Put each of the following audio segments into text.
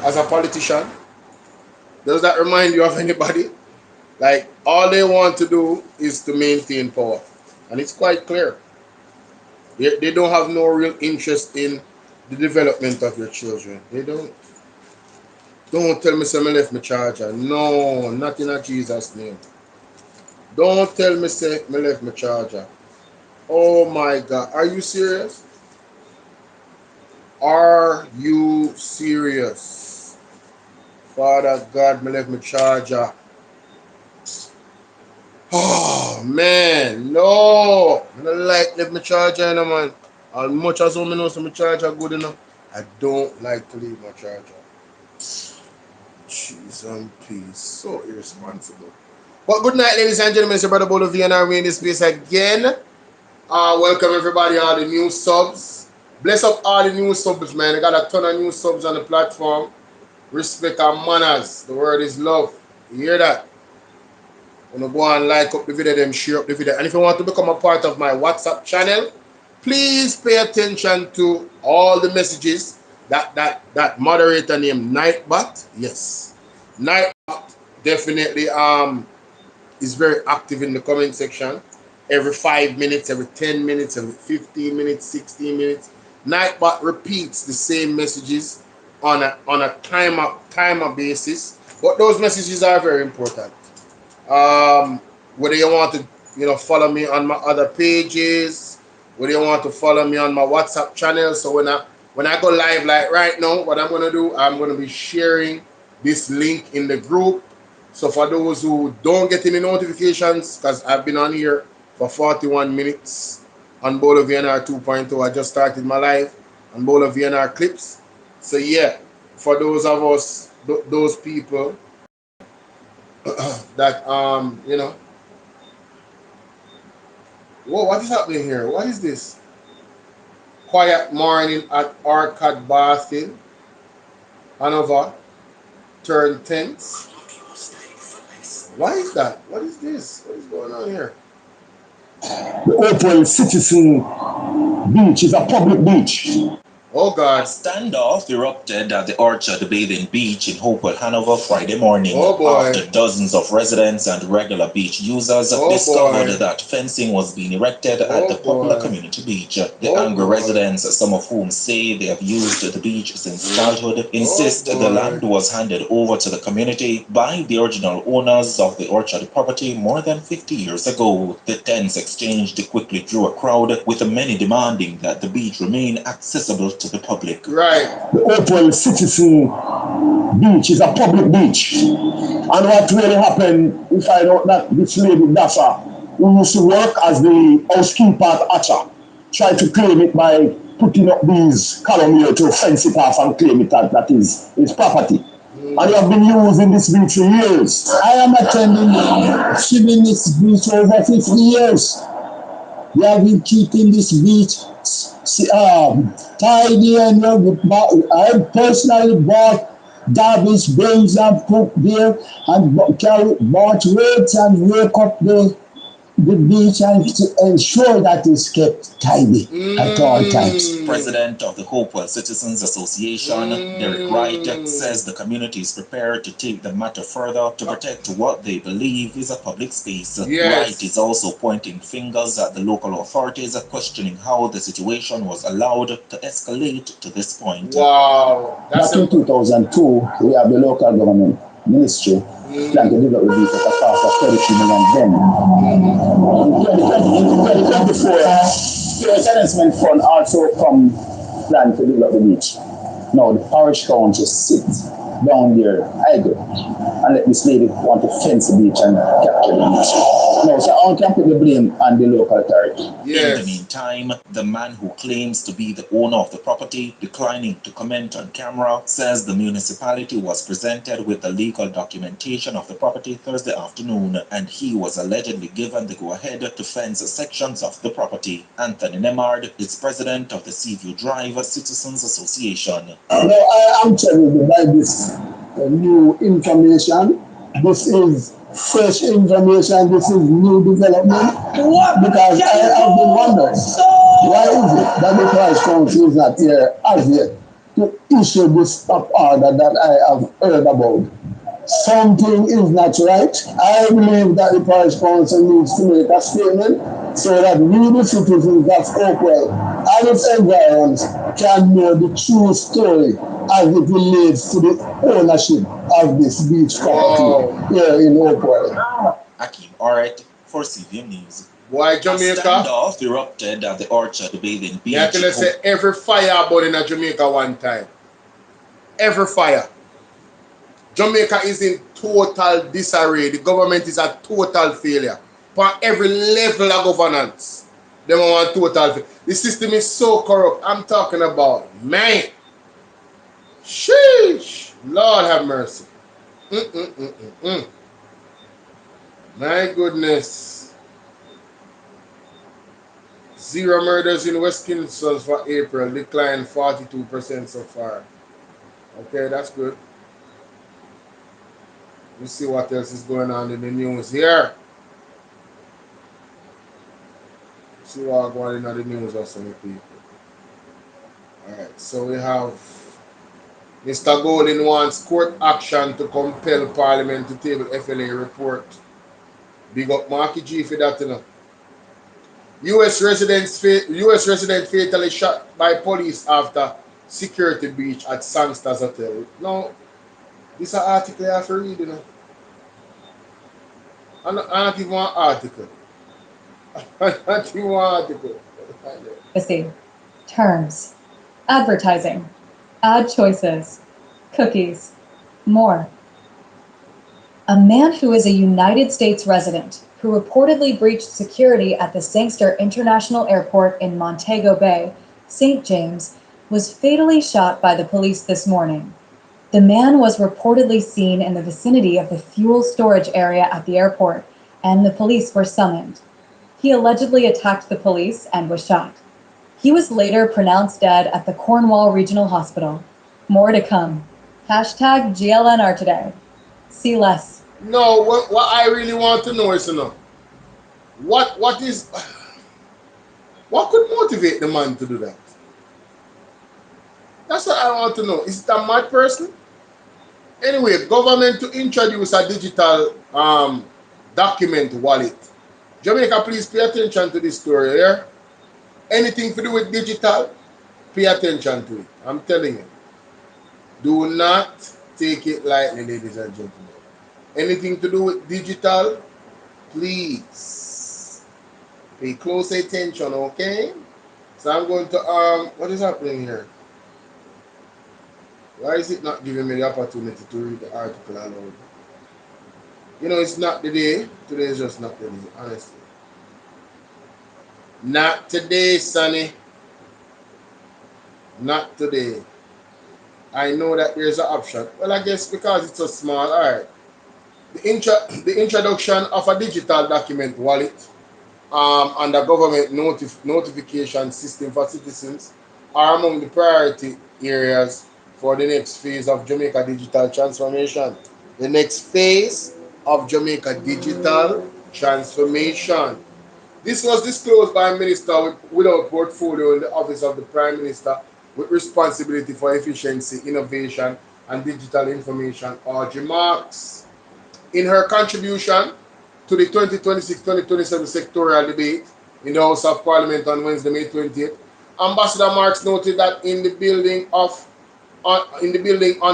as a politician? Does that remind you of anybody? Like, all they want to do is to maintain power. And it's quite clear. They don't have no real interest in the development of your children. They don't. Don't tell me say me left my charger. No, not in a Jesus name. Don't tell me say me left my charger. Oh my God. Are you serious? Are you serious? Father God, me left my charger. Oh man, no. I don't like leave my charger, you know, man. As much as I know some charger good enough, I don't like to leave my charger. Jeez and peace. So irresponsible. But good night, ladies and gentlemen. It's your brother BOLO V&R. We're in this space again. Welcome everybody, all the new subs. Bless up all the new subs, man. I got a ton of new subs on the platform. Respect and manners. The word is love. You hear that? Wanna go and like up the video, then share up the video. And if you want to become a part of my WhatsApp channel, please pay attention to all the messages that moderator named Nightbot. Yes. Nightbot definitely is very active in the comment section. Every 5 minutes, every 10 minutes, every 15 minutes, 16 minutes. Nightbot repeats the same messages on a timer basis. But those messages are very important. Whether you want to, follow me on my other pages, whether you want to follow me on my WhatsApp channel. So when I go live like right now, what I'm gonna do, I'm gonna be sharing this link in the group. So for those who don't get any notifications, because I've been on here for 41 minutes on BOLO V&R 2.0, I just started my live on BOLO V&R clips. So yeah, for those of us, those people that whoa, what is happening here? What is this? Quiet morning at Arcade Bathing, Hanover, turn tense. Why is that? What is this? What is going on here? The Open Citizen Beach is a public beach. Oh God. A standoff erupted at the Orchard Bathing Beach in Hopewell, Hanover Friday morning after dozens of residents and regular beach users discovered that fencing was being erected at the popular community beach. The angry residents, some of whom say they have used the beach since childhood, insist the land was handed over to the community by the original owners of the Orchard property more than 50 years ago. The tense exchange quickly drew a crowd, with many demanding that the beach remain accessible to the public. Right. The Open Citizen Beach is a public beach. And what really happened, we find out that this lady Dasa, who used to work as the housekeeper at Acha, tried to claim it by putting up these column here to fence it off and claim it that is his property. And you have been using this beach for years. I am attending swimming this beach over 50 years. We have been keeping this beach tidy, and I personally bought garbage bins and put there and bought weights and wake up the beach and to ensure that it's kept tidy at all times. President of the Hopewell Citizens Association, Derek Wright, says the community is prepared to take the matter further to protect what they believe is a public space. Wright is also pointing fingers at the local authorities, questioning how the situation was allowed to escalate to this point. Wow. Back in 2002, we have the local government ministry trying to develop the beach at a cost of 33 million then. In 2024, the Tenancy Fund also come plan to develop the beach. Now the parish council sits down there idle and let this lady want to fence the beach and capture the beach. No, so I can't put the blame on the local authority. In the meantime, the man who claims to be the owner of the property, declining to comment on camera, says the municipality was presented with the legal documentation of the property Thursday afternoon, and he was allegedly given the go-ahead to fence sections of the property. Anthony Nemard is president of the Seaview Drive Citizens Association. No, I am telling you by this new information. This is fresh information. This is new development. Because I have been wondering, why is it that the price council is not here as yet to issue this stop order that I have heard about. Something is not right. I believe that the Parish Council needs to make a statement so that we, the citizens of Hopewell and its environs, can know the true story as it relates to the ownership of this beach property here in Hopewell. Akim, alright, for CVM News. Why Jamaica? A standoff erupted at the Orchard bathing beach. Yeah, let's say every fire burn in Jamaica one time. Every fire. Jamaica is in total disarray. The government is a total failure. For every level of governance, they want total failure. The system is so corrupt. I'm talking about, man. Sheesh. Lord have mercy. My goodness. 0 murders in West Kingston for April, declined 42% so far. Okay, that's good. Let's see what else is going on in the news here. Let's see what's going on in the news of some people. Alright, so we have Mr. Golden wants court action to compel Parliament to table FLA report. Big up Marky G for that, you know. US resident fatally shot by police after security breach at Sangsters Hotel. Now, this is an article I have to read, you know. I don't even want an article. I don't even want an article. Let's see. Terms. Advertising. Ad choices. Cookies. More. A man who is a United States resident who reportedly breached security at the Sangster International Airport in Montego Bay, St. James, was fatally shot by the police this morning. The man was reportedly seen in the vicinity of the fuel storage area at the airport, and the police were summoned. He allegedly attacked the police and was shot. He was later pronounced dead at the Cornwall Regional Hospital. More to come. Hashtag GLNR today. See less. No, what I really want to know is, you know, what could motivate the man to do that? That's what I want to know. Is it a mad person? Anyway, government to introduce a digital document wallet. Jamaica, please pay attention to this story here. Anything to do with digital, pay attention to it. I'm telling you. Do not take it lightly, ladies and gentlemen. Anything to do with digital, please pay close attention, okay? So I'm going to, what is happening here? Why is it not giving me the opportunity to read the article aloud? You know, it's not the day. Today is just not the day, honestly. Not today, Sonny. Not today. I know that there's an option. Well, I guess because it's so small, all right. The introduction of a digital document wallet and the government notification system for citizens are among the priority areas for the next phase of Jamaica digital transformation. The next phase of Jamaica digital transformation. This was disclosed by a minister without portfolio in the office of the Prime Minister with responsibility for efficiency, innovation, and digital information, RG Marks. In her contribution to the 2026-2027 sectorial debate in the House of Parliament on Wednesday, May 20th, Ambassador Marks noted that in the building on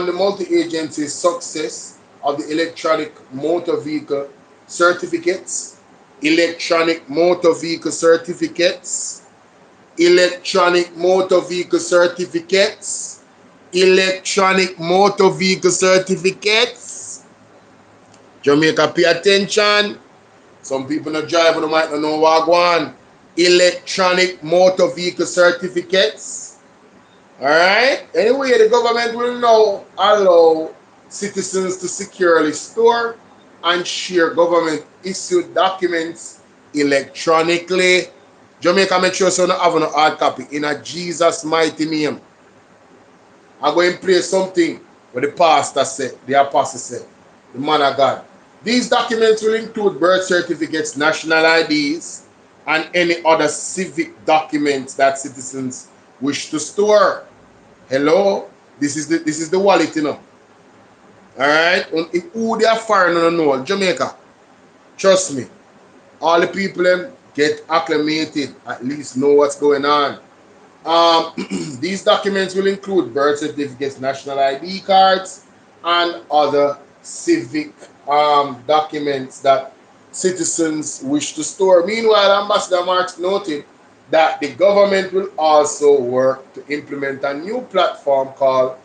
the multi-agency success of the electronic motor vehicle certificates, electronic motor vehicle certificates, Jamaica, pay attention. Some people not driving, might not know what go on. Electronic motor vehicle certificates. Alright? Anyway, the government will now allow citizens to securely store and share government issued documents electronically. Jamaica, make sure so you don't have no hard copy. In a Jesus mighty name. I'm going to play something what the pastor said, the apostle said, the man of God. These documents will include birth certificates, national IDs, and any other civic documents that citizens wish to store. Hello? This is the wallet, you know. Alright? If who they are foreign on the know, Jamaica. Trust me. All the people them get acclimated, at least know what's going on. These documents will include birth certificates, national ID cards, and other civic documents that citizens wish to store. Meanwhile, Ambassador Marks noted that the government will also work to implement a new platform called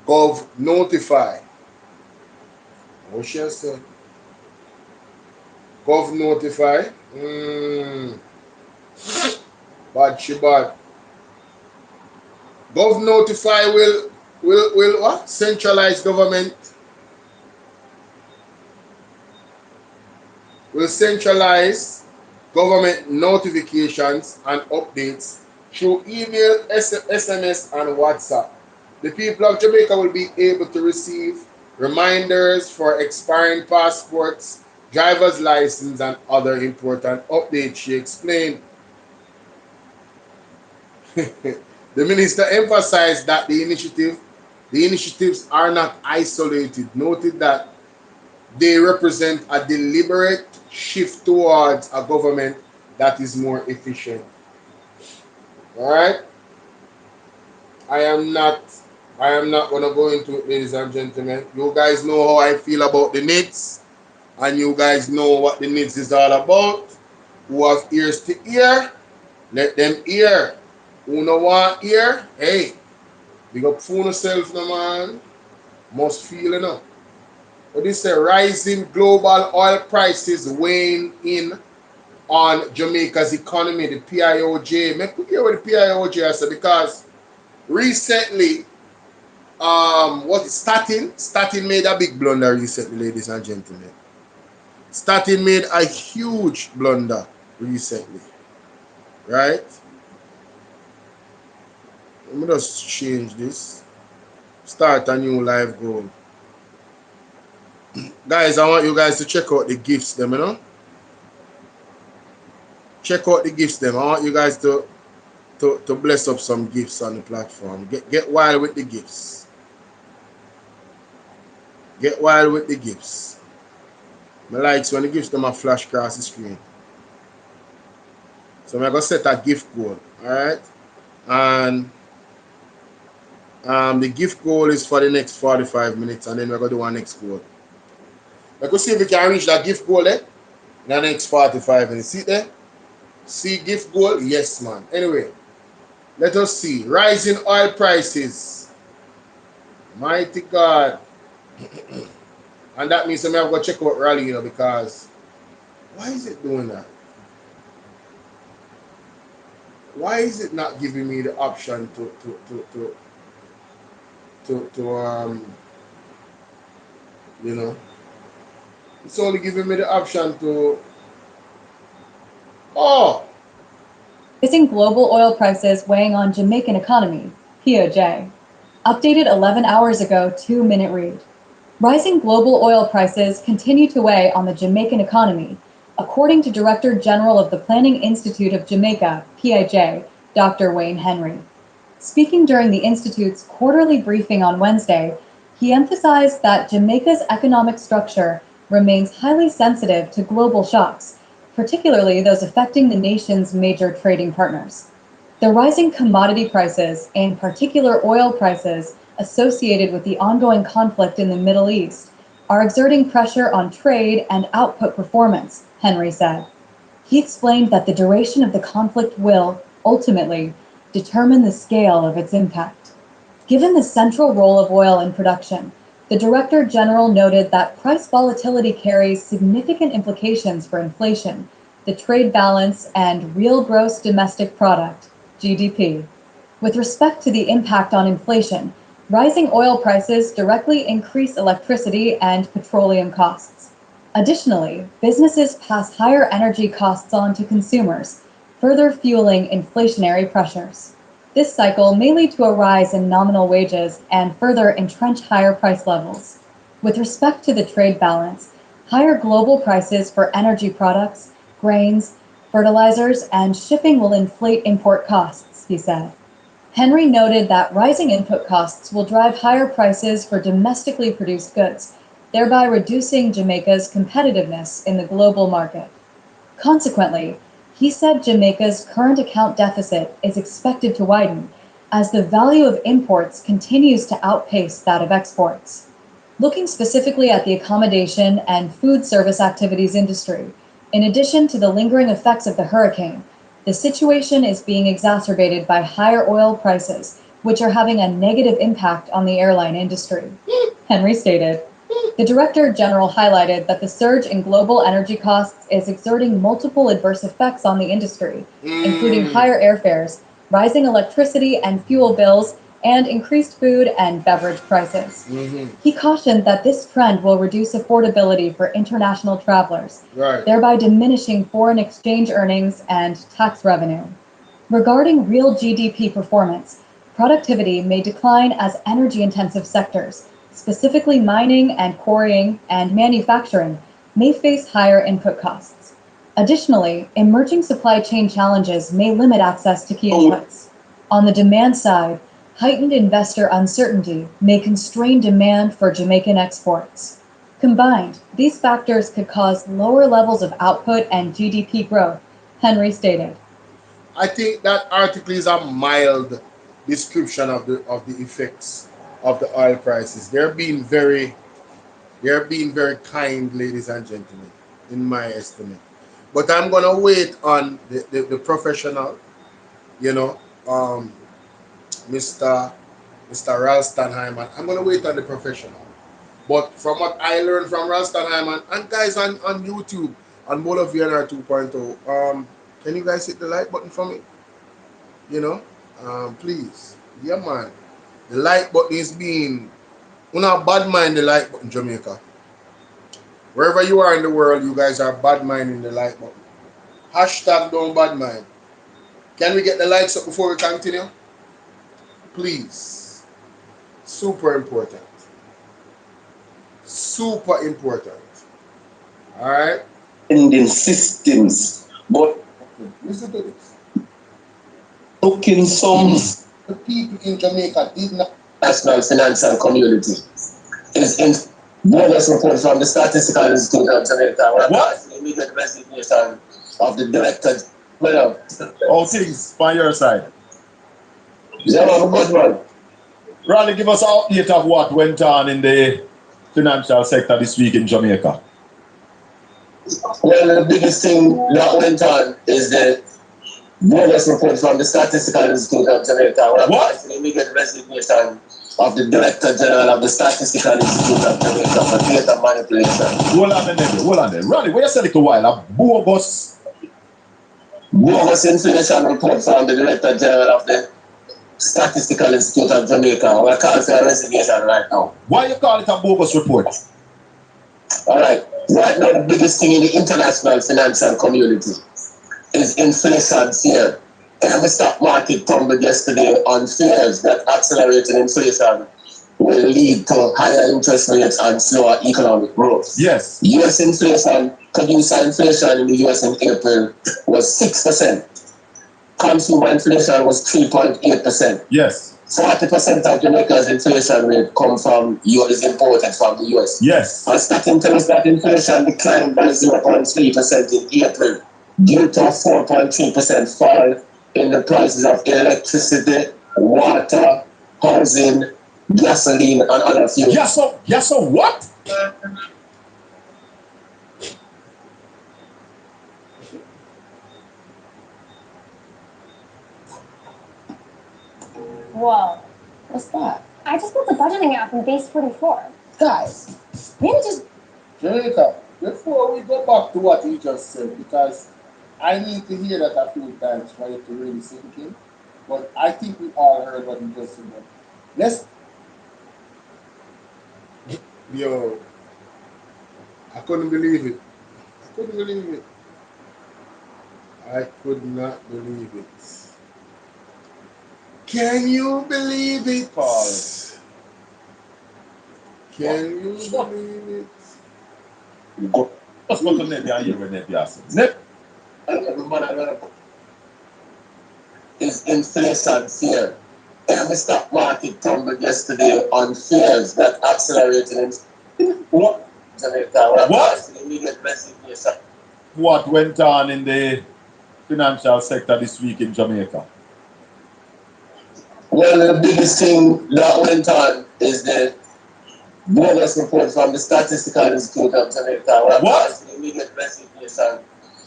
Gov Notify. What shall I say? Gov Notify. Bad she bad. Gov Notify will what? Centralize government. Will centralize government notifications and updates through email, SMS, and WhatsApp. The people of Jamaica will be able to receive reminders for expiring passports, driver's license, and other important updates, she explained. The minister emphasized that the initiatives are not isolated, noted that they represent a deliberate shift towards a government that is more efficient. Alright? I am not gonna go into it, ladies and gentlemen. You guys know how I feel about the NIDS, and you guys know what the NIDS is all about. Who have ears to hear, let them hear. Who no want hear, hey, big up for yourself, no man. Must feel enough. But this is rising global oil prices weighing in on Jamaica's economy, the PIOJ. Make me hear what the PIOJ has said, because recently, what is Statin? Statin made a big blunder recently, ladies and gentlemen. Statin made a huge blunder recently, right? Let me just change this. Start a new live goal. Guys, I want you guys to check out the gifts them, you know? Check out the gifts them. I want you guys to bless up some gifts on the platform. Get wild with the gifts. Get wild with the gifts. My likes when the gifts them a flash across the screen. So I'm gonna set a gift goal, alright? And the gift goal is for the next 45 minutes, and then we're gonna do our next goal. Let's see if we can reach that gift goal in the next 45 minutes. See there? See gift goal? Yes, man. Anyway, let us see. Rising oil prices. Mighty God. And that means I'm going to go check out Rally, you know, because why is it doing that? Why is it not giving me the option to you know, it's only giving me the option to, Rising global oil prices weighing on Jamaican economy, POJ. Updated 11 hours ago, 2-minute read. Rising global oil prices continue to weigh on the Jamaican economy, according to Director General of the Planning Institute of Jamaica, PIJ, Dr. Wayne Henry. Speaking during the Institute's quarterly briefing on Wednesday, he emphasized that Jamaica's economic structure remains highly sensitive to global shocks, particularly those affecting the nation's major trading partners. The rising commodity prices, in particular oil prices, associated with the ongoing conflict in the Middle East, are exerting pressure on trade and output performance, Henry said. He explained that the duration of the conflict will, ultimately, determine the scale of its impact. Given the central role of oil in production, the Director General noted that price volatility carries significant implications for inflation, the trade balance, and real gross domestic product, GDP. With respect to the impact on inflation, rising oil prices directly increase electricity and petroleum costs. Additionally, businesses pass higher energy costs on to consumers, further fueling inflationary pressures. This cycle may lead to a rise in nominal wages and further entrench higher price levels. With respect to the trade balance, higher global prices for energy products, grains, fertilizers, and shipping will inflate import costs, he said. Henry noted that rising input costs will drive higher prices for domestically produced goods, thereby reducing Jamaica's competitiveness in the global market. Consequently, he said Jamaica's current account deficit is expected to widen as the value of imports continues to outpace that of exports. Looking specifically at the accommodation and food service activities industry, in addition to the lingering effects of the hurricane, the situation is being exacerbated by higher oil prices, which are having a negative impact on the airline industry. Henry stated. The Director General highlighted that the surge in global energy costs is exerting multiple adverse effects on the industry, including higher airfares, rising electricity and fuel bills, and increased food and beverage prices. He cautioned that this trend will reduce affordability for international travelers, thereby diminishing foreign exchange earnings and tax revenue. Regarding real GDP performance, productivity may decline as energy-intensive sectors, specifically mining and quarrying and manufacturing, may face higher input costs. Additionally, emerging supply chain challenges may limit access to key inputs. On the demand side, heightened investor uncertainty may constrain demand for Jamaican exports. Combined, these factors could cause lower levels of output and GDP growth, Henry stated. I think that article is a mild description of the effects of the oil prices. They're being very kind, ladies and gentlemen, in my estimate. But I'm gonna wait on the professional, you know, Mr. Ralston Hyman. I'm gonna wait on the professional. But from what I learned from Ralston Hyman and guys on YouTube on BOLO V&R 2.0, can you guys hit the like button for me? You know, please. Yeah, man. The like button is being, not bad mind the like button, Jamaica. Wherever you are in the world, you guys are bad minding the like button. Hashtag don't bad mind. Can we get the likes up before we continue? Please. Super important. Super important. Alright? Ending systems, but listen to this. looking sums. The people in Jamaica did not. National financial community is in bogus report from the Statistical Institute of Jamaica. What? Immediate resignation of the director. All things by your side. Yeah, man, good man. Raleigh, give us an update of what went on in the financial sector this week in Jamaica. Well, the biggest thing that went on is the bogus report from the Statistical Institute of Jamaica. What? Immediate resignation of the Director General of the Statistical Institute of Jamaica for data manipulation. Hold on there. Raleigh, what you said a while? A bogus inflation report from the Director General of the Statistical Institute of Jamaica. We're calling for a resignation right now. Why you call it a bogus report? Alright. Right now, the biggest thing in the international financial community is inflation fear. And the stock market tumbled yesterday on fears that accelerated inflation will lead to higher interest rates and slower economic growth. Yes. US inflation, producer inflation in the US in April was 6%. Consumer inflation was 3.8%. Yes. 40% of Jamaica's inflation rate is imported from the US. Yes. And starting tells that inflation declined by 0.3% in April due to a 4.3% fall in the prices of electricity, water, housing, gasoline, and other fuels. Yes, so what? Whoa. What's that? I just built the budgeting app in base 44. Guys, maybe just... Jamaica, before we go back to what he just said, because I need to hear that a few times for it to really sink in. But I think we all heard what he just said. Let's... Yo, I couldn't believe it. I couldn't believe it. I could not believe it. Can you believe it, Paul? Can you believe it? Go. Let's go to Nebby and hear what Nebby has said. Is inflation fear. The stock market tumbled yesterday on fears that accelerated in what? Jamaica. What? Immediate resignation. What went on in the financial sector this week in Jamaica? Well, the biggest thing that went on is the bonus report from the Statistical Institute of Jamaica. What? The immediate resignation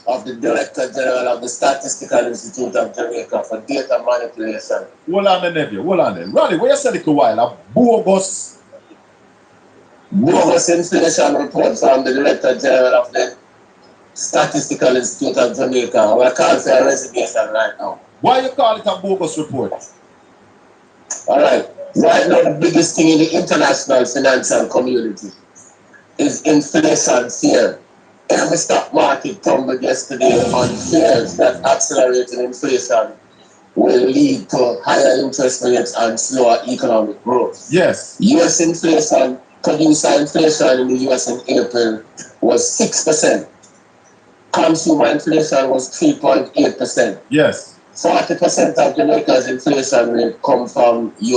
of the Director General of the Statistical Institute of Jamaica for data manipulation. Hold on then, nephew. Hold on then. Raleigh, what you said it a while? A bogus inflation report from the Director General of the Statistical Institute of Jamaica. We're calling for a resignation right now. Why you call it a bogus report? Alright. Right now, the biggest thing in the international financial community is inflation fear. The stock market tumbled yesterday on fears that accelerated inflation will lead to higher interest rates and slower economic growth. Yes. US inflation, producer inflation in the US in April was 6%. Consumer inflation was 3.8%. Yes. 40% of Jamaica's inflation rate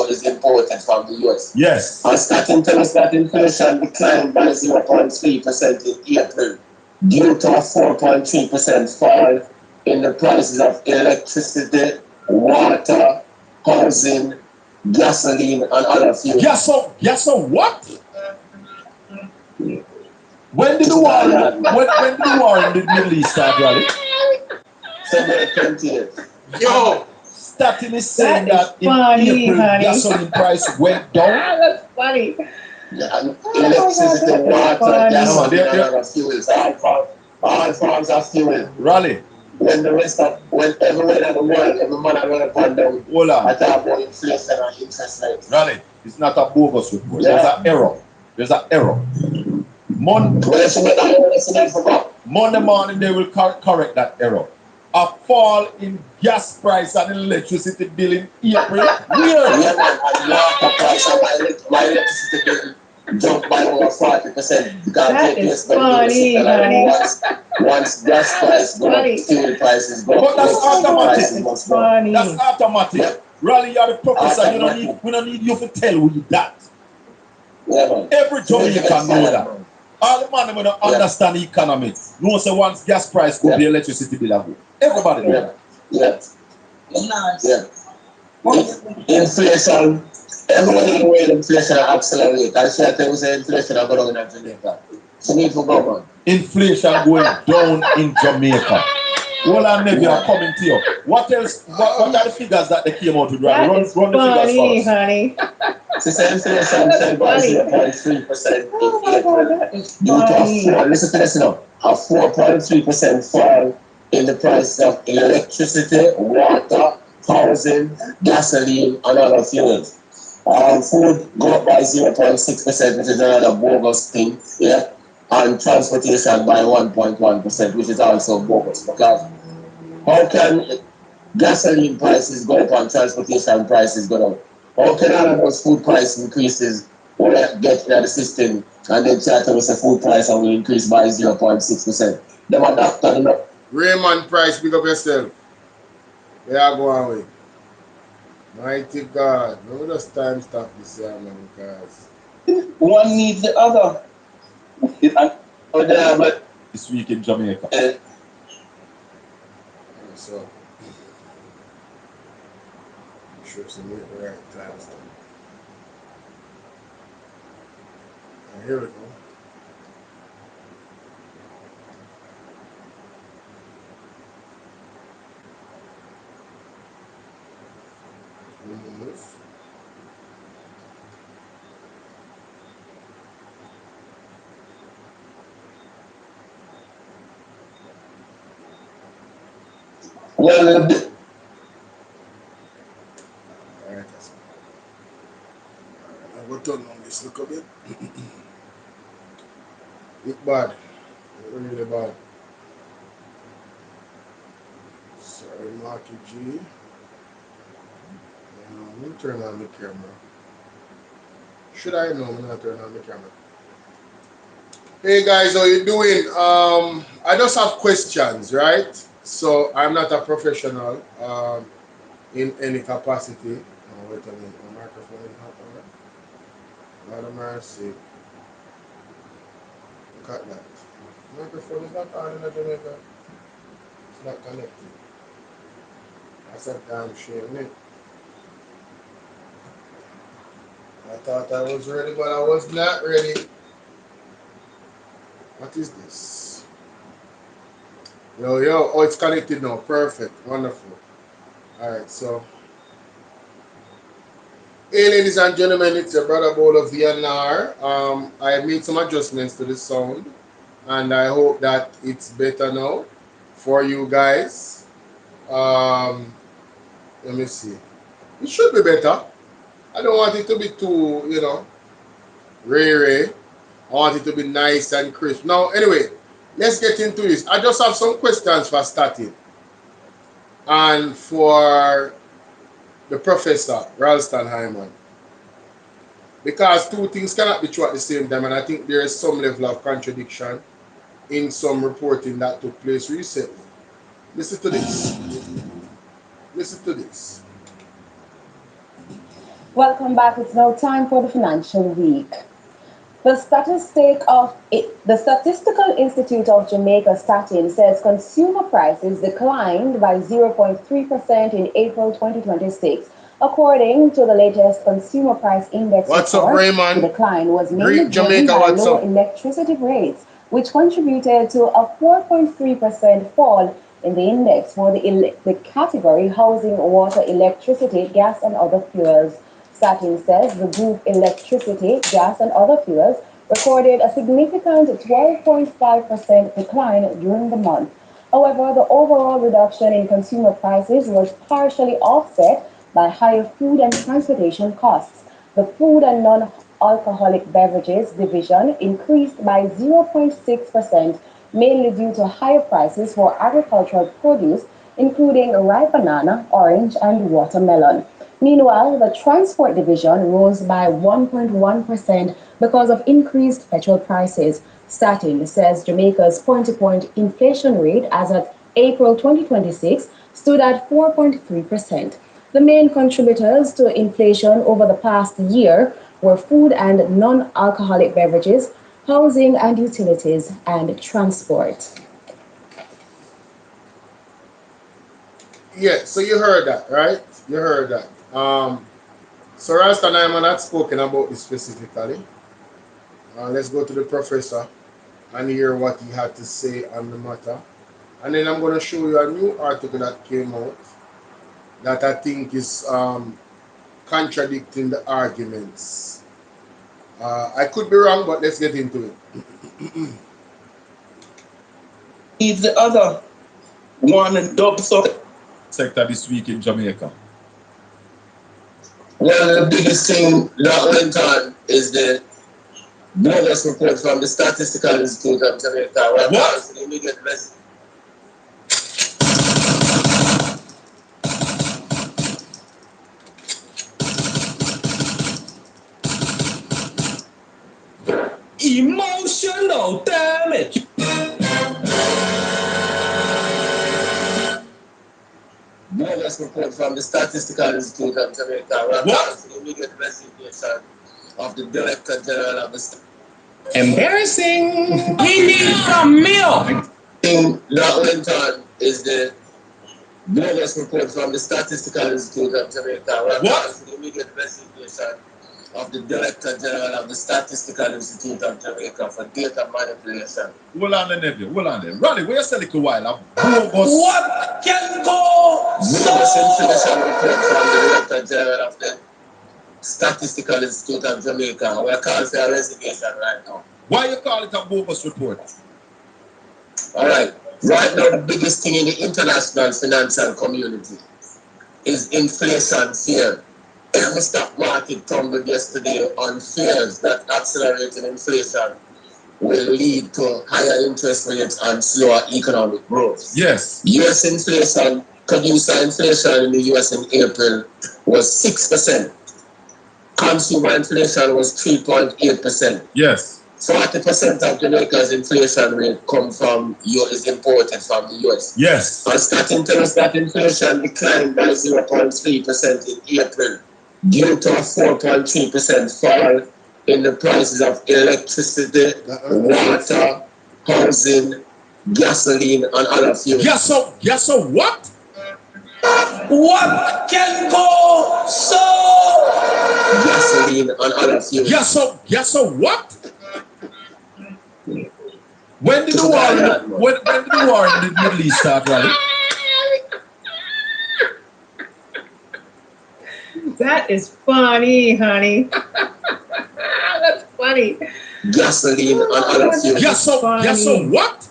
is imported from the US. Yes. And starting to us that inflation declined by 0.3% in April due to a 4.3% fall in the prices of electricity, water, housing, gasoline, and other fuels. Yes, so what? When did the war in the Middle East start, Raleigh? February 28th. Yo! Statin is saying that in funny, April, honey. gasoline price went down. That's funny. And electricity, water, gasoline, and other fuels. All forms of fuel. Raleigh. When everywhere in the world, every man I run upon them, Hold on. I talk about inflation and interest rates. Raleigh, it's not a bogus report. Yeah. There's an error. Monday morning, they will correct that error. A fall in gas price and electricity bill in April. Where? Yeah, man, and water price and my electricity bill jumped by over 40%. That is funny, honey. Once gas price go up, fuel prices go up. But that's automatic. That's funny. That's automatic. Yeah. Raleigh, you're the professor. We don't need you to tell who that. Yeah, man. Every Jamaican know that. All the man don't understand the economy. No, say once gas price go, the electricity bill go. Everybody know that. Inflation. Everyone in the world, inflation accelerate. I say things say inflation are going down in Jamaica. So need for government. Inflation going down in Jamaica. Well, and maybe I'm coming to you. What else? What are the figures that they came out with? Run the figures for us. Honey. So inflation fell by 0.3% in April due to listen to this now, a 4.3% fall in the price of electricity, water, housing, gasoline, and other fuels. Food go up by 0.6%, which is another bogus thing, yeah. And transportation by 1.1%, which is also bogus. Because how can gasoline prices go up and transportation prices go down? How can all of those food price increases get into the system and then try to say food price will increase by 0.6%? Them are doctor, you know. Raymond Price, pick up yourself. Where are going with? Mighty God. No, just time stop this here, man, because one needs the other. But this week in Jamaica. so I'm sure some the right time stop. And here we go. well, Alright, I will turn on this look a bit. Look bad. Really bad. Sorry, Marky G. Let me turn on the camera. Should I know I'm not turn on the camera? Hey guys, how you doing? I just have questions, right? So I'm not a professional in any capacity. wait a minute. My microphone is not on. Lord of mercy. Look at that. The microphone is not on in Jamaica. It's not connected. That's a damn shame, mate. I thought I was ready, but I was not ready. What is this? Yo, yo. Oh, it's connected now. Perfect. Wonderful. Alright, so. Hey, ladies and gentlemen, it's your brother BOLO V&R. I have made some adjustments to the sound, and I hope that it's better now for you guys. Let me see. It should be better. I don't want it to be too, ray. I want it to be nice and crisp. Now, anyway, let's get into this. I just have some questions for starting. And for the professor, Ralston Hyman. Because two things cannot be true at the same time, and I think there is some level of contradiction in some reporting that took place recently. Listen to this. Listen to this. Welcome back. It's now time for the financial week. The Statistical Institute of Jamaica Statin says consumer prices declined by 0.3% in April 2026. According to the latest Consumer Price Index report, the decline was mainly driven by low electricity rates, which contributed to a 4.3% fall in the index for the category housing, water, electricity, gas, and other fuels. Statin says the group electricity, gas, and other fuels recorded a significant 12.5% decline during the month. However, the overall reduction in consumer prices was partially offset by higher food and transportation costs. The food and non-alcoholic beverages division increased by 0.6%, mainly due to higher prices for agricultural produce, including ripe banana, orange, and watermelon. Meanwhile, the transport division rose by 1.1% because of increased petrol prices. Statin says Jamaica's point-to-point inflation rate as of April 2026 stood at 4.3%. The main contributors to inflation over the past year were food and non-alcoholic beverages, housing and utilities, and transport. Yeah, so you heard that, right? You heard that. So Ralston Hyman had spoken about this specifically. Let's go to the professor and hear what he had to say on the matter. And then I'm going to show you a new article that came out that I think is contradicting the arguments. I could be wrong, but let's get into it. It's the other one and dub sector this week in Jamaica. One of the biggest things that went on is the bonus report from the Statistical Institute of Jamaica. What? The immediate emotional damage. Bonus report from the Statistical Institute of Jamaica. What? The immediate resignation of the Director General of the State. Embarrassing. We need some milk. Thing that went on is the bonus report from the Statistical Institute of Jamaica. What? The immediate resignation of the Director General of the Statistical Institute of Jamaica for data manipulation. Hold on there, nephew. Hold on there. Ronnie, where you said it a while? What can go? Bonus information report from the Director General of the Statistical Institute of Jamaica. We're calling for a resignation right now. Why you call it a bogus report? All right. Right now, the biggest thing in the international financial community is inflation fear. The stock market tumbled yesterday on fears that accelerated inflation will lead to higher interest rates and slower economic growth. Yes. U.S. inflation, producer inflation in the U.S. in April was 6%. Consumer inflation was 3.8%. Yes. 40% of Jamaica's inflation rate is imported from the US. Yes. And starting tells us that inflation declined by 0.3% in April. due to a 4.3% fall in the prices of electricity, water, housing, gasoline, and other fuels. Yes, so what? What can go so? Gasoline and other fuels. Yes, so what? When did the war in the Middle East start, right? That is funny, honey. That's funny. Gasoline and other fuels. Yes, so what?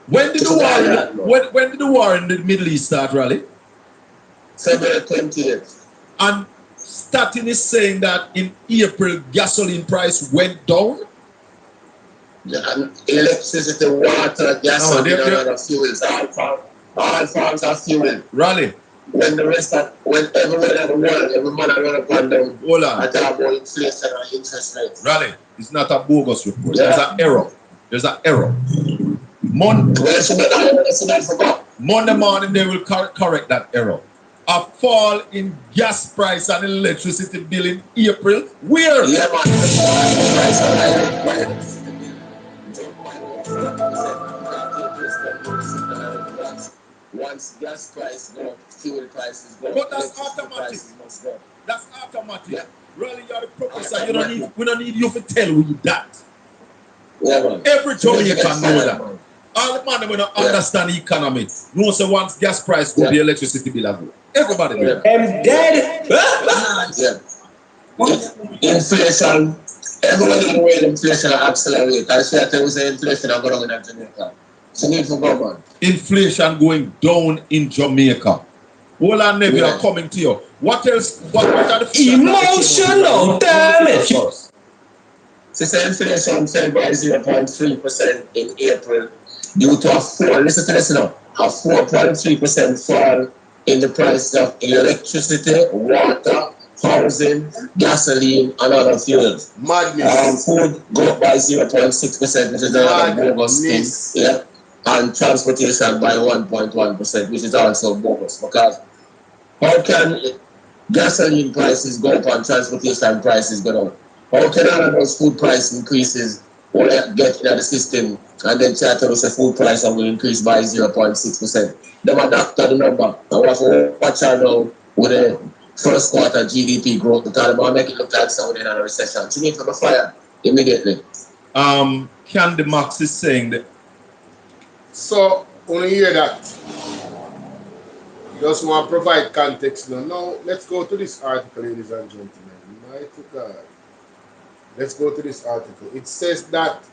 When did the war in the Middle East start, Raleigh? February 20th. And Statin is saying that in April gasoline price went down. Electricity, water, gasoline, and other fuels. All forms of fuel. Raleigh. When everyone in the world, every man around upon them, hold on. I talk about inflation and interest rates. Raleigh, it's not a bogus report. Yeah. There's an error. Monday morning they will correct that error. A fall in gas price and electricity bill in April. Where? Yeah, man. Once gas price go, fuel prices go. But that's automatic. That's automatic. Yeah. Really, you're the professor. We don't need you to tell you that. Yeah, man. Every Jamaican know that. All the man don't understand the economy. No, so once gas price go, the electricity bill go. Everybody know. I'm dead. Inflation. Everyone in the world, inflation accelerate. I say that was inflation going on in Jamaica. So need for government. Inflation going down in Jamaica. All our neighbors are coming to you. What else? What are the emotional damage? So inflation fell by 0.3% in April due to a 4.3% fall in the price of electricity, water, housing, gasoline, and other fuels. Madness. Food go up by 0.6%, which is another bogus thing. Yeah. And transportation by 1.1%, which is also bogus. Because how can gasoline prices go up and transportation prices go down? How can all of those food price increases get into the system and then try to say food price will increase by 0.6%? They will doctor the number. And we have to watch out now with the first quarter GDP growth because they will make it look like someone in a recession. So you need to be fired immediately. Candy Max is saying that. So, when you hear that, just want to provide context now. Now, let's go to this article, ladies and gentlemen. Mighty God. Let's go to this article. It says that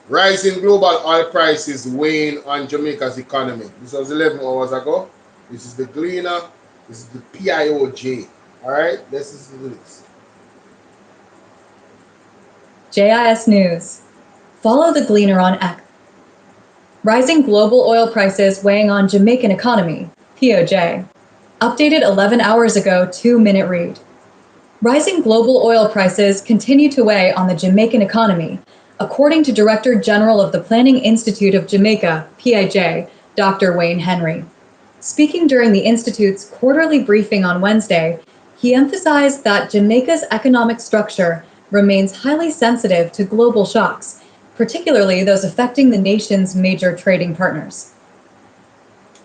rising global oil prices weighing on Jamaica's economy. This was 11 hours ago. This is the Gleaner. This is the PIOJ. All right, let's listen to this. JIS News. Follow the Gleaner on X. Rising global oil prices weighing on Jamaican economy. POJ. Updated 11 hours ago, 2-minute read. Rising global oil prices continue to weigh on the Jamaican economy, according to Director General of the Planning Institute of Jamaica, PIJ, Dr. Wayne Henry. Speaking during the Institute's quarterly briefing on Wednesday, he emphasized that Jamaica's economic structure remains highly sensitive to global shocks, particularly those affecting the nation's major trading partners.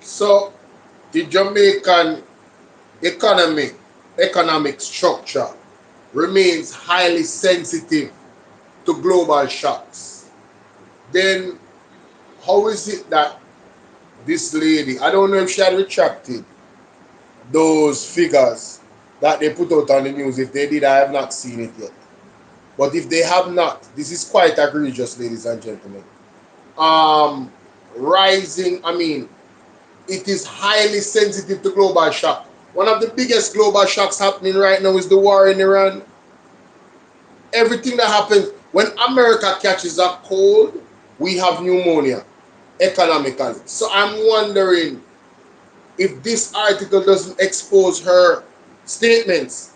So, the Jamaican economic structure remains highly sensitive to global shocks. Then, how is it that this lady, I don't know if she had retracted those figures that they put out on the news. If they did, I have not seen it yet. But if they have not, this is quite egregious, ladies and gentlemen. It is highly sensitive to global shock. One of the biggest global shocks happening right now is the war in Iran. Everything that happens, when America catches a cold, we have pneumonia economically. So I'm wondering if this article doesn't expose her statements,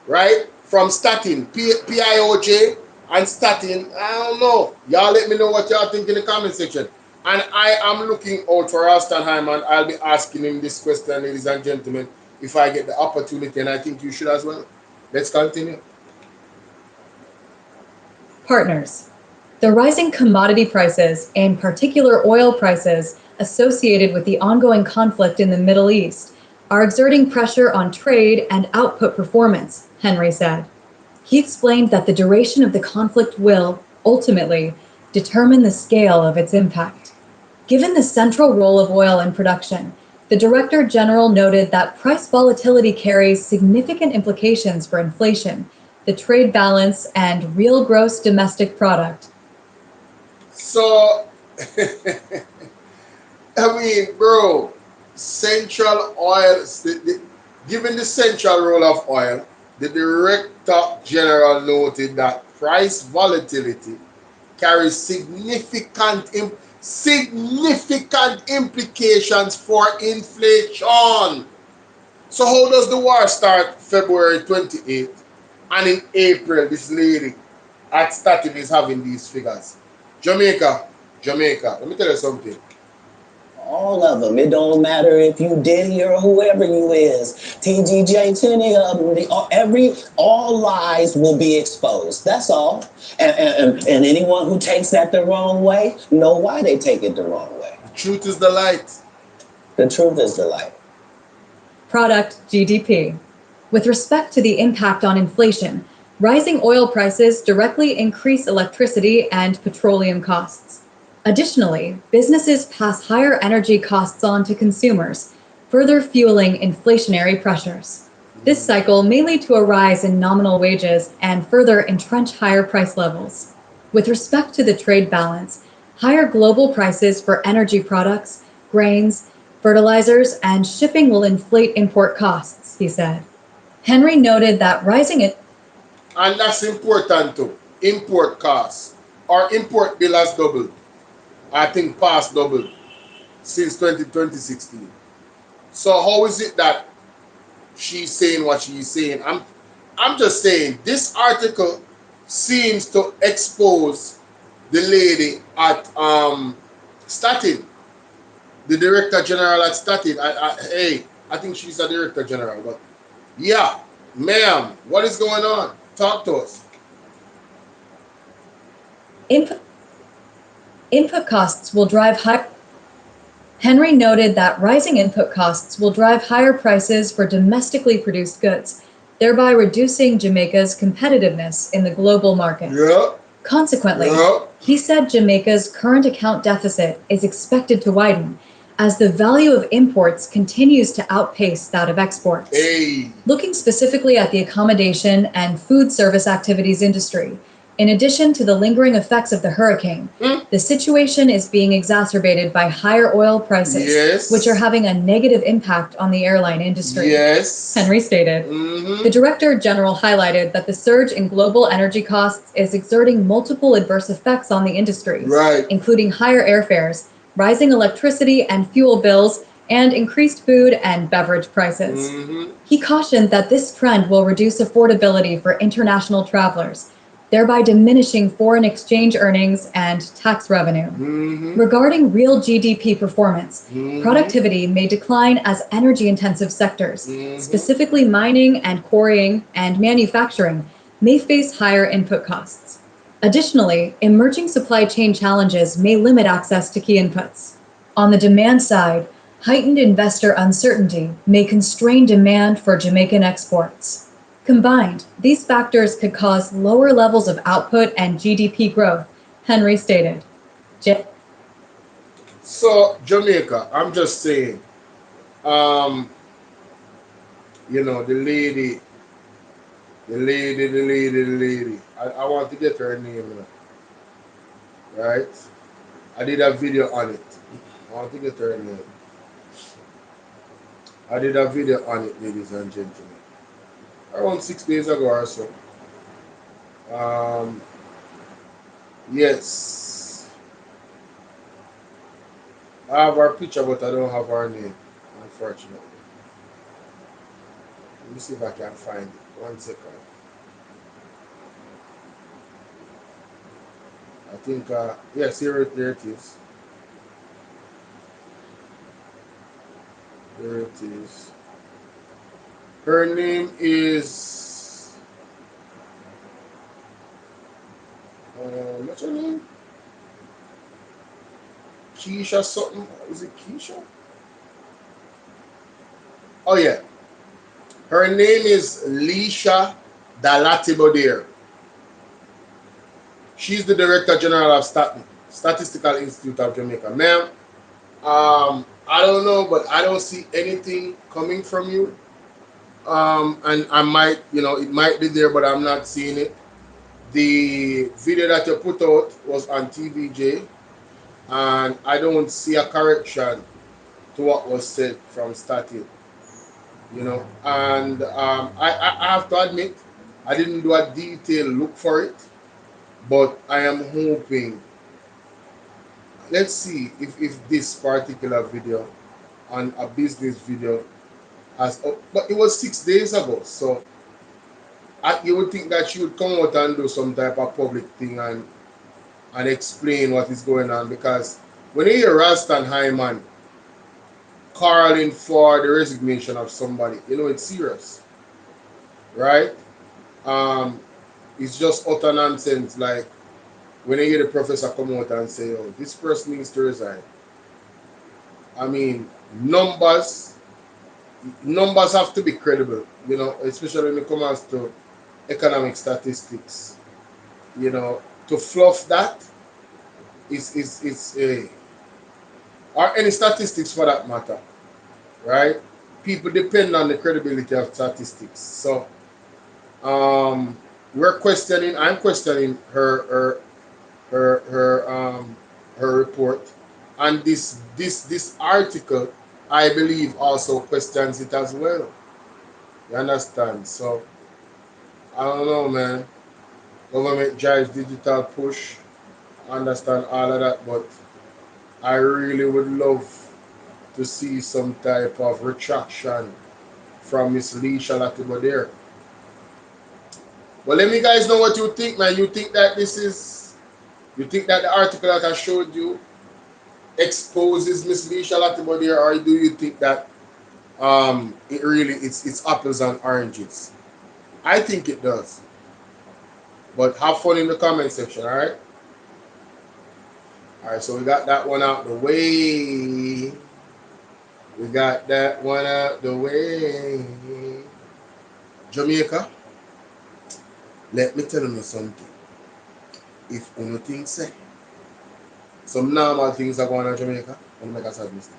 right? From Statin, PIOJ and Statin, I don't know. Y'all let me know what y'all think in the comment section. And I am looking out for Alston Hyman. I'll be asking him this question, ladies and gentlemen. if I get the opportunity, and I think you should as well. Let's continue. Partners. The rising commodity prices, in particular oil prices, associated with the ongoing conflict in the Middle East, are exerting pressure on trade and output performance, Henry said. He explained that the duration of the conflict will, ultimately, determine the scale of its impact. Given the central role of oil in production, the Director General noted that price volatility carries significant implications for inflation, the trade balance, and real gross domestic product. So, I mean, bro, central oil, given the central role of oil, the Director General noted that price volatility carries significant implications for inflation. So how does the war start February 28th? And in April, this lady at Statin is having these figures. Jamaica. Let me tell you something. All of them. It don't matter if you Diddy or whoever you is. TGJ, any of them. All lies will be exposed. That's all. And anyone who takes that the wrong way, know why they take it the wrong way. The truth is the light. The truth is the light. Product GDP. With respect to the impact on inflation, rising oil prices directly increase electricity and petroleum costs. Additionally, businesses pass higher energy costs on to consumers, further fueling inflationary pressures. This cycle may lead to a rise in nominal wages and further entrench higher price levels. With respect to the trade balance, higher global prices for energy products, grains, fertilizers, and shipping will inflate import costs, he said. Henry noted that rising it. And that's important too. Import costs. Our import bill has doubled. I think past doubled since 2016. So how is it that she's saying what she's saying? I'm just saying this article seems to expose the lady at Statin, the Director General at Statin. I think she's a Director General, but yeah, ma'am, what is going on? Talk to us. Input costs will drive high. Henry noted that rising input costs will drive higher prices for domestically produced goods, thereby reducing Jamaica's competitiveness in the global market. Yeah. Consequently, he said Jamaica's current account deficit is expected to widen as the value of imports continues to outpace that of exports. Looking specifically at the accommodation and food service activities industry, in addition to the lingering effects of the hurricane, the situation is being exacerbated by higher oil prices, which are having a negative impact on the airline industry. Henry stated. The Director General highlighted that the surge in global energy costs is exerting multiple adverse effects on the industry, including higher airfares, rising electricity and fuel bills, and increased food and beverage prices. He cautioned that this trend will reduce affordability for international travelers, thereby diminishing foreign exchange earnings and tax revenue. Regarding real GDP performance, productivity may decline as energy-intensive sectors, specifically mining and quarrying and manufacturing, may face higher input costs. Additionally, emerging supply chain challenges may limit access to key inputs. On the demand side, heightened investor uncertainty may constrain demand for Jamaican exports. Combined, these factors could cause lower levels of output and GDP growth, Henry stated. So, Jamaica, I'm just saying, the lady, I want to get her name, right? I did a video on it. I want to get her name. I did a video on it, ladies and gentlemen. Around 6 days ago or so. Yes. I have her picture, but I don't have her name, unfortunately. Let me see if I can find it. 1 second. I think, yes, there it is. There it is. Her name is what's her name? Keisha something. Is it Keisha? Oh yeah. Her name is Leisha Dalatibodere. She's the Director General of Statistical Institute of Jamaica. Ma'am, I don't know, but I don't see anything coming from you. And I might, it might be there, but I'm not seeing it. The video that you put out was on TVJ, and I don't see a correction to what was said from Statin. And I have to admit, I didn't do a detailed look for it, but I am hoping. Let's see if this particular video on a business video has, but it was 6 days ago, so you would think that she would come out and do some type of public thing and explain what is going on, because when you hear Ralston Hyman calling for the resignation of somebody, it's serious, right? It's just utter nonsense. Like when you hear the professor come out and say, "Oh, this person needs to resign." I mean, numbers have to be credible, especially when it comes to economic statistics. To fluff that is a, or any statistics for that matter, right? People depend on the credibility of statistics. So I'm questioning her report, and this article, I believe, also questions it as well. You understand? So I don't know, man. Government drives digital push. I understand all of that, but I really would love to see some type of retraction from Miss Leisha Latibo there. Well, let me guys know what you think, man. You think that the article that I showed you exposes Miss Leisha Latibo there, or do you think that it's apples and oranges? I think it does. But have fun in the comment section, alright? Alright, so we got that one out the way. Jamaica, let me tell you something. If you think say some normal things are going on in Jamaica, I'm make a sad mistake.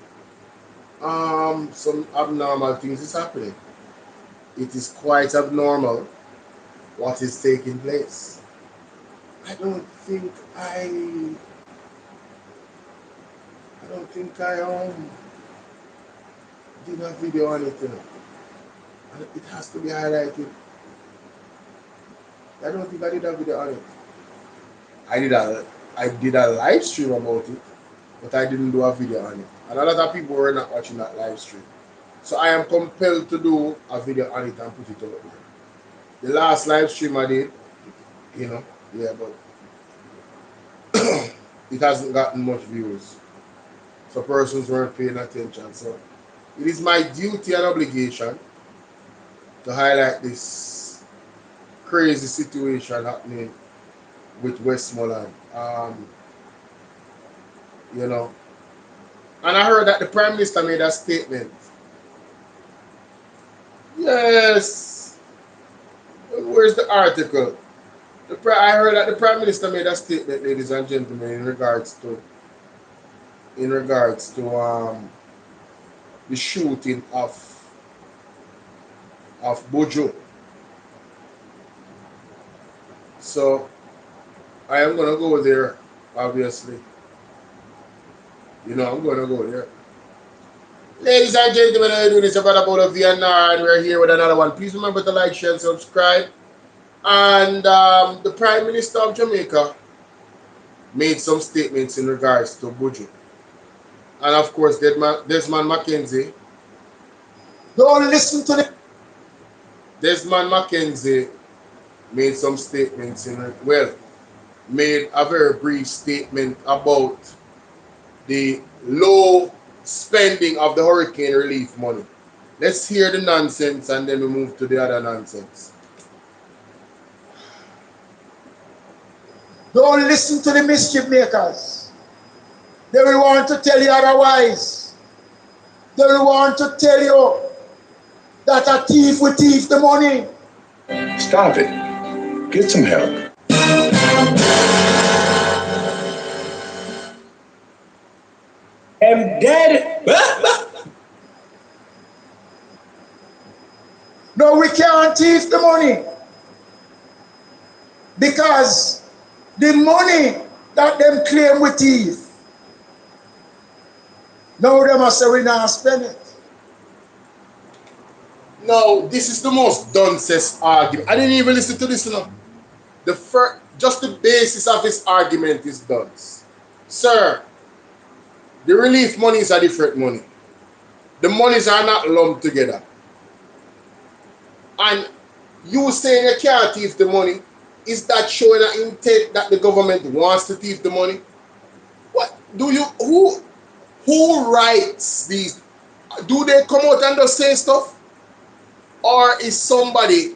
Some abnormal things is happening. It is quite abnormal what is taking place. I don't think I did a video on it, and it has to be highlighted. I don't think I did a video on it. I did a live stream about it, but I didn't do a video on it. And a lot of people were not watching that live stream. So I am compelled to do a video on it and put it out there. The last live stream I did, but it hasn't gotten much views. So persons weren't paying attention. So it is my duty and obligation to highlight this crazy situation happening with Westmoreland. And I heard that the Prime Minister made a statement. Yes. Where's the article? I heard that the Prime Minister made a statement, ladies and gentlemen, in regards to the shooting of Bojo. So I am gonna go there, obviously. I'm gonna go there. Ladies and gentlemen, how are you doing? It's your brother BOLO V&R, and we're here with another one. Please remember to like, share, and subscribe. And the Prime Minister of Jamaica made some statements in regards to Bojo. And of course, Desmond Mackenzie. Don't listen to them. Desmond Mackenzie made some statements made a very brief statement about the low spending of the hurricane relief money. Let's hear the nonsense and then we move to the other nonsense. Don't listen to the mischief makers. They will want to tell you otherwise. They will want to tell you that a thief will thief the money. Stop it. Get some help. I'm dead. No, we can't thief the money. Because the money that them claim we thief, now they must say we not spend it. No, this is the most duncest argument. I didn't even listen to this enough. Just the basis of his argument is dunce. Sir, the relief money is a different money. The monies are not lumped together. And you saying you can't thief the money, is that showing an intent that the government wants to thief the money? What do you who writes these? Do they come out and just say stuff? Or is somebody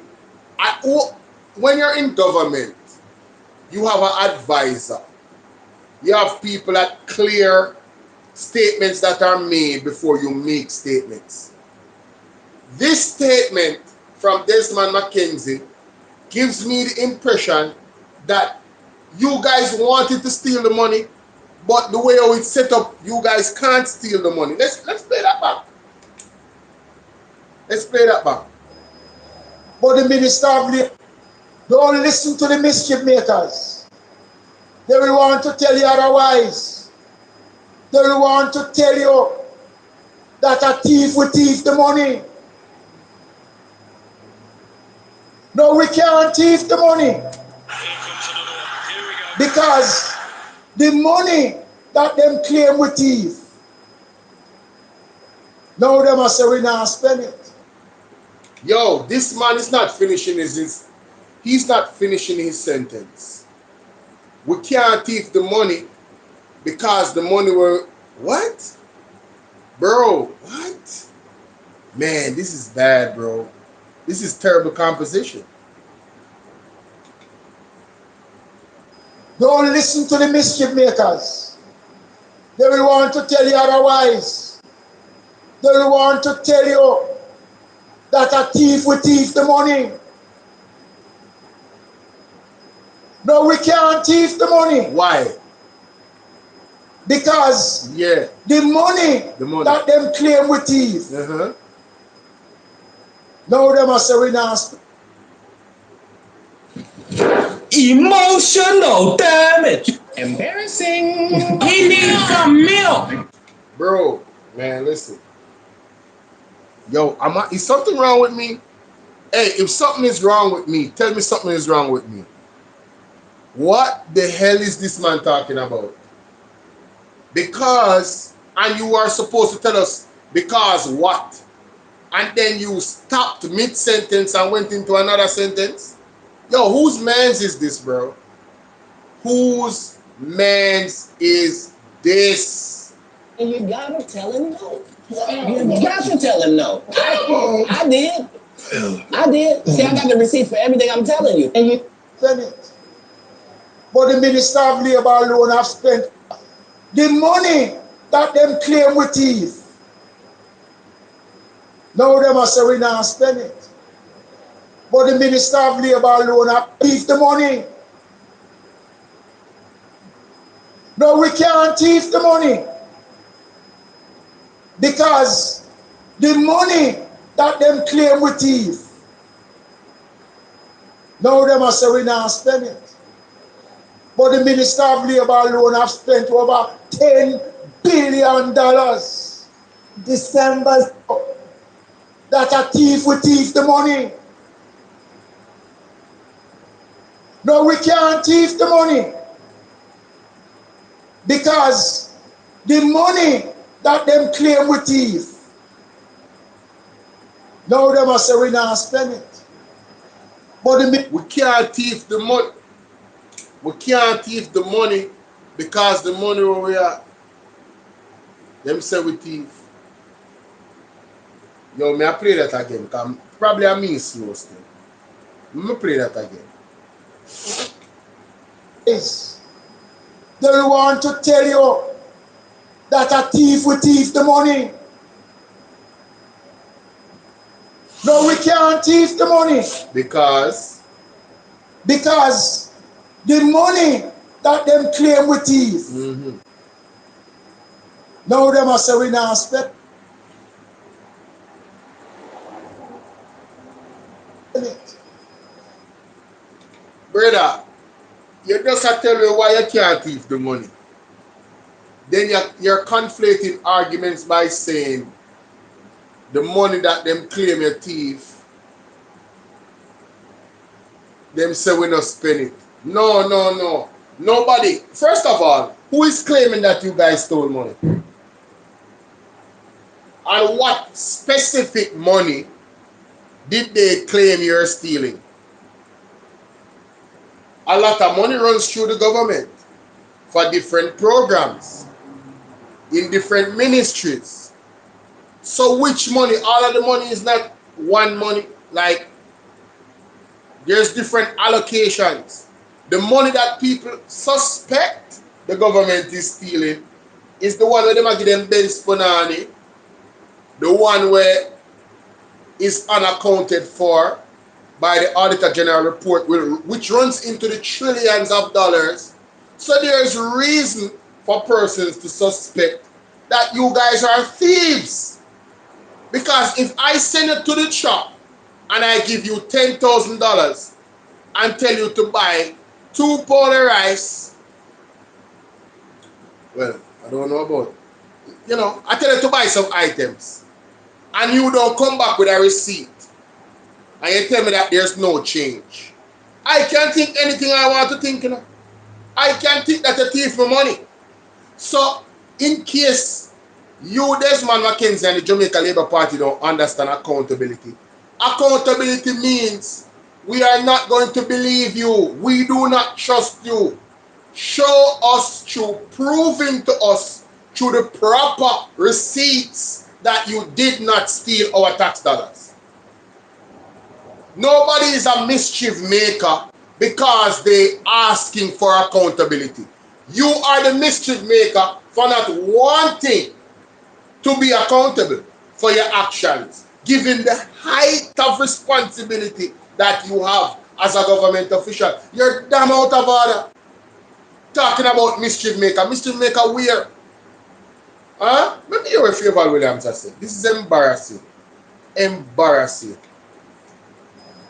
when you're in government, you have an advisor. You have people that clear statements that are made before you make statements. This statement from Desmond McKenzie gives me the impression that you guys wanted to steal the money, but the way it's set up, you guys can't steal the money. Let's play that back. Let's play that back. But the Minister of Labor, don't listen to the mischief makers. They will want to tell you otherwise. They will want to tell you that a thief will thief the money. No, we can't thief the money. Because the money that them claim we thief, now they must say we not spend it. Yo, this man is not finishing he's not finishing his sentence. We can't thief the money because the money were, what? Bro, what? Man, this is bad, bro. This is terrible composition. Don't listen to the mischief makers. They will want to tell you otherwise. They will want to tell you that a thief will thief the money. No, we can't thief the money. Why? Because the money that them claim we thief, now they must say we not. Emotional damage. Embarrassing. He needs some milk. Bro, man, listen. Yo, is something wrong with me? Hey, if something is wrong with me, tell me something is wrong with me. What the hell is this man talking about? Because, and you are supposed to tell us, because what? And then you stopped mid-sentence and went into another sentence? Yo, whose man's is this, bro? Whose man's is this? And you gotta tell him no. You got to tell him no. I did. I did. See, I got the receipt for everything I'm telling you. And you spend it. But the Minister of Labor alone have spent the money that them claim we thief. Now they must say we not spend it. But the Minister of Labor alone have thief the money. No, we can't thief the money. Because the money that them claim we thief, now they must say we not spend it. But the Minister of Labor alone have spent over $10 billion December that a thief will thief the money. No, we can't thief the money. Because the money that them claim we thief, now they must say we not spend it. But we can't thief the money. We can't thief the money because the money where we are. Them say we thief. Yo, may I play that again? Cause probably I mean slow still. Me play that again. Yes. They want to tell you that a thief will thief the money. No, we can't thief the money. Because the money that them claim we thief. Now they must say we not spend it. Brother, you just have to tell me why you can't thief the money. Then you're conflating arguments by saying the money that them claim you thief, them say we not spend it. No. Nobody. First of all, who is claiming that you guys stole money? And what specific money did they claim you're stealing? A lot of money runs through the government for different programs in different ministries. So which money? All of the money is not one money. Like, there's different allocations. The money that people suspect the government is stealing is the one where they give them Benz Punani, the one where is unaccounted for by the Auditor General report, which runs into the trillions of dollars. So there's reason for persons to suspect that you guys are thieves. Because if I send it to the shop and I give you $10,000 and tell you to buy 2 pounds of rice, well, I don't know about, I tell you to buy some items and you don't come back with a receipt and you tell me that there's no change. I can't think anything I want to think. I can't think that you thief my money. So, in case you, Desmond McKenzie, and the Jamaica Labour Party don't understand accountability, accountability means we are not going to believe you. We do not trust you. Show us through proving to us through the proper receipts that you did not steal our tax dollars. Nobody is a mischief maker because they asking for accountability. You are the mischief maker for not wanting to be accountable for your actions, given the height of responsibility that you have as a government official. You're damn out of order. Talking about mischief maker. Mischief maker where? Huh? Let me hear what Favor Williams has said. This is embarrassing. Embarrassing.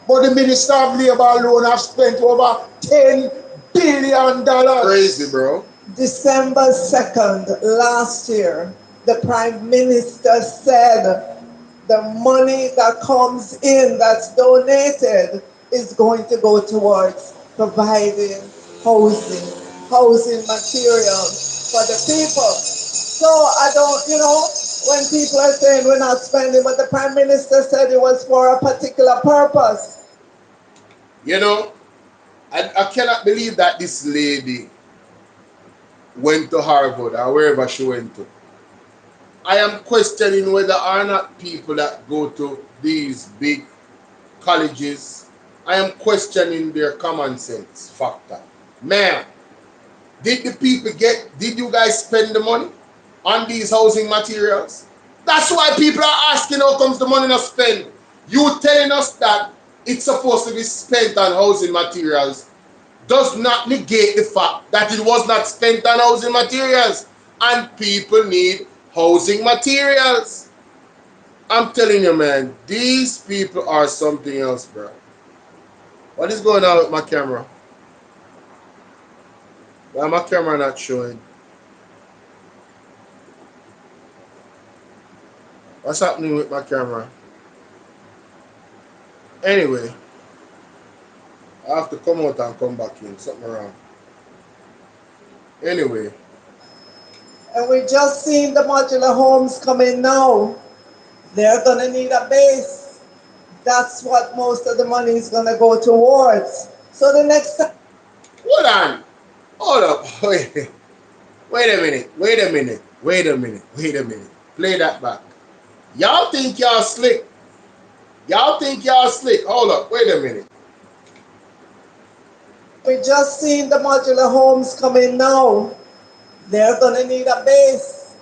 But the Minister of Labour alone have spent over $10 billion. Crazy, bro. December 2nd, last year, the Prime Minister said the money that comes in that's donated is going to go towards providing housing materials for the people. So I don't, when people are saying we're not spending, but the Prime Minister said it was for a particular purpose. I cannot believe that this lady went to Harvard or wherever she went to. I am questioning whether or not people that go to these big colleges, I am questioning their common sense factor. Man, did you guys spend the money on these housing materials? That's why people are asking how comes the money not spent. You telling us that it's supposed to be spent on housing materials does not negate the fact that it was not spent on housing materials. And people need housing materials. I'm telling you, man, these people are something else, bro. What is going on with my camera? Why my camera not showing? What's happening with my camera? Anyway, I have to come out and come back in. Something wrong. Anyway. And we just seen the modular homes coming now. They're going to need a base. That's what most of the money is going to go towards. So the next time... Hold on. Hold up. Wait a minute. Play that back. Y'all think y'all slick. Y'all think y'all slick. Hold up, wait a minute. We just seen the modular homes coming now. They're gonna need a base.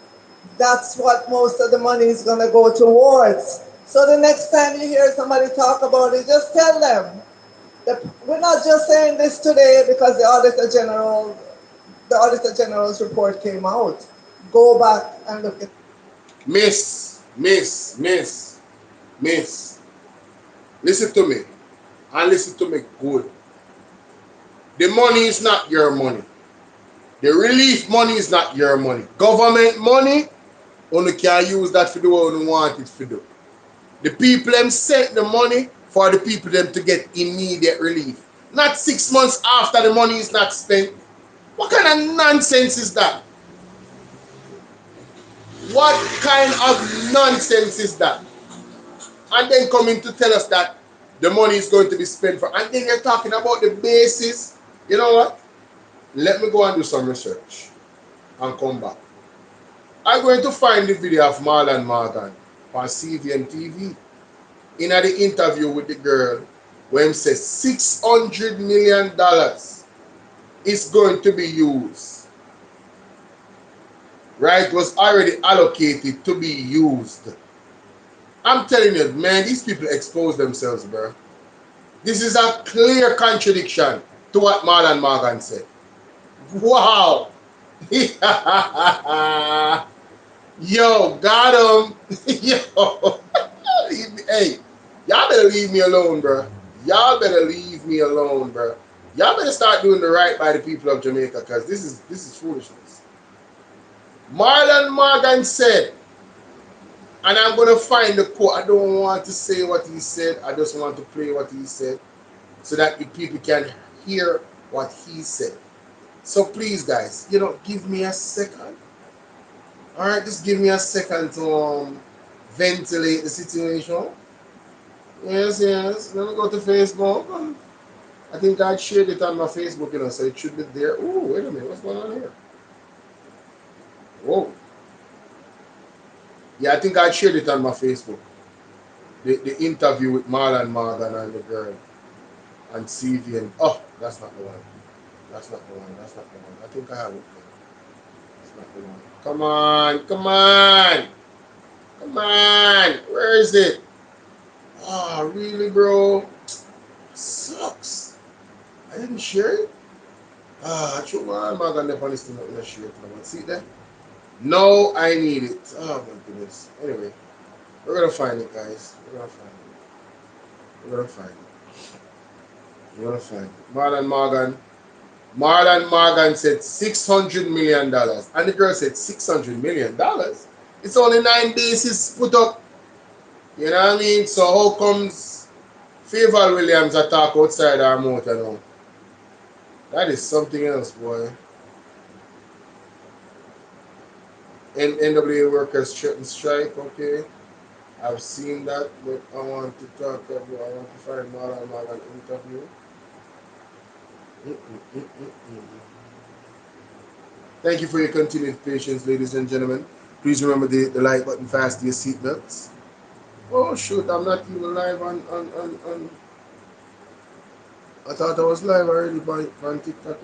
That's what most of the money is gonna go towards. So the next time you hear somebody talk about it, just tell them that we're not just saying this today because the Auditor General's report came out. Go back and look at it. Miss. Listen to me. And listen to me good. The money is not your money. The relief money is not your money. Government money, only can use that for the way you want it to do. The people them sent the money for the people them to get immediate relief. Not 6 months after the money is not spent. What kind of nonsense is that? What kind of nonsense is that? And then coming to tell us that the money is going to be spent for, and then you're talking about the basis. You know what? Let me go and do some research and come back. I'm going to find the video of Marlon Morgan on CVM TV in the interview with the girl where he says $600 million is going to be used. Right? Was already allocated to be used. I'm telling you, man, these people expose themselves, bro. This is a clear contradiction to what Marlon Morgan said. Wow. Yo, got him. Yo. Hey, y'all better leave me alone, bro. Y'all better leave me alone, bro. Y'all better start doing the right by the people of Jamaica, because this is foolishness. Marlon Morgan said, and I'm going to find the quote. I don't want to say what he said. I just want to play what he said so that the people can hear what he said. So please, guys, give me a second. All right, just give me a second to ventilate the situation. Yes. Let me go to Facebook. I think I shared it on my Facebook, so it should be there. Ooh, wait a minute. What's going on here? Whoa. Yeah, I think I shared it on my Facebook. The interview with Marlon Morgan and the girl and CV and that's not the one. That's not the one. I think I have it. That's not the one. Come on. Where is it? Oh, really, bro? Sucks. I didn't share it. I should Marlon Morgan never listen to me share it. See it there? No, I need it. Oh my goodness. Anyway, we're gonna find it, guys. We're gonna find it. Marlon Morgan said $600 million. And the girl said $600 million? It's only 9 bases put up. You know what I mean? So how comes Favor Williams attack outside our mouth now? That is something else, boy. NWA workers threatened strike, okay. I've seen that, but I want to talk about, I want to find Marlon Morgan interview. Thank you for your continued patience, ladies and gentlemen. Please remember the like button, fasten your seatbelts. Oh shoot, I'm not even live on I thought I was live already on TikTok,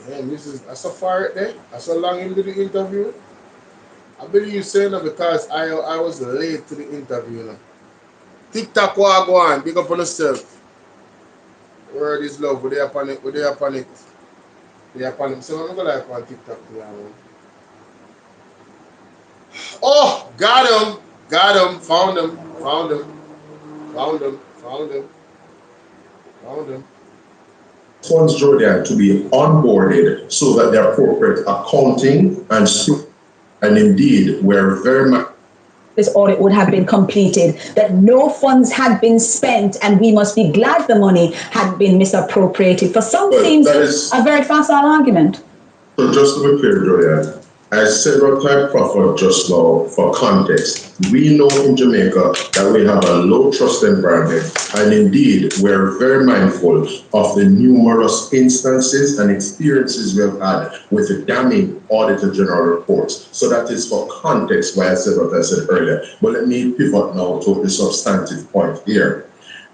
Damn, I saw far right there. I saw long into the interview. I believe you saying that because I was late to the interview, TikTok will go on, big up on yourself. Word is love, they upon it. So I'm gonna like on TikTok today. Oh, got him, found him. Funds Jordan to be onboarded so that the appropriate accounting and indeed we're very much this audit would have been completed, that no funds had been spent, and we must be glad the money had been misappropriated. For some, seems a very facile argument. So just to be clear, Julian, as several type proffered just now for context, we know in Jamaica that we have a low trust environment, and indeed we're very mindful of the numerous instances and experiences we've had with the damning Auditor General reports. So that is for context why I said what I said earlier. But let me pivot now to the substantive point here.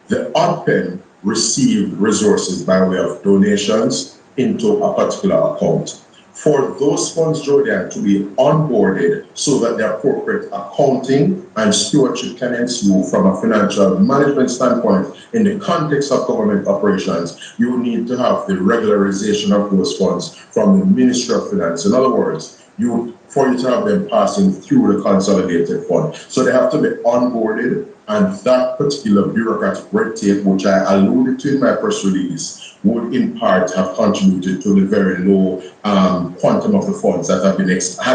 The ODPEN received resources by way of donations into a particular account. For those funds, Jordan, to be onboarded so that the appropriate accounting and stewardship can ensue from a financial management standpoint in the context of government operations, you need to have the regularization of those funds from the Ministry of Finance. In other words, for you to have them passing through the consolidated fund. So they have to be onboarded, and that particular bureaucratic red tape, which I alluded to in my press release, would in part have contributed to the very low quantum of the funds that had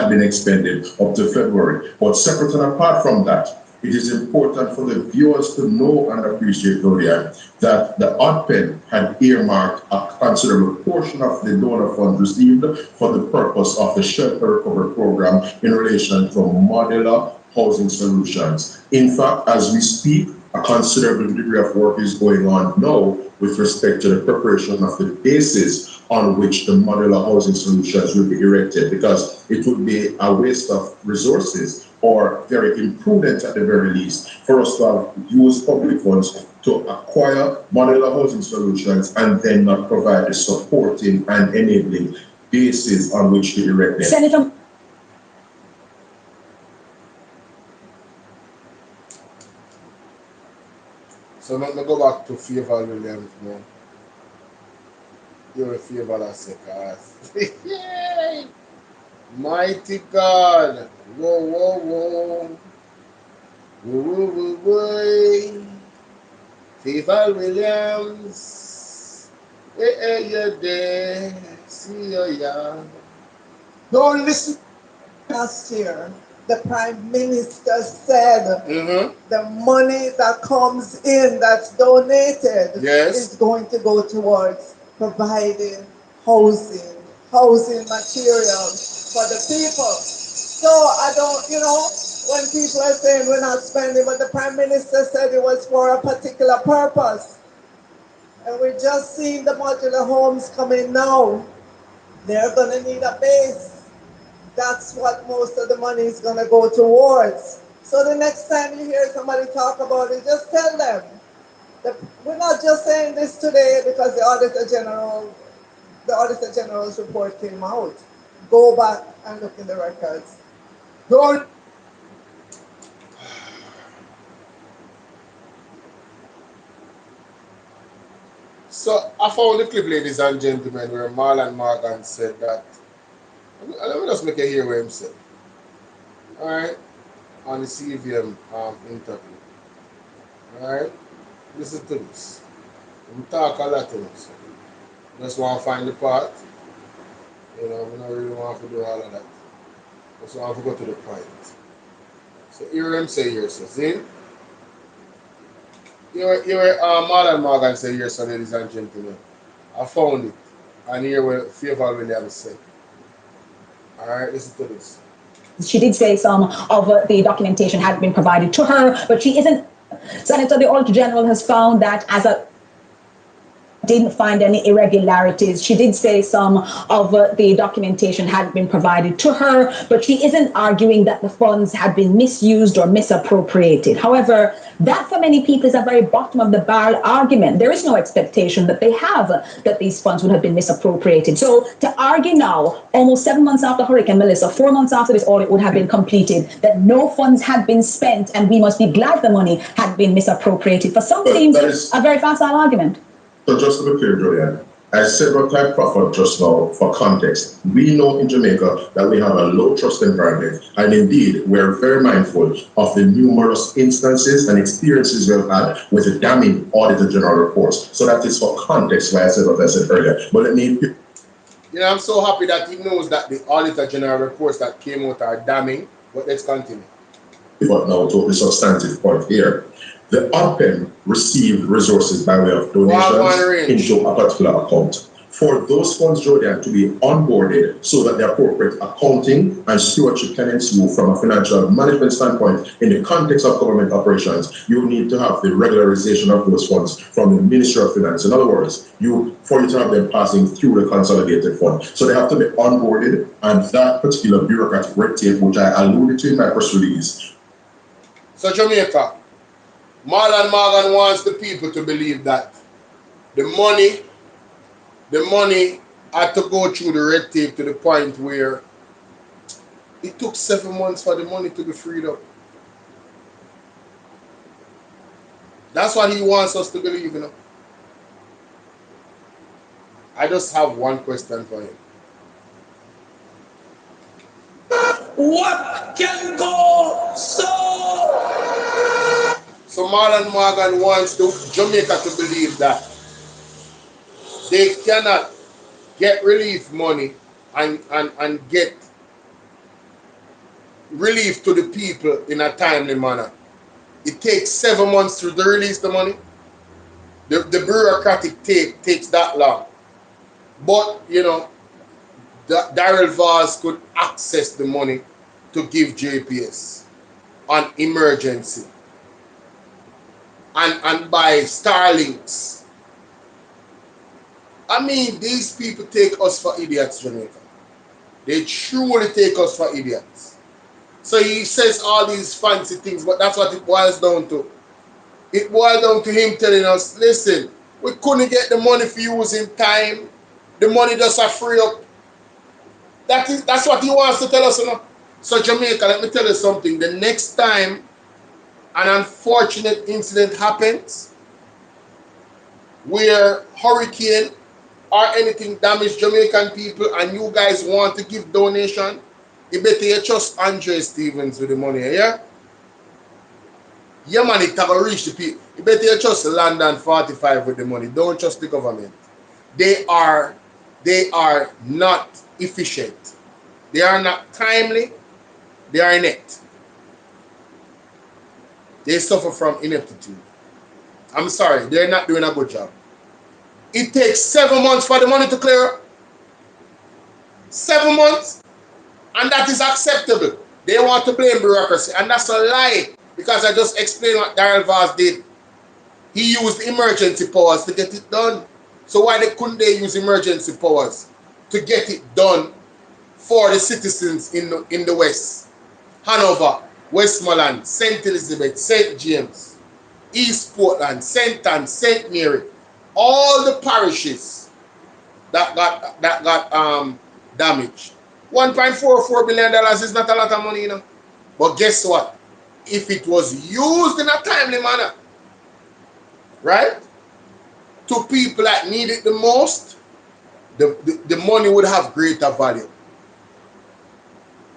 been expended up to February. But separate and apart from that, it is important for the viewers to know and appreciate, Gloria, that the ODPEN had earmarked a considerable portion of the donor funds received for the purpose of the shelter recovery program in relation to modular housing solutions. In fact, as we speak, a considerable degree of work is going on now with respect to the preparation of the basis on which the modular housing solutions will be erected, because it would be a waste of resources or very imprudent at the very least for us to have used public funds to acquire modular housing solutions and then not provide the supporting and enabling basis on which to erect them. Senator. So let me go back to Favor Williams now. You're a Favor last second. Mighty God. Whoa, whoa, whoa. Whoa, whoa, whoa, whoa. Favor Williams. Hey, you're there. See you, yeah. Don't listen. Last year, the Prime Minister said the money that comes in that's donated is going to go towards providing housing materials for the people. So I don't, when people are saying we're not spending, but the Prime Minister said it was for a particular purpose. And we're just seeing the modular homes coming now. They're going to need a base. That's what most of the money is going to go towards. So the next time you hear somebody talk about it, just tell them that we're not just saying this today because the Auditor General's report came out. Go back and look in the records. Don't. So I found the clip, ladies and gentlemen, where Marlon Morgan said that. Let me just make it hear what him said. Alright? On the CVM interview. Alright? Listen to this. We talk a lot in this. Just want to find the part. We don't really want to do all of that. Just want to go to the point. So hear him say here, so see? Hear Marlon Morgan say here, so ladies and gentlemen. I found it. And hear what Favor Williams said. All right, listen to this. She did say some of the documentation had been provided to her, but she isn't. Senator, the Auditor General has found that didn't find any irregularities. She did say some of the documentation had been provided to her, but she isn't arguing that the funds had been misused or misappropriated. However, that for many people is a very bottom of the barrel argument. There is no expectation that they have that these funds would have been misappropriated. So to argue now, almost 7 months after Hurricane Melissa, 4 months after this audit would have been completed, that no funds had been spent and we must be glad the money had been misappropriated, for some seems a very facile argument. So just to be clear, Julian, as several type proffered just now for context, we know in Jamaica that we have a low trust environment, and indeed we're very mindful of the numerous instances and experiences we've had with the damning Auditor General reports. So that is for context why I said what I said earlier. But let me... I'm so happy that he knows that the Auditor General reports that came out are damning, but let's continue. But now to the substantive point here. The ODPEN received resources by way of donations into a particular account. for those funds, Jordan, to be onboarded so that the appropriate accounting and stewardship can ensue from a financial management standpoint in the context of government operations, you need to have the regularization of those funds from the Ministry of Finance. In other words, for you to have them passing through the consolidated fund. So they have to be onboarded, and that particular bureaucratic red tape, which I alluded to in my press release. So Jamaica, Marlon Morgan wants the people to believe that the money had to go through the red tape to the point where it took 7 months for the money to be freed up. That's what he wants us to believe, you know. I just have one question for him. What can go so? So Marlon Morgan wants Jamaica to believe that they cannot get relief money and get relief to the people in a timely manner. It takes 7 months to release the money. The bureaucratic tape takes that long. But, you know, Daryl Vaz could access the money to give JPS on emergency and buy Starlinks. I mean, these people take us for idiots, Jamaica. They truly take us for idiots. So he says all these fancy things, but that's what it boils down to. It boils down to him telling us, listen, we couldn't get the money for you in time. The money just a free up. That's what he wants to tell us, you know. So Jamaica, let me tell you something. The next time an unfortunate incident happens where hurricane or anything damage Jamaican people and you guys want to give donation, you better you trust Andre Stevens with the money, yeah? Yeah, man, it will reach the people. You better you trust London 45 with the money. Don't trust the government. They are not efficient. They are not timely. They are inept. They suffer from ineptitude. I'm sorry, they're not doing a good job. It takes 7 months for the money to clear up. 7 months. And that is acceptable. They want to blame bureaucracy. And that's a lie. Because I just explained what Daryl Vaz did. He used emergency powers to get it done. So why couldn't they use emergency powers to get it done for the citizens in the West? Hanover, Westmoreland, St. Elizabeth, St. James, East Portland, St. Anne, St. Mary, all the parishes that got damaged. $1.44 billion is not a lot of money, you know. But guess what? If it was used in a timely manner, right, to people that need it the most, the money would have greater value.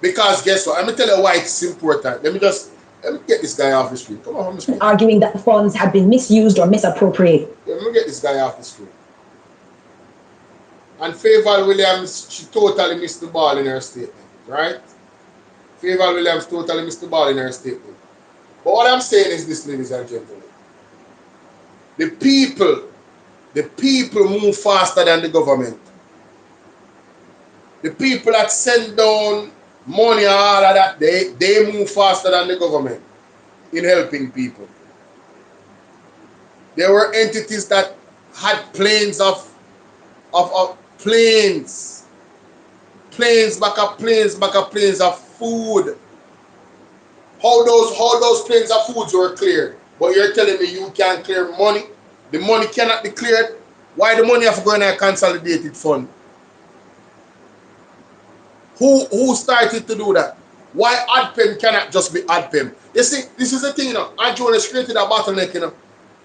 Because guess what? Let me tell you why it's important. Let me get this guy off the street. Come on, arguing that the funds have been misused or misappropriated. Let me get this guy off the street. And Favour Williams, she totally missed the ball in her statement, right? Favour Williams totally missed the ball in her statement. But what I'm saying is this, ladies and gentlemen. The people move faster than the government. The people that send down money and all of that, they move faster than the government in helping people. There were entities that had planes back up planes of food. How those planes of foods were cleared? But you're telling me you can't clear money? The money cannot be cleared? Why the money have to go in a consolidated fund? Who started to do that? Why ADPEM cannot just be ADPEM? You see, this is the thing, you know. Andrew has created a bottleneck, you know,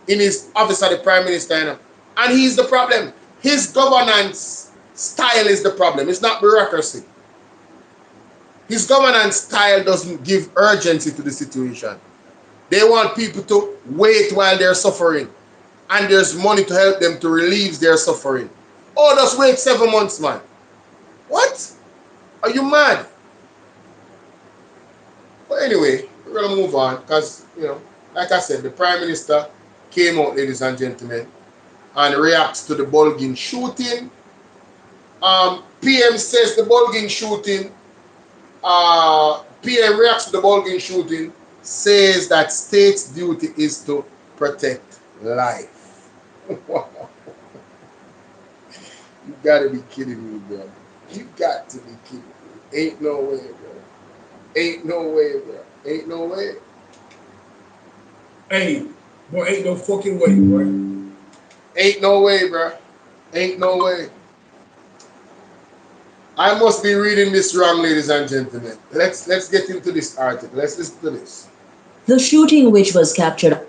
in his office of the Prime Minister, you know. And he's the problem. His governance style is the problem. It's not bureaucracy. His governance style doesn't give urgency to the situation. They want people to wait while they're suffering. And there's money to help them to relieve their suffering. Oh, just wait 7 months, man. What? Are you mad? But anyway, we're going to move on because, you know, like I said, the Prime Minister came out, ladies and gentlemen, and reacts to the Bulgin shooting PM says the Bulging shooting. PM reacts to the Bulging shooting, says that state's duty is to protect life. Wow. You gotta be kidding me, bro. You got to be kidding me. Ain't no way, bro. Ain't no way, bro. Ain't no way. Hey, boy, ain't no fucking way, boy. Ain't no way, bro. Ain't no way. I must be reading this wrong, ladies and gentlemen. Let's get into this article. Let's listen to this. The shooting, which was captured.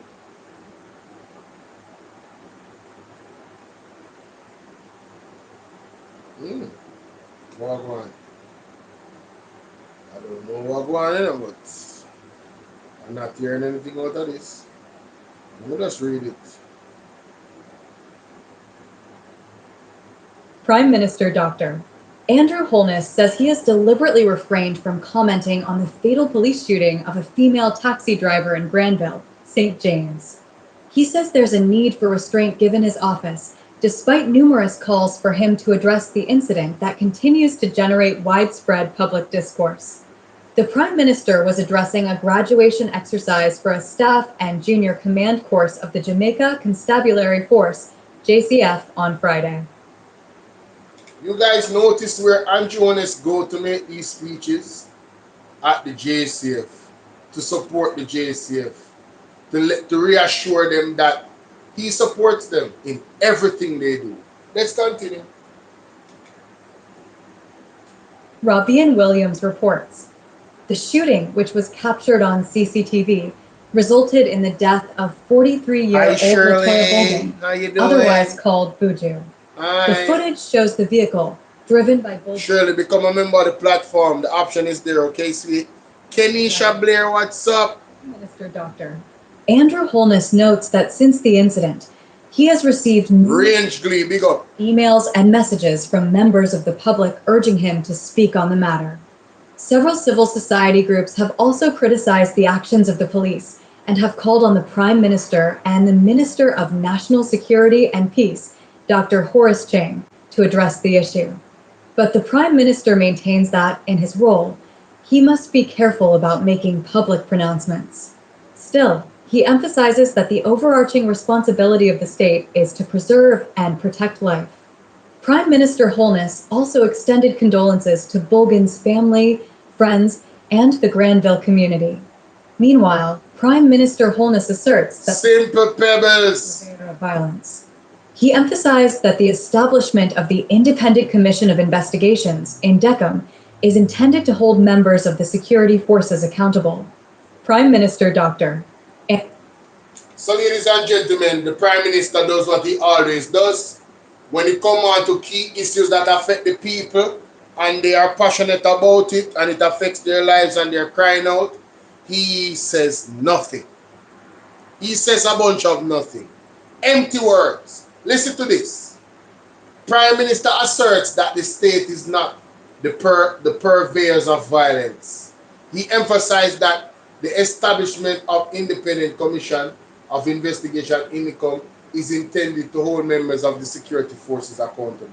What going? I don't know what going on, but I'm not hearing anything out of this. Let us read it. Prime Minister Dr. Andrew Holness says he has deliberately refrained from commenting on the fatal police shooting of a female taxi driver in Granville, St. James. He says there's a need for restraint given his office, despite numerous calls for him to address the incident that continues to generate widespread public discourse. The Prime Minister was addressing a graduation exercise for a staff and junior command course of the Jamaica Constabulary Force, JCF, on Friday. You guys notice where Andrew Holness go to make these speeches? At the JCF, to support the JCF, to reassure them that he supports them in everything they do. Let's continue. Robian Williams reports. The shooting, which was captured on CCTV, resulted in the death of 43-year-old Latoya Bolden, otherwise called Buju. The footage shows the vehicle, driven by Bolden. Shirley, become a member of the platform. The option is there, okay, sweet? Kenisha Blair, what's up? Minister Dr. Andrew Holness notes that since the incident, he has received Range Glee, big up. emails and messages from members of the public urging him to speak on the matter. Several civil society groups have also criticized the actions of the police and have called on the Prime Minister and the Minister of National Security and Peace, Dr. Horace Chang, to address the issue. But the Prime Minister maintains that, in his role, he must be careful about making public pronouncements. Still, he emphasizes that the overarching responsibility of the state is to preserve and protect life. Prime Minister Holness also extended condolences to Bolgen's family, friends, and the Granville community. Meanwhile, Prime Minister Holness asserts that Simple Pebbles of violence. He emphasized that the establishment of the Independent Commission of Investigations, INDECOM, is intended to hold members of the security forces accountable. Prime Minister Dr. So, ladies and gentlemen, the Prime Minister does what he always does. When it comes on to key issues that affect the people and they are passionate about it and it affects their lives and they're crying out, he says nothing. He says a bunch of nothing. Empty words. Listen to this. Prime Minister asserts that the state is not the purveyors of violence. He emphasized that the establishment of Independent Commission of Investigation INDECOM is intended to hold members of the security forces accountable.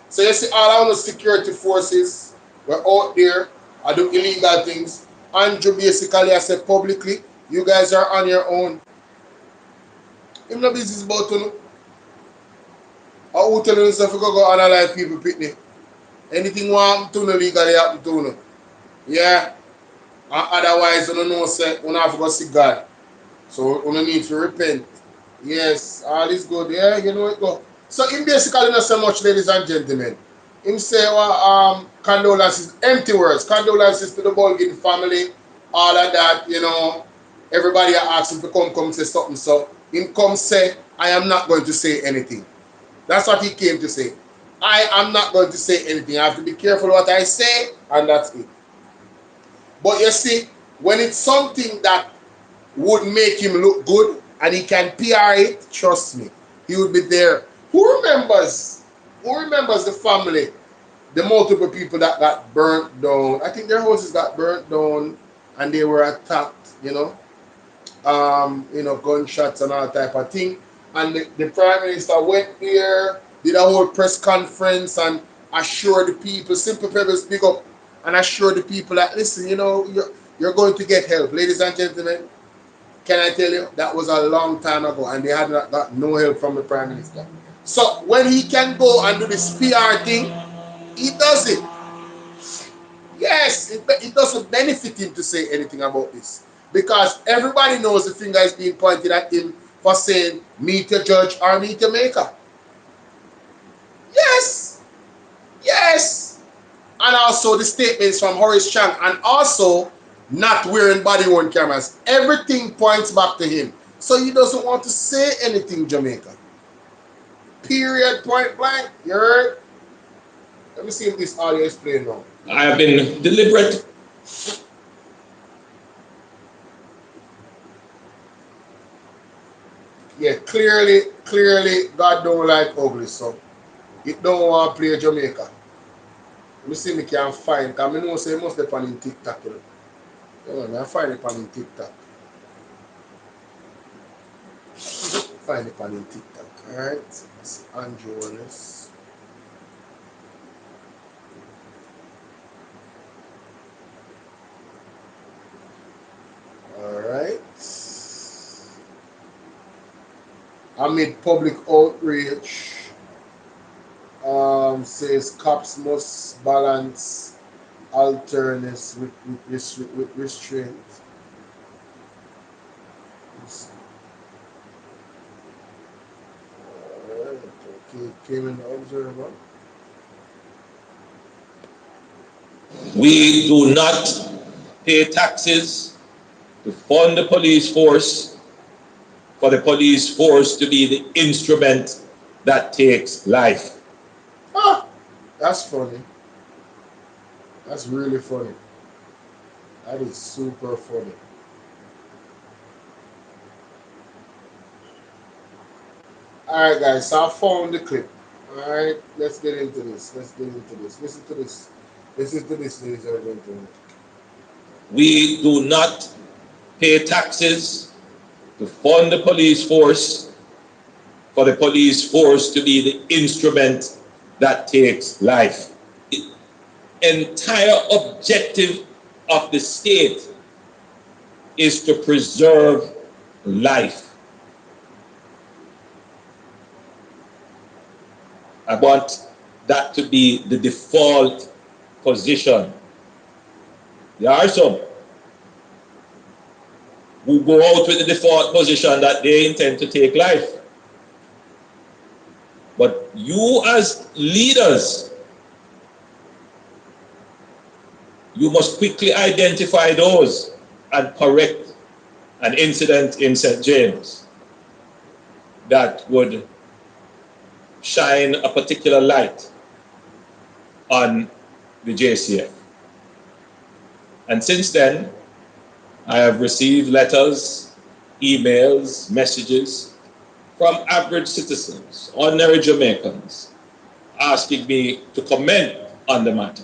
So you see, all our security forces were out there and do illegal things. Andrew basically has said publicly, you guys are on your own. Him no business about to know. I will tell you if you go analyze people picnic. Anything want to know legally happen to know. Yeah. And otherwise you don't know say you have to go see God. So you need to repent. Yes, all is good. Yeah, you know it go. So him basically not so much, ladies and gentlemen. Him say condolences, empty words, condolences to the Bulgin family, all of that, you know. Everybody asks him to come say something. So him come say, I am not going to say anything. That's what he came to say. I am not going to say anything. I have to be careful what I say, and that's it. But you see, when it's something that would make him look good and he can PR it, trust me, he would be there. Who remembers the family, the multiple people that got burnt down? I think their houses got burnt down and they were attacked, you know, gunshots and all type of thing. And the Prime Minister went there did a whole press conference and assure the people, simple people speak up and assure the people that, listen, you know, you're going to get help. Ladies and gentlemen, can I tell you, that was a long time ago and they had not got no help from the Prime Minister. So when he can go and do this PR thing, he does it. Yes, it doesn't benefit him to say anything about this. Because everybody knows the finger is being pointed at him for saying, meet your judge or meet your maker. Yes. Yes. And also the statements from Horace Chang and also not wearing body-worn cameras. Everything points back to him. So he doesn't want to say anything, Jamaica. Period, point blank. You heard? Let me see if this audio is playing now. I have been deliberate. Yeah, clearly, God don't like ugly, so it don't want to play Jamaica. Let me see if I can find, because I know say it must be on TikTok, you know. Yeah, I find it on TikTok. Find it on TikTok, alright? It's Andrew Wallace. Alright. Amid public outrage, says cops must balance alternatives with restraint. Alright, okay, came in the Observer. We do not pay taxes to fund the police force for the police force to be the instrument that takes life. Ah, that's funny. That's really funny. That is super funny. Alright guys, so I found the clip. Alright, let's get into this. Listen to this. Listen to this, ladies and gentlemen. We do not pay taxes to fund the police force for the police force to be the instrument that takes life. The entire objective of the state is to preserve life. I want that to be the default position. There are some who go out with the default position that they intend to take life. But you as leaders, you must quickly identify those and correct an incident in St. James that would shine a particular light on the JCF. And since then, I have received letters, emails, messages from average citizens, ordinary Jamaicans, asking me to comment on the matter.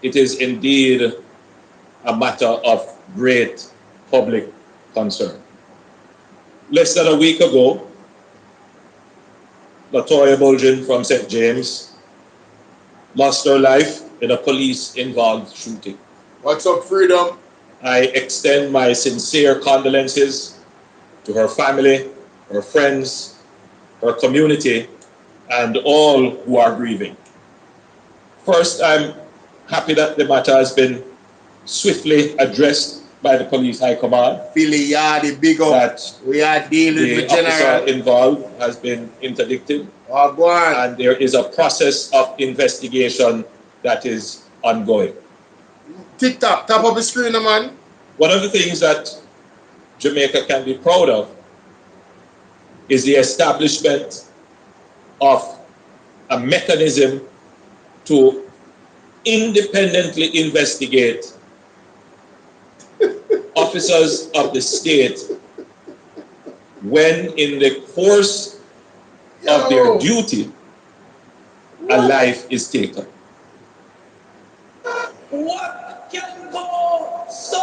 It is indeed a matter of great public concern. Less than a week ago, Latoya Bulgin from St. James lost her life in a police-involved shooting. What's up, Freedom? I extend my sincere condolences to her family, her friends, her community, and all who are grieving. First, I'm happy that the matter has been swiftly addressed by the police high command. Billy Yardy, big up. That we are dealing with the officer general involved has been interdicted. Oh, go on. And there is a process of investigation that is ongoing. TikTok, top of the screen, man. One of the things that Jamaica can be proud of is the establishment of a mechanism to independently investigate officers of the state when in the course of their duty a life is taken. What can go so?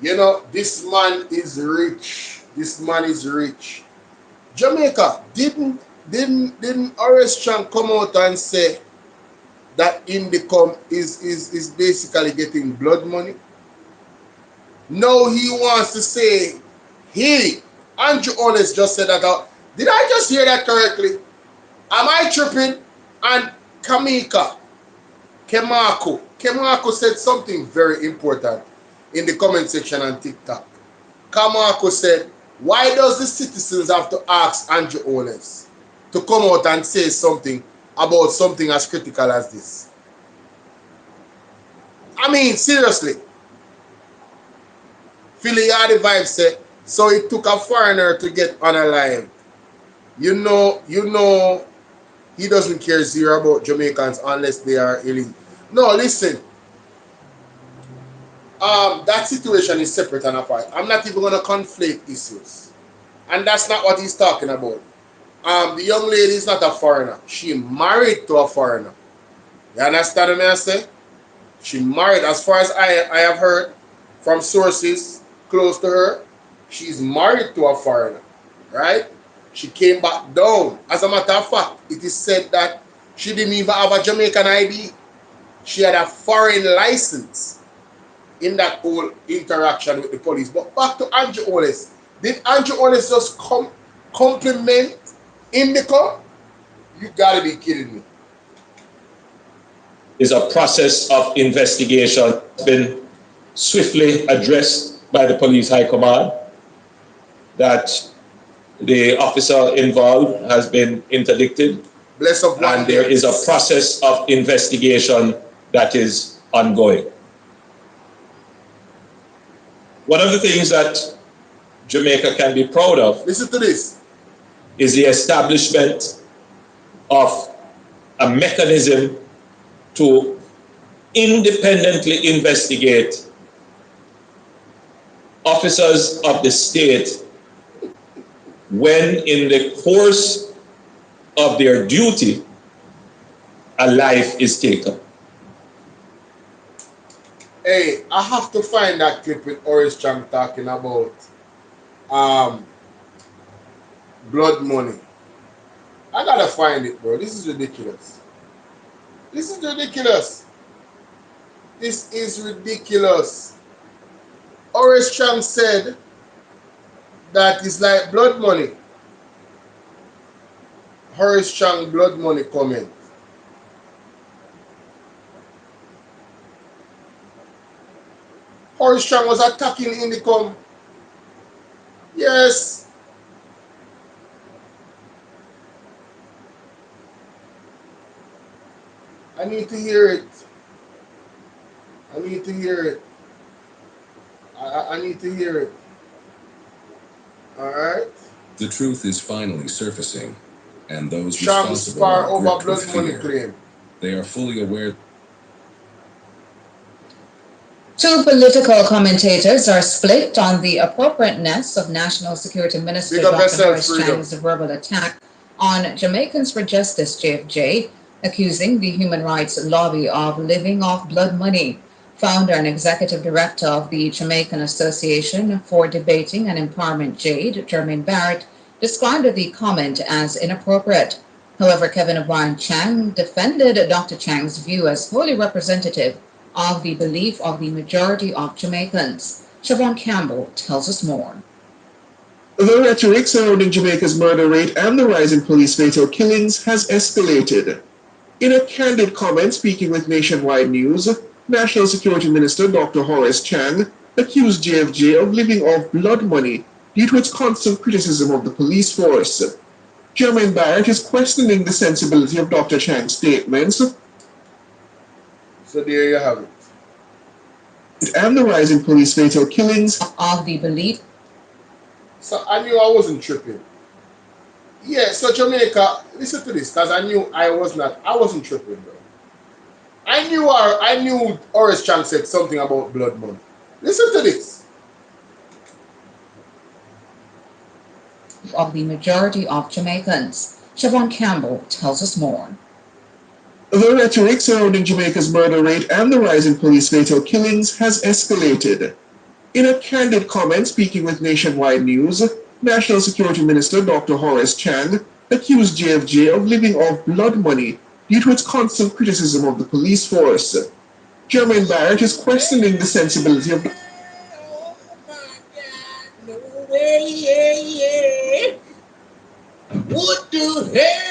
You know, this man is rich. This man is rich. Jamaica, didn't Horace Chang come out and say that income is basically getting blood money? No, he wants to say Andrew Honest just said that out. Did I just hear that correctly? Am I tripping? And Kemako said something very important in the comment section on TikTok. Kamako said, why does the citizens have to ask Andrew Honest to come out and say something about something as critical as this? I mean, seriously. Philly Yardy Vibe said, so it took a foreigner to get unalive. You know, he doesn't care zero about Jamaicans unless they are elite. No, listen. That situation is separate and apart. I'm not even going to conflate issues. And that's not what he's talking about. The young lady is not a foreigner. She married to a foreigner. You understand what I say? She married, as far as I have heard from sources close to her, she's married to a foreigner, right? She came back down. As a matter of fact, it is said that she didn't even have a Jamaican ID. She had a foreign license in that whole interaction with the police. But back to Andrew Honest. Did Andrew Honest just compliment Indico? You gotta be kidding me. Is a process of investigation been swiftly addressed by the police high command, that the officer involved has been interdicted, and there is a process of investigation that is ongoing. One of the things that Jamaica can be proud of, listen to this, is the establishment of a mechanism to independently investigate officers of the state when in the course of their duty a life is taken. Hey, I have to find that clip with Horace Chang talking about blood money. I gotta find it, bro. This is ridiculous. This is ridiculous. This is ridiculous. Horace Chang said that it's like blood money. Horace Chang blood money comment. Horace Chang was attacking Indicom. Yes. I need to hear it. I need to hear it. I need to hear it. Alright? The truth is finally surfacing, and those Chang responsible spar are over gripped with blood money fear. claim. They are fully aware. Two political commentators are split on the appropriateness of National Security Minister Dr. Horace Chang's verbal attack on Jamaicans for Justice, JFJ, accusing the human rights lobby of living off blood money. Founder and executive director of the Jamaican Association for Debating and Empowerment, JADE, Jermaine Barrett, described the comment as inappropriate. However, Kevin O'Brien Chang defended Dr. Chang's view as wholly representative of the belief of the majority of Jamaicans. Siobhan Campbell tells us more. The rhetoric surrounding Jamaica's murder rate and the rise in police fatal killings has escalated. In a candid comment speaking with Nationwide News, National Security Minister Dr. Horace Chang accused JFJ of living off blood money due to its constant criticism of the police force. Jermaine Barrett is questioning the sensibility of Dr. Chang's statements. So there you have it. And the rise in police fatal killings of the belief. So I knew I wasn't tripping. Yeah, so Jamaica, listen to this, because I knew I wasn't tripping, bro. I knew Horace Chang said something about blood money. Listen to this. Of the majority of Jamaicans. Siobhan Campbell tells us more. The rhetoric surrounding Jamaica's murder rate and the rise in police fatal killings has escalated. In a candid comment speaking with Nationwide News, National Security Minister Dr. Horace Chang accused JFJ of living off blood money due to its constant criticism of the police force. Jermaine Barrett is questioning the sensibility of the What the hell?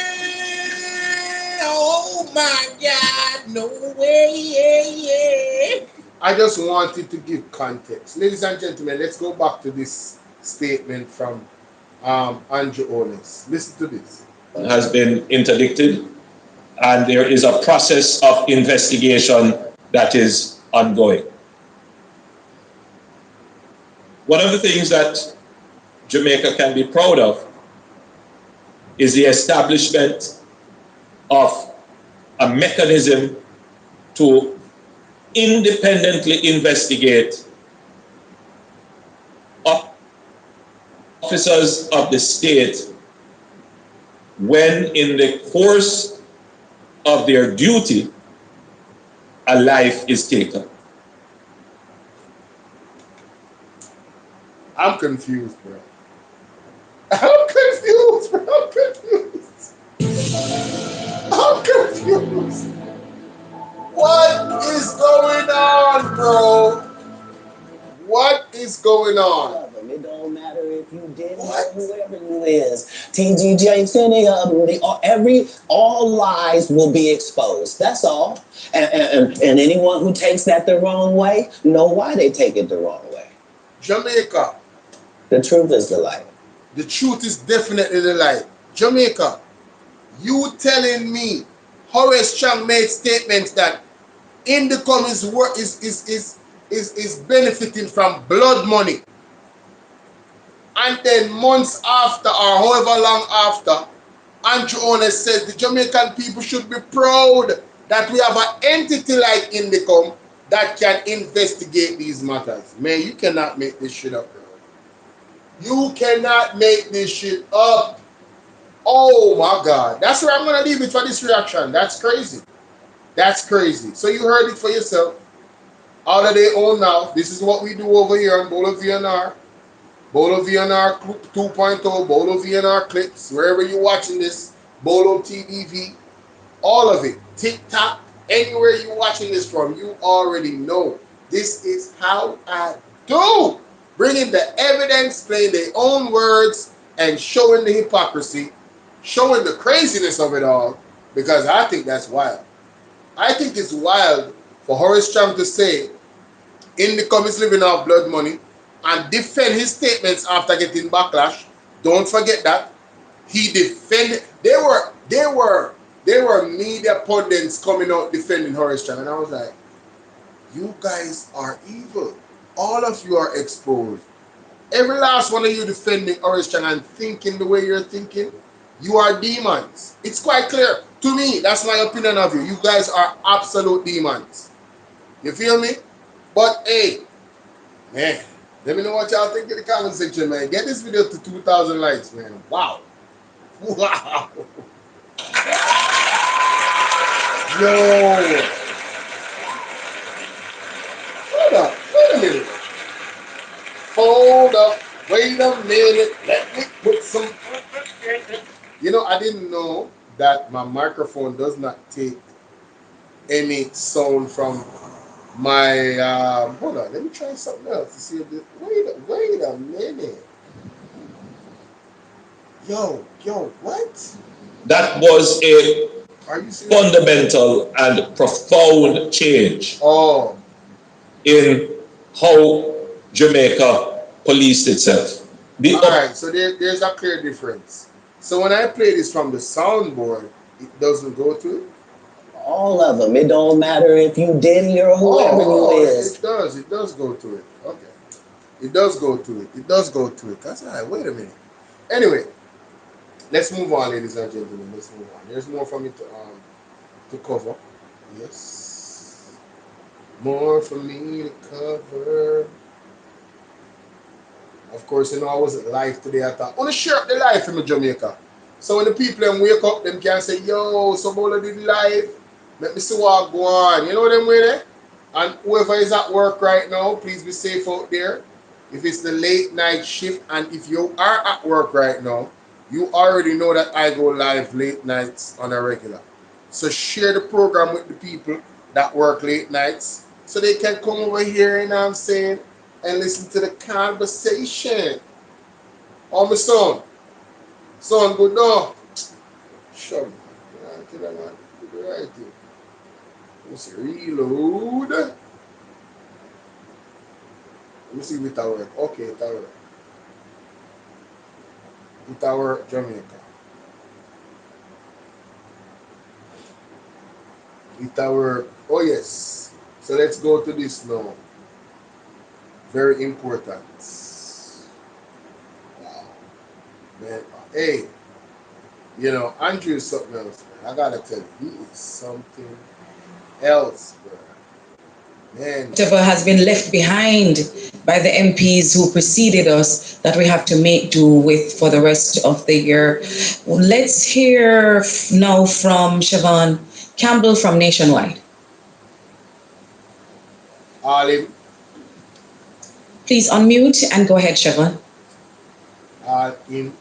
Oh my God, no way. I just wanted to give context. Ladies and gentlemen, let's go back to this statement from Andrew Owens. Listen to this. Has been interdicted, and there is a process of investigation that is ongoing. One of the things that Jamaica can be proud of is the establishment of a mechanism to independently investigate officers of the state when in the course of their duty a life is taken. I'm confused, bro. I'm confused, bro. I'm confused. What is going on, bro? What is going on? It don't matter if you did or whoever you is. TGJ Finney, all lies will be exposed. That's all. And anyone who takes that the wrong way, know why they take it the wrong way. Jamaica. The truth is the light. The truth is definitely the light. Jamaica, you telling me Horace Chang made statements that Indicom is benefiting from blood money, and then months after or however long after, Andrew Owens says the Jamaican people should be proud that we have an entity like Indicom that can investigate these matters. Man, you cannot make this shit up, bro. You cannot make this shit up. Oh my God. That's where I'm going to leave it for this reaction. That's crazy. That's crazy. So you heard it for yourself. Out of their own now. This is what we do over here on BOLO V&R. BOLO V&R 2.0, BOLO V&R clips, wherever you're watching this, BOLO TDV, all of it. TikTok, anywhere you're watching this from, you already know. This is how I do. Bringing the evidence, playing their own words, and showing the hypocrisy, showing the craziness of it all, because I think that's wild. I think it's wild for Horace Chang to say Indicom is living off blood money and defend his statements after getting backlash. Don't forget that. He defended, there were media pundits coming out defending Horace Chang, and I was like, you guys are evil. All of you are exposed. Every last one of you defending Horace Chang and thinking the way you're thinking, you are demons. It's quite clear. To me, that's my opinion of you. You guys are absolute demons. You feel me? But hey, man, let me know what y'all think in the comment section, man. Get this video to 2,000 likes, man. Wow. Wow. Yo. Hold up. Wait a minute. Hold up. Wait a minute. Let me put some... You know, I didn't know that my microphone does not take any sound from my... hold on. Let me try something else to see if this... Wait a minute. Yo, what? That was a fundamental and profound change in how Jamaica policed itself. Alright, so there's a clear difference. So when I play this from the soundboard, it doesn't go to it? All of them. It don't matter if you Diddy or whoever you is. It does go to it. Okay. It does go to it. That's alright, wait a minute. Anyway, let's move on, ladies and gentlemen. Let's move on. There's more for me to cover. Yes. More for me to cover. Of course, you know, I wasn't live today. I thought, I want to share up the live in Jamaica. So when the people them wake up, them can say, yo, so Bolo did live. Let me see what go on. You know them way there? And whoever is at work right now, please be safe out there. if it's the late night shift, and if you are at work right now, you already know that I go live late nights on a regular. So share the program with the people that work late nights so they can come over here, you know what I'm saying, and listen to the conversation. Oh, my son. Son, good now. Shut up. Right here. Let's reload. Let me see if it work. Okay, it work. It work, Jamaica. It work. Oh, yes. So let's go to this now. Very important. Wow. Man, hey, you know, Andrew is something else, man. I gotta tell you, he is something else, bro. Man. Whatever has been left behind by the MPs who preceded us that we have to make do with for the rest of the year. Let's hear now from Siobhan Campbell from Nationwide. Olive. Please unmute and go ahead, Siobhan. In.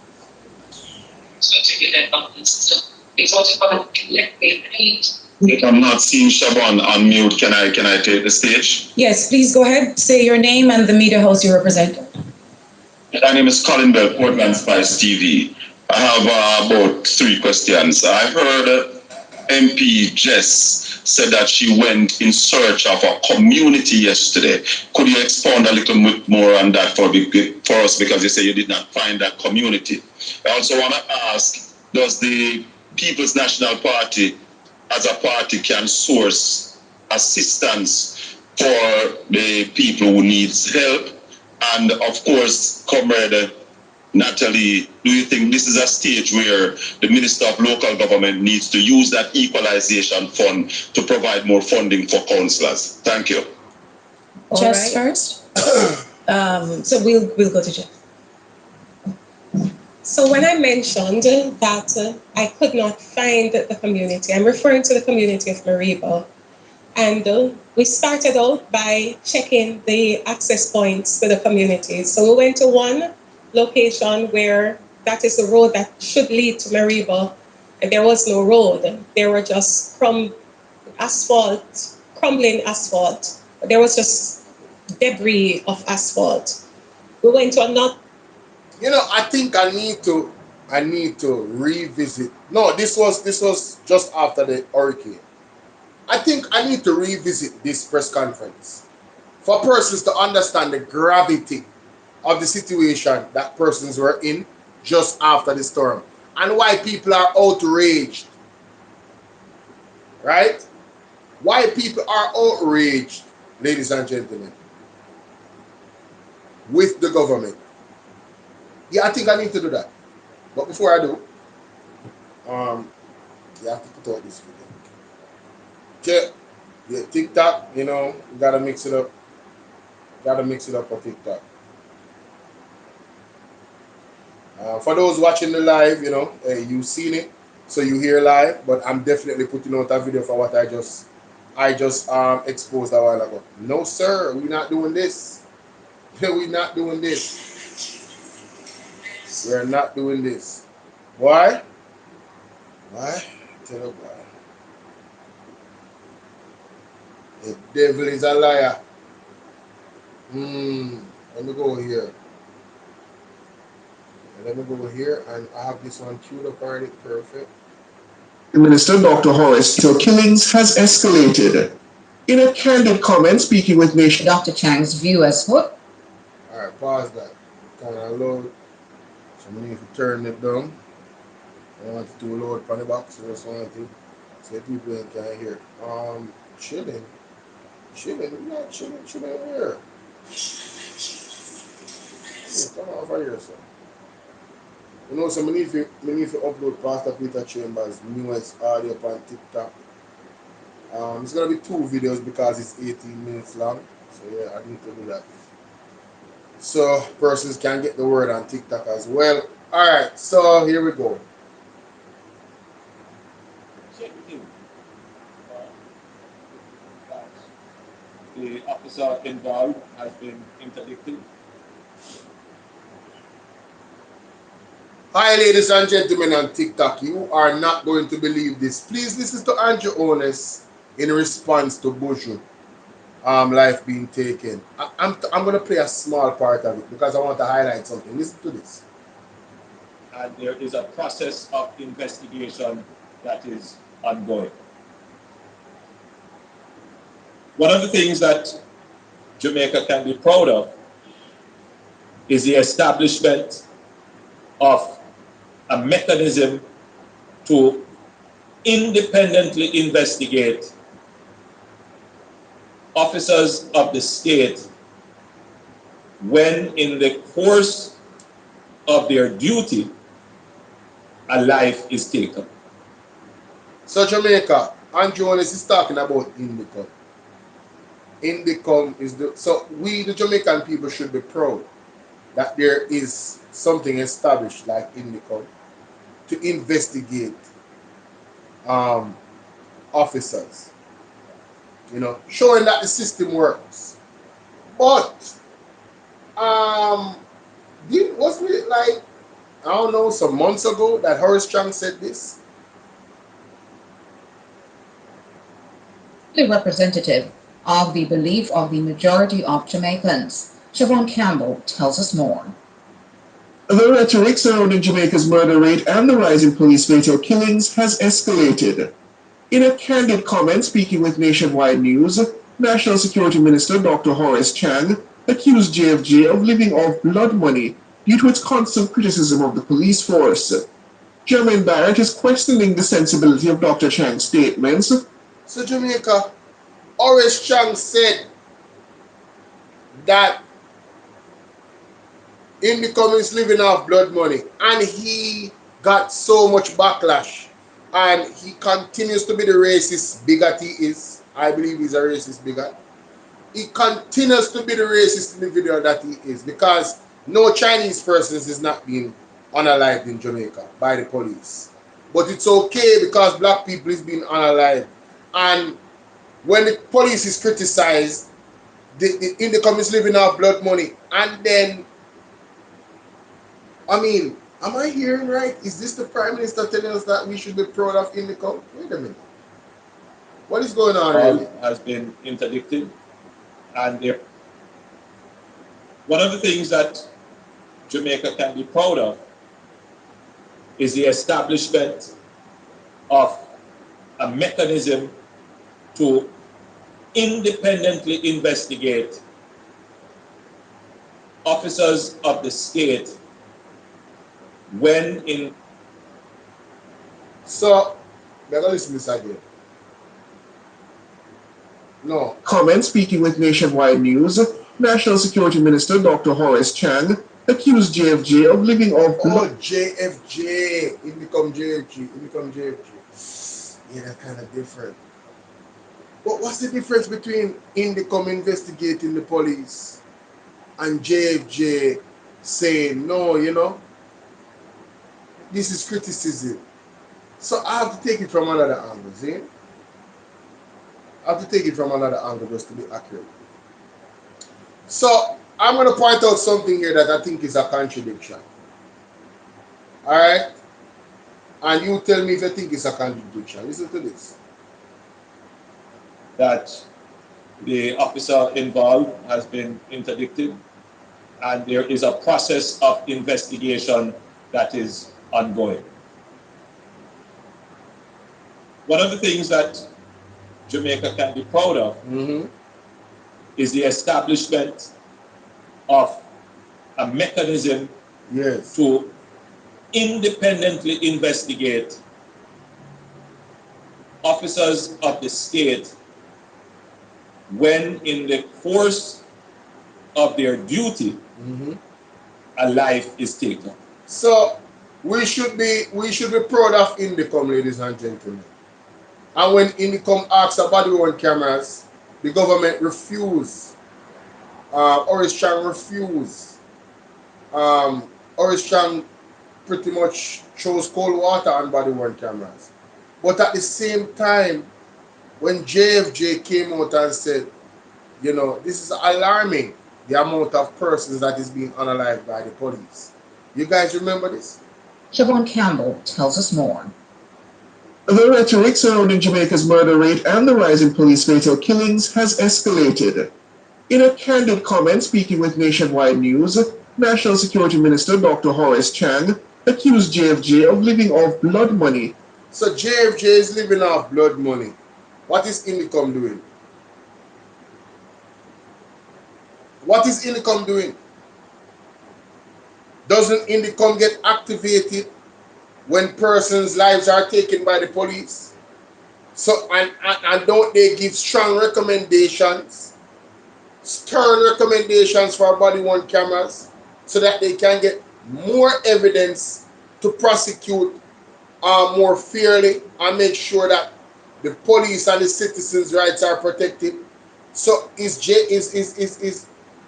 If I'm not seeing Siobhan on mute, can I take the stage? Yes, please go ahead. Say your name and the media house you represent. My name is Colin Bell, Portland Spice TV. I have about 3 questions. I heard MP Jess said that she went in search of a community yesterday. Could you expound a little bit more on that for us, because you say you did not find that community? I also want to ask, does the People's National Party as a party can source assistance for the people who needs help? And of course, Comrade Natalie, do you think this is a stage where the Minister of Local Government needs to use that equalization fund to provide more funding for councillors? Thank you. Jess first. So we'll go to Jess. So when I mentioned that I could not find the community, I'm referring to the community of Maribo. And we started out by checking the access points to the community. So we went to one location where that is the road that should lead to Maribo, and there was no road. There were just crumbling asphalt. There was just debris of asphalt. We went to another. You know, I think I need to revisit. No, this was just after the hurricane. I think I need to revisit this press conference for persons to understand the gravity of the situation that persons were in just after the storm and why people are outraged. Right? Why people are outraged, ladies and gentlemen, with the government. Yeah, I think I need to do that. But before I do, you have to put out this video. Okay. Yeah, TikTok, you know, you gotta mix it up. Gotta mix it up for TikTok. For those watching the live, you know, you've seen it, so you hear live, but I'm definitely putting out a video for what I just exposed a while ago. No, sir, we're not doing this. We're not doing this. We're not doing this. Why? Why? Tell you why. The devil is a liar. Let me go here. Let me go here, and I have this one queued up already. Perfect. Minister Dr. Horace, so killings has escalated. In a candid comment speaking with Nation. Dr. Chang's view as what? Alright, pause that. Kind of load. So I need to turn it down. I want it to load from the box, so that's one thing. So people can hear. Chilling. Chilling, we're not chilling here. Come over here, sir. You know, so I need to upload Pastor Peter Chambers' newest audio on TikTok. It's gonna be 2 videos because it's 18 minutes long. So yeah, I need to do that. So persons can get the word on TikTok as well. Alright, so here we go. The officer involved has been interdicted. Hi, ladies and gentlemen on TikTok. You are not going to believe this. Please listen to Andrew Honest in response to Buju life being taken. I'm going to play a small part of it because I want to highlight something. Listen to this. And there is a process of investigation that is ongoing. One of the things that Jamaica can be proud of is the establishment of a mechanism to independently investigate officers of the state when in the course of their duty a life is taken. So Jamaica, Andrew Honest is talking about Indicom. Indicom is so we the Jamaican people should be proud that there is something established like Indicom to investigate officers. You know, showing that the system works. But wasn't it like, I don't know, some months ago that Horace Chang said this? The representative of the belief of the majority of Jamaicans. Siobhan Campbell tells us more. The rhetoric surrounding Jamaica's murder rate and the rise in police fatal killings has escalated. In a candid comment speaking with Nationwide News, National Security Minister Dr. Horace Chang accused JFJ of living off blood money due to its constant criticism of the police force. Jermaine Barrett is questioning the sensibility of Dr. Chang's statements. So Jamaica, Horace Chang said that Indicom is living off blood money, and he got so much backlash, and he continues to be the racist bigot he is. I believe he's a racist bigot. He continues to be the racist individual that he is, because no Chinese person is not being unalived in Jamaica by the police. But it's okay because black people is being unalived. And when the police is criticized, the Indicom is living off blood money. And then, I mean, am I hearing right? Is this the Prime Minister telling us that we should be proud of Indicom? Wait a minute. What is going on really? Has been interdicted, and one of the things that Jamaica can be proud of is the establishment of a mechanism to independently investigate officers of the state when in... So, we're going to listen to this again. No. Comment speaking with Nationwide News, National Security Minister Dr. Horace Chang accused JFJ of living off... Oh, JFJ. Indicom JFJ. Indicom JFJ. Yeah, that's kind of different. But what's the difference between Indicom investigating the police and JFJ saying, no, you know, this is criticism? So I have to take it from another angle, see? I have to take it from another angle just to be accurate. So I'm going to point out something here that I think is a contradiction. Alright? And you tell me if you think it's a contradiction. Listen to this. That the officer involved has been interdicted, and there is a process of investigation that is ongoing. One of the things that Jamaica can be proud of is the establishment of a mechanism to independently investigate officers of the state when in the course of their duty a life is taken. So we should be proud of Indicom, ladies and gentlemen. And when Indicom asks about the worn cameras, the government refused. Horace Chang refused. Horace Chang pretty much chose cold water on body worn cameras. But at the same time, when JFJ came out and said, you know, this is alarming, the amount of persons that is being unalived by the police. You guys remember this? Siobhan Campbell tells us more. The rhetoric surrounding Jamaica's murder rate and the rise in police fatal killings has escalated. In a candid comment speaking with Nationwide News, National Security Minister Dr. Horace Chang accused JFJ of living off blood money. So JFJ is living off blood money. What is Indicom doing? What is Indicom doing? Doesn't Indicom get activated when persons' lives are taken by the police? So and don't they give strong recommendations, stern recommendations for body-worn cameras so that they can get more evidence to prosecute more fairly and make sure that the police and the citizens' rights are protected? So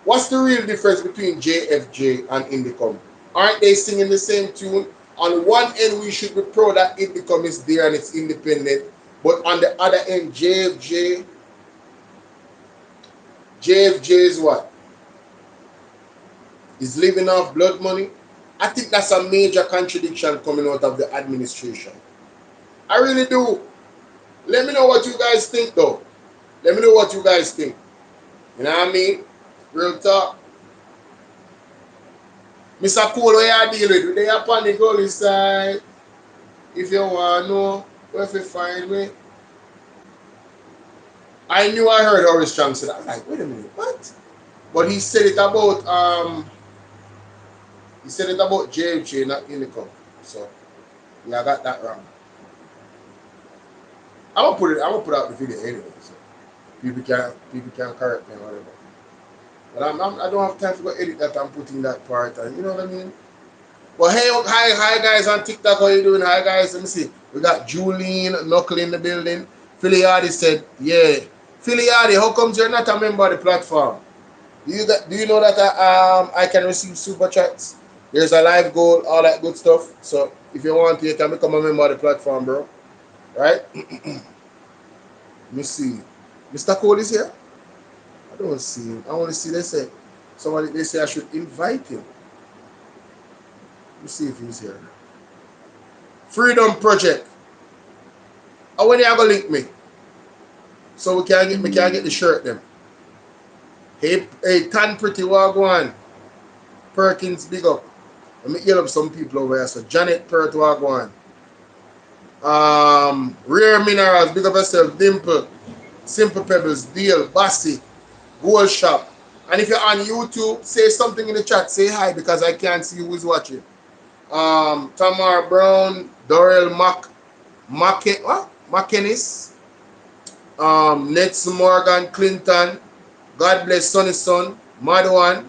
what's the real difference between JFJ and Indicom? Aren't they singing the same tune? On one end, we should be proud that Indicom is there and it's independent, but on the other end, JFJ is what? Is living off blood money? I think that's a major contradiction coming out of the administration. I really do. Let me know what you guys think, though. Let me know what you guys think. You know what I mean? Real talk. Mr. Cole, what you deal with? They are on the goalie side. If you want to know where to find me. I knew I heard Horace Chang say that. I was like, wait a minute, what? But he said it about JFJ, not Indicom. So yeah, I got that wrong. I'm gonna put out the video anyway, so people can correct me or whatever. But I don't have time to go edit that and put in that part, and you know what I mean? Well, hey, hi guys on TikTok, how you doing? Hi guys, let me see. We got Julene Knuckle in the building. Philly Hardy said, yeah. Philly Hardy, how comes you're not a member of the platform? Do you know that I can receive super chats? There's a live goal, all that good stuff. So if you want to, you can become a member of the platform, bro. Right? Let me see. Mr. Cole is here? I don't see him. I only see they say I should invite him. Let me see if he's here. Freedom Project. How when you gonna link me? So we can get the shirt them. Hey, Tan Pretty Wagwan. Perkins, big up. Let me get up some people over here. So Janet Pert Wagwan. Rare Minerals, big up yourself. Dimple, Simple Pebbles, Deal, Bassy, Gold Shop. And if you're on YouTube, say something in the chat. Say hi because I can't see who's watching. Tamar Brown, Dorel McKennis, Nets Morgan Clinton, God bless Sonny Son, Madwan,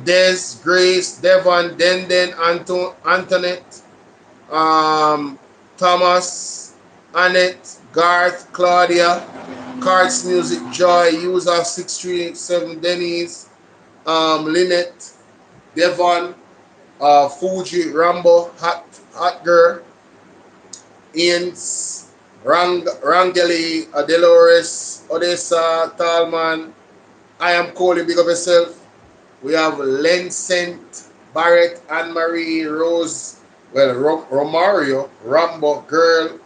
Des, Grace, Devon, Denden, Antoinette, Thomas, Annette, Garth, Claudia, Cards Music, Joy, User 637, Denise, Lynette, Devon, Fuji, Rambo, Hot Girl, Ian's, Rangeli, Delores, Odessa, Talman, I am Coley, big up yourself. We have Lencent, Barrett, Anne-Marie, Rose, Romario, Rambo, Girl,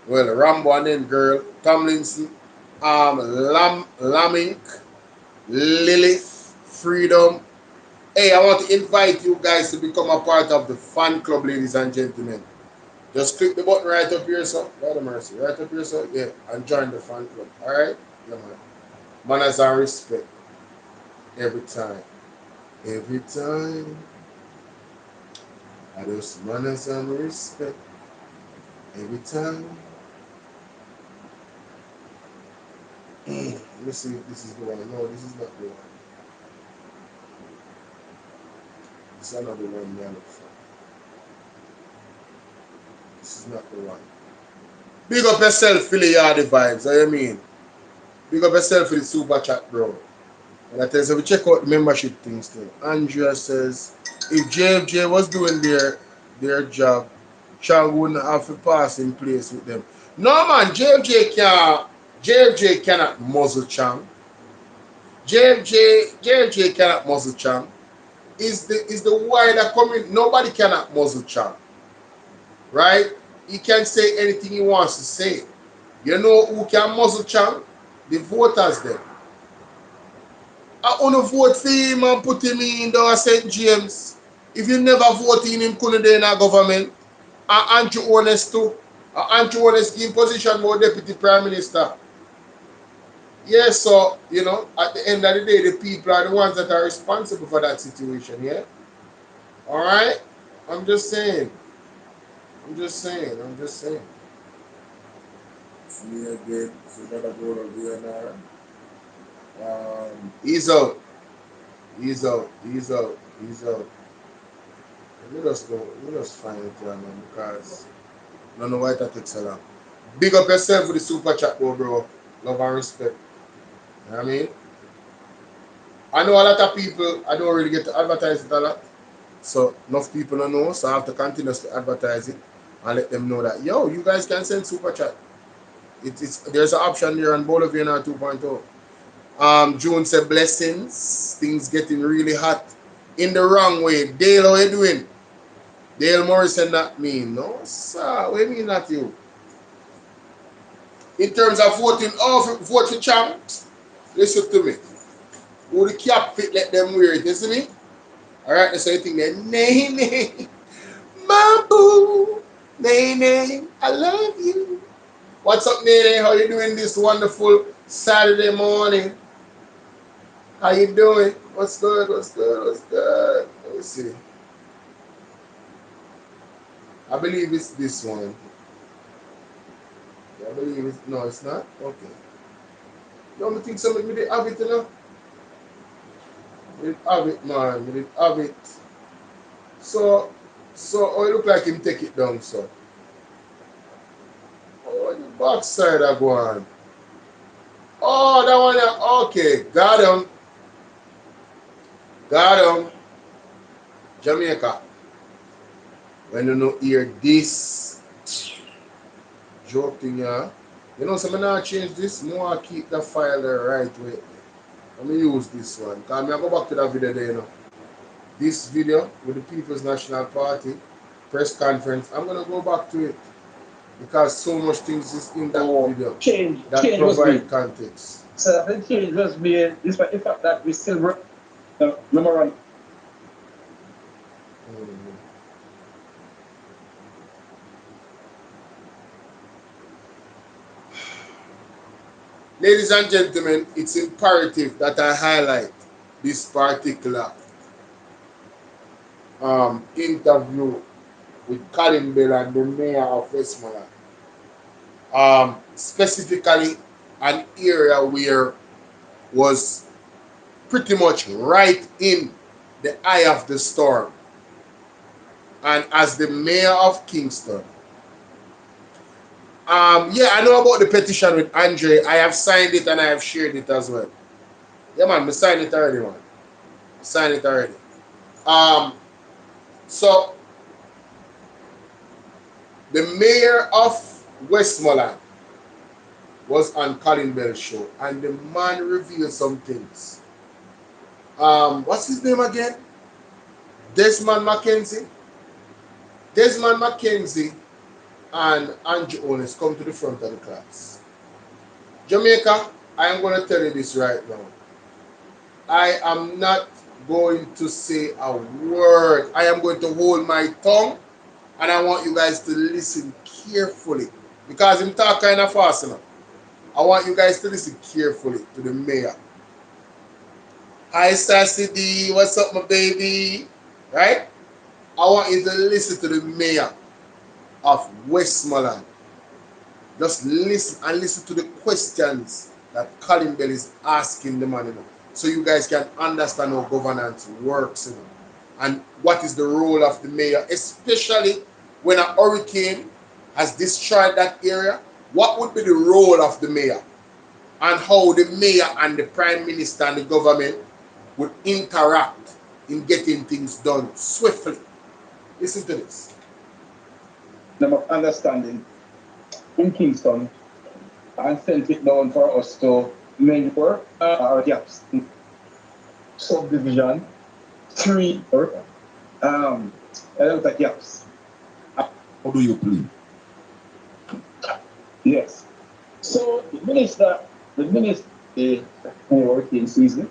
Rambo and then Girl, Tomlinson, Lamink, Lilith, Freedom. Hey, I want to invite you guys to become a part of the fan club, ladies and gentlemen. Just click the button right up here, so. Lord of mercy. Right up here, so. Yeah, and join the fan club. Alright? Yeah, man. Manners and respect. Every time. Every time. I just manners and respect. Every time. Let me see if this is the one. No, this is not the one. This is another one, man. This is not the one. Big up yourself, Philly Hardy vibes. What you mean? Big up yourself for the super chat, bro. And I tell you, so we check out the membership things too. Andrea says, if JFJ was doing their job, Chang wouldn't have to pass in place with them. No man, JFJ cannot muzzle Chang. JFJ cannot muzzle Chang. is the wider community. Nobody cannot muzzle Chang, right? He can say anything he wants to say. You know who can muzzle Chang? The voters then. I want to vote for him and put him in the St. James. If you never vote in him, couldn't be in a government. And Andrew Honest too. Andrew Honest in position more deputy prime minister. Yes, so, you know, at the end of the day, the people are the ones that are responsible for that situation, yeah? All right? I'm just saying. I'm just saying. See again, so another BOLO V&R. He's out. Let us find it here, man, because I don't know why that takes so long. Big up yourself with the super chat, bro. Love and respect. You know what I mean? I know a lot of people, I don't really get to advertise it a lot. So enough people don't know, so I have to continuously advertise it and let them know that, yo, you guys can send super chat. There's an option there on BOLO V&R 2.0. June said blessings. Things getting really hot in the wrong way. Dale, how you doing? Dale Morrison, not me. No, sir. What do you mean not you? In terms of voting, vote for Chang, listen to me. Who the cap fit, let them wear it. You see me? Alright, so you think that, nay, my boo, nay, I love you. What's up, Nene? How you doing this wonderful Saturday morning? How you doing? What's good? Let me see. I believe it's this one. I believe it's, no, it's not? Okay. You don't think somebody did have it, you know? We did have it, man. We did have it. So it look like him take it down, so. Oh, the backside I go on. Oh, that one, okay. Got him. Jamaica. When you don't hear this joke thing, yeah. You know, so I'm not change this. More I keep the file the right way. Let me use this one. Because I go back to that video there, you know. This video with the People's National Party press conference. I'm going to go back to it. Because so much things is in that video that provide context. So the change was made despite the fact that we still work the memorandum. Ladies and gentlemen, it's imperative that I highlight this particular interview with Colin Bell and the mayor of Westmoreland. Specifically an area where was pretty much right in the eye of the storm. And as the mayor of Kingston, yeah, I know about the petition with Andre. I have signed it and I have shared it as well. Yeah, man, I signed it already, man. So the mayor of Westmoreland was on Colin Bell's show, and the man revealed some things. What's his name again? Desmond McKenzie. Desmond McKenzie and Andrew Honest come to the front of the class. Jamaica, I am going to tell you this right now. I am not going to say a word. I am going to hold my tongue, and I want you guys to listen carefully because I'm talking kind of fast enough. I want you guys to listen carefully to the mayor. Hi, Sassy D. What's up, my baby? Right? I want you to listen to the mayor of Westmoreland. Just listen and listen to the questions that Colin Bell is asking the man, you know, so you guys can understand how governance works, you know, and what is the role of the mayor, especially when a hurricane has destroyed that area. What would be the role of the mayor and how the mayor and the prime minister and the government would interact in getting things done swiftly? Listen to this. Of understanding in Kingston and sent it down for us to measure our gaps. Subdivision 3 gaps. How do you plead? Yes. So the minister, the working season.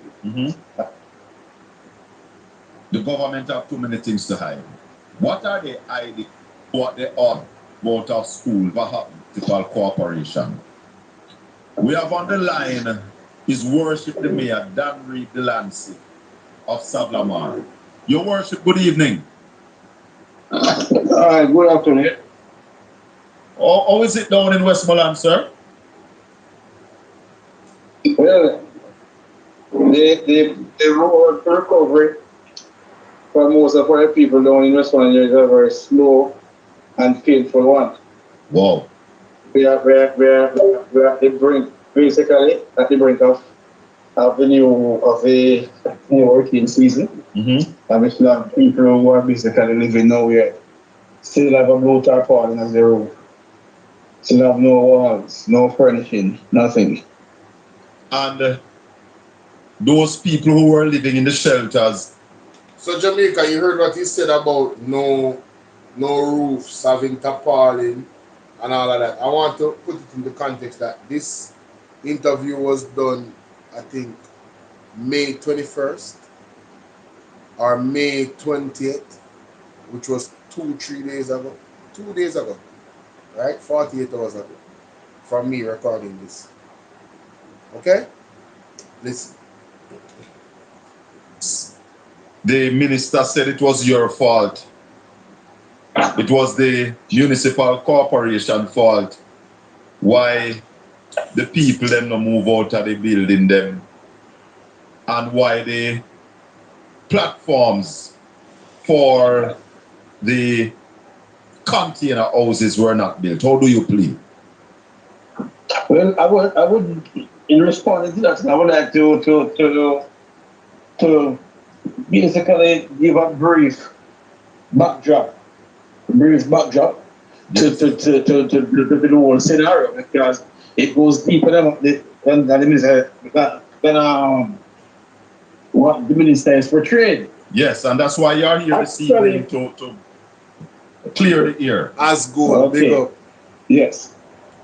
The government have too many things to hide. What are they hiding? What they are out of school, vertical cooperation. We have on the line His Worship the Mayor, Dan Reed Delancey of Sablamar. Your Worship, good evening. Good afternoon. How is it down in Westmoreland, sir? Well, the road recovery for most of our people down in Westmoreland is a very slow and painful one. Wow. We are at the brink, basically at the brink of the new working season. And we still have people who are basically living nowhere. Still have a blue tarpaulin as their roof. Still have no walls, no furnishing, nothing. And those people who were living in the shelters. So Jamaica, you heard what he said about no roofs, having tarpaulin and all of that. I want to put it in the context that this interview was done, I think, May 21st or May 20th, which was 2-3 days ago. 2 days ago, right? 48 hours ago from me recording this. Okay? Listen. The minister said it was your fault. It was the municipal corporation fault. Why the people them no move out of the building them, and why the platforms for the container houses were not built. How do you plead? Well, I would in response to that, I would like to basically give a brief backdrop to the whole scenario, because it goes deeper than the minister what the minister is portrayed. Yes, and that's why you're here this evening to clear the air. As good, big up. Yes.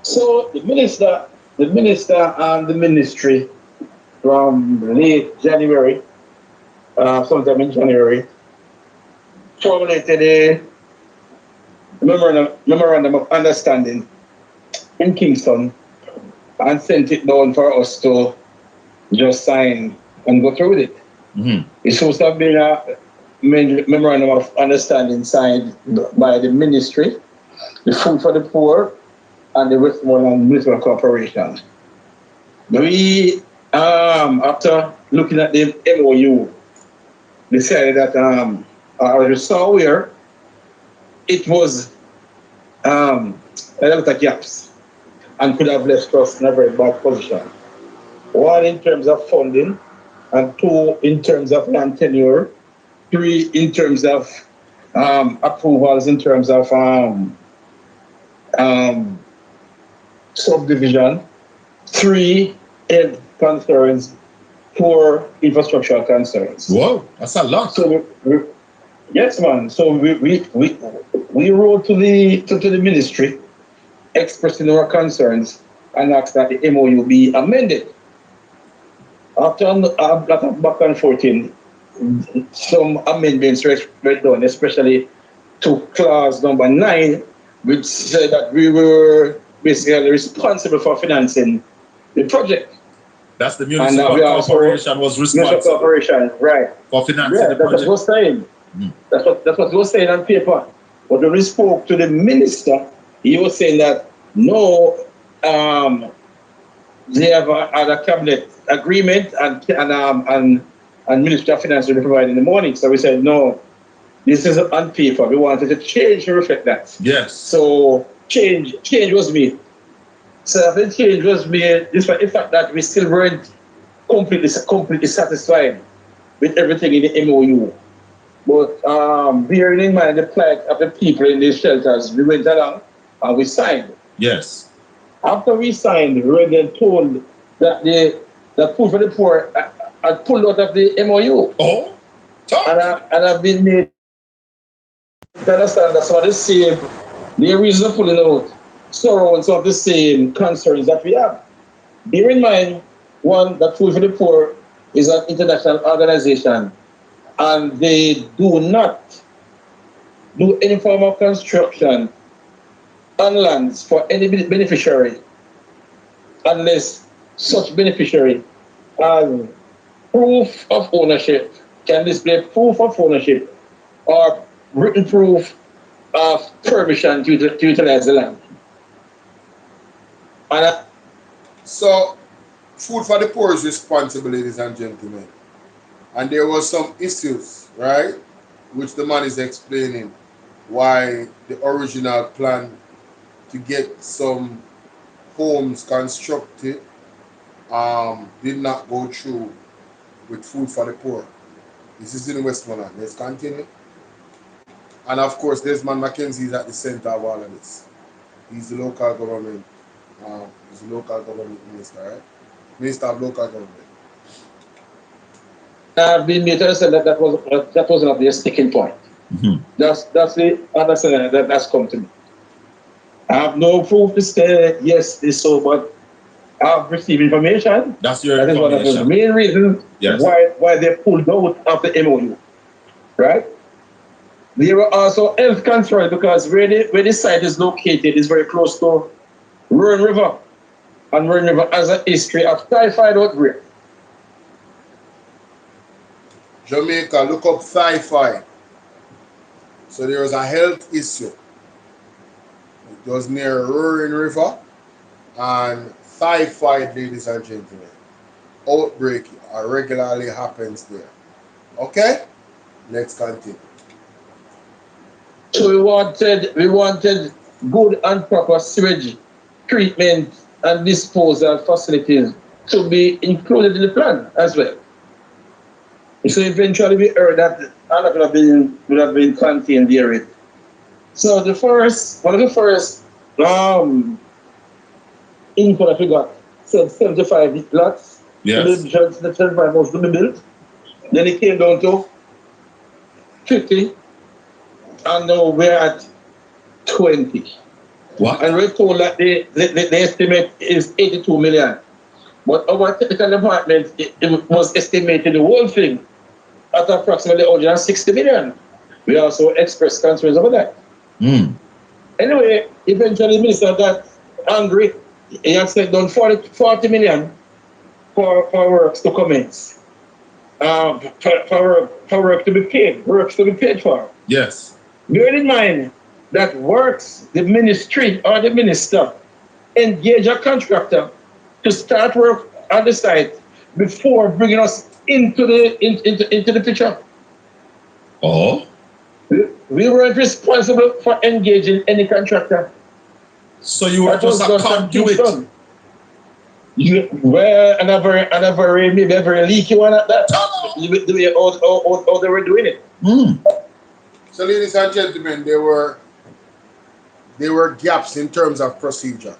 So the minister and the ministry from late January, sometime in January, formulated a memorandum of understanding in Kingston and sent it down for us to just sign and go through with it. It's supposed to have been a memorandum of understanding signed by the ministry, the Food for the Poor, and the Westmoreland Municipal Corporation. We, after looking at the MOU, decided that I saw where it was a lot of gaps and could have left us in a very bad position. One, in terms of funding, and 2, in terms of land tenure, 3, in terms of approvals, in terms of subdivision, 3, health concerns, 4, infrastructural concerns. Whoa, that's a lot. So yes, man. So we wrote to the ministry expressing our concerns and asked that the MOU be amended. After a lot of back and forth, some amendments were done, especially to clause number 9, which said that we were basically responsible for financing the project. That's the municipal corporation was responsible for financing the project. That's what was saying. That's what was saying on paper. But when we spoke to the minister, he was saying that no, they have a cabinet agreement and Ministry of Finance will be provided in the morning. So we said no, this is on paper. We wanted to change to reflect that. Yes. So change was made. So the change was made, despite the fact that we still weren't completely satisfied with everything in the MOU. But bearing in mind the plight of the people in these shelters, we went along and we signed. Yes. After we signed, we were then told that the Food for the Poor had pulled out of the MOU. Oh? And I've been made to understand that some of the same, the reason for pulling out surrounds of the same concerns that we have. Bear in mind, one, that Food for the Poor is an international organization, and they do not do any form of construction on lands for any beneficiary unless such beneficiary has proof of ownership, can display proof of ownership or written proof of permission to utilize the land. And so, Food for the Poor is responsible, ladies and gentlemen. And there was some issues, right? Which the man is explaining why the original plan to get some homes constructed did not go through with Food for the Poor. This is in Westmoreland. Let's continue. And of course, Desmond McKenzie is at the center of all of this. He's the local government. He's the local government minister, right? Minister of local government. I've been made to understand that that was not the sticking point. That's the understanding that's come to me. I have no proof to say yes, this so, but I've received information. That's your that information. That is one of the main reasons why they pulled out of the MOU, right? There were also health concerns because where the site is located is very close to Roan River, and Roan River has a history of typhoid outbreak. Jamaica, look up typhoid. So there was a health issue. It was near Roan River, and typhoid, ladies and gentlemen, outbreak regularly happens there. Okay, let's continue. So we wanted good and proper sewage treatment and disposal facilities to be included in the plan as well. So eventually we heard that all of it would have been contained there. So one of the first info that we got said 75 lots. Yes. The 75 was to be built. Then it came down to 50. And now we're at 20. What? And we're told that the estimate is 82 million. But our technical department, it was estimated the whole thing at approximately 160 million. We also expressed concerns over that. Anyway, eventually the minister got angry. He had said down 40 million for works to commence. For work to be paid. Works to be paid for. Yes. Bear in mind that works, the ministry or the minister engage a contractor to start work on the site before bringing us into the picture. Oh? We weren't responsible for engaging any contractor. So you were just a conduit? Well, and a very leaky one at that. The way how they were doing it. So, ladies and gentlemen, there were gaps in terms of procedure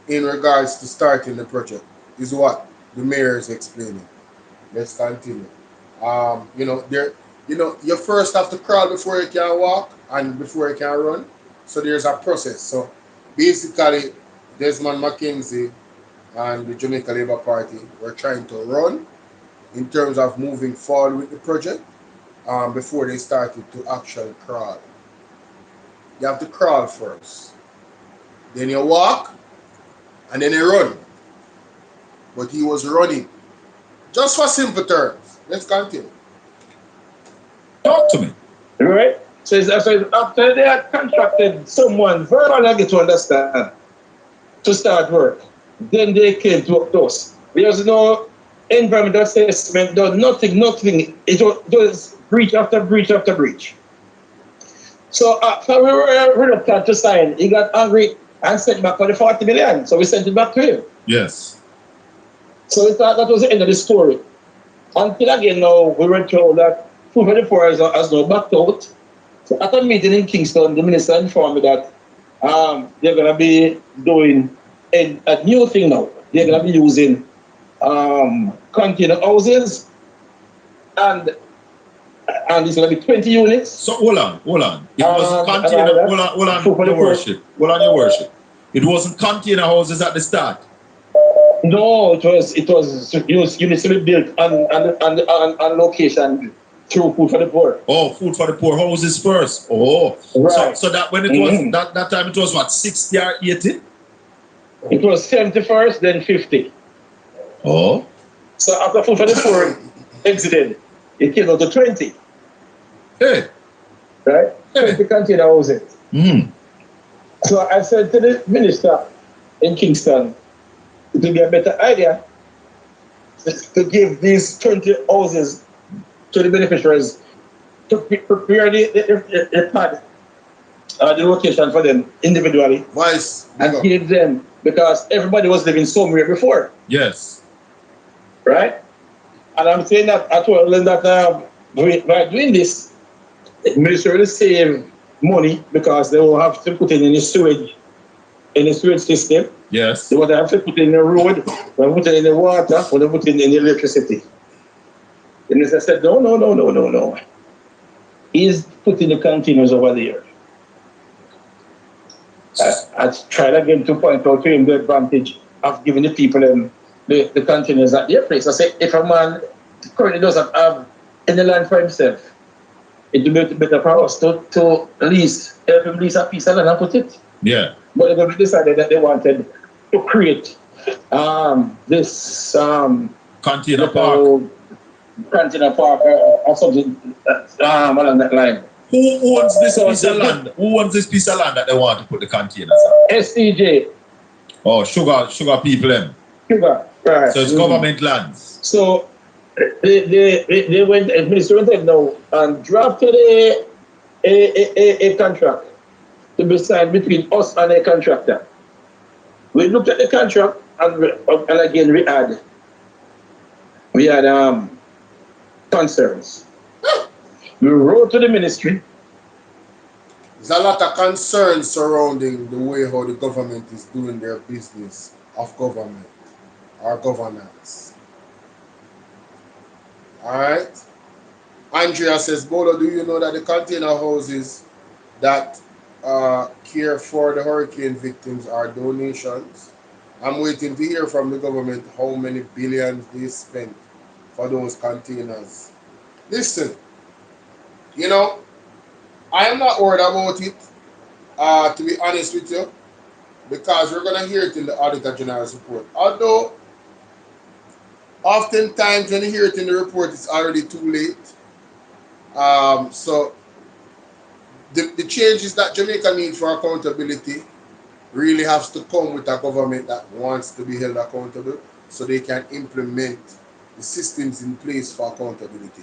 in regards to starting the project, is what the mayor is explaining. Let's continue. You first have to crawl before you can walk and before you can run. So there's a process. So basically, Desmond McKenzie and the Jamaica Labour Party were trying to run in terms of moving forward with the project before they started to actually crawl. You have to crawl first. Then you walk, and then you run. But he was running. Just for simple terms. Let's continue. Talk to me. Right? So after they had contracted someone, verbally I get to understand, to start work, then they came to us. There was no environmental assessment, no nothing. It was breach after breach after breach. So after we were reluctant to sign, he got angry and sent back for the 40 million. So we sent it back to him. Yes. So we thought that was the end of the story. Until again now, we were told that Food for the Poor has now backed out. So at a meeting in Kingston, the minister informed me that they're going to be doing a new thing now. They're going to be using container houses and and it's going to be 20 units. So hold on. It wasn't container. Hold on, your worship. It wasn't container houses at the start. No, it was units to be built on location through Food for the Poor. Oh, Food for the Poor houses first. Oh, right. So that when it was that time it was what, 60 or 80? It was 71st, then 50. Oh. So after Food for the Poor exited, it came out to 20. Hey. Right? 20 container houses. So I said to the minister in Kingston, it would be a better idea to give these 20 houses to the beneficiaries to prepare the pad, the location for them individually. And give them, because everybody was living somewhere before. Yes. Right? And I'm saying that I told them that by doing this, the ministry will save money because they will have to put it in the sewage system. Yes. They would have to put it in the road, they put it in the water, they put it in the electricity. The minister said, no. He's putting the containers over there. I tried again to point out to him the advantage of giving the people the containers at their place. I said, if a man currently doesn't have any land for himself, it would be better for us to at least help him lease a piece of land and put it. Yeah. But the government decided that they wanted to create this container park. Container park or something along that line. Who owns this piece of land? Who owns this piece of land that they want to put the containers on? SCJ. Oh, sugar people them. Sugar, right. So it's government lands. So they went, administrative now, and drafted a contract to be signed between us and a contractor. We looked at the contract and again we had concerns. We wrote to the ministry. There's a lot of concerns surrounding the way how the government is doing their business of government or governance. Alright? Andrea says, Bolo, do you know that the container houses that care for the hurricane victims are donations? I'm waiting to hear from the government how many billions they spent for those containers. Listen, you know, I am not worried about it, to be honest with you, because we're going to hear it in the Auditor General's report. Although, oftentimes when you hear it in the report, it's already too late. So, the changes that Jamaica needs for accountability really has to come with a government that wants to be held accountable so they can implement the systems in place for accountability.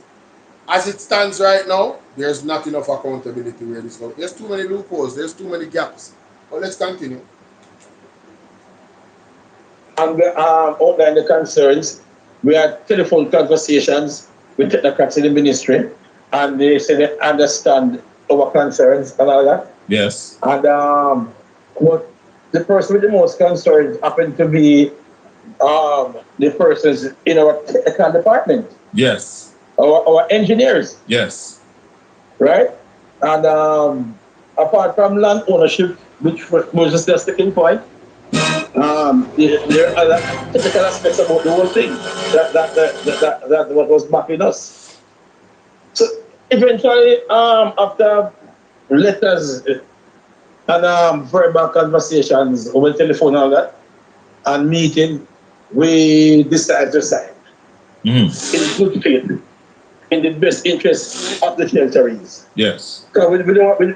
As it stands right now, there's not enough accountability where this goes. There's too many loopholes, there's too many gaps. But let's continue. And outline the concerns. We had telephone conversations with technocrats in the ministry, and they said they understand our concerns and all that. Yes. And what the person with the most concerns happened to be the persons in our technical department. Yes. Our engineers. Yes. Right? And apart from land ownership, which was just the sticking point, there are other technical aspects about the whole thing that what was backing us. So eventually, after letters and verbal conversations over the telephone and all that, and meeting, we decided to sign in good faith, in the best interest of the shelterees. Yes. Because we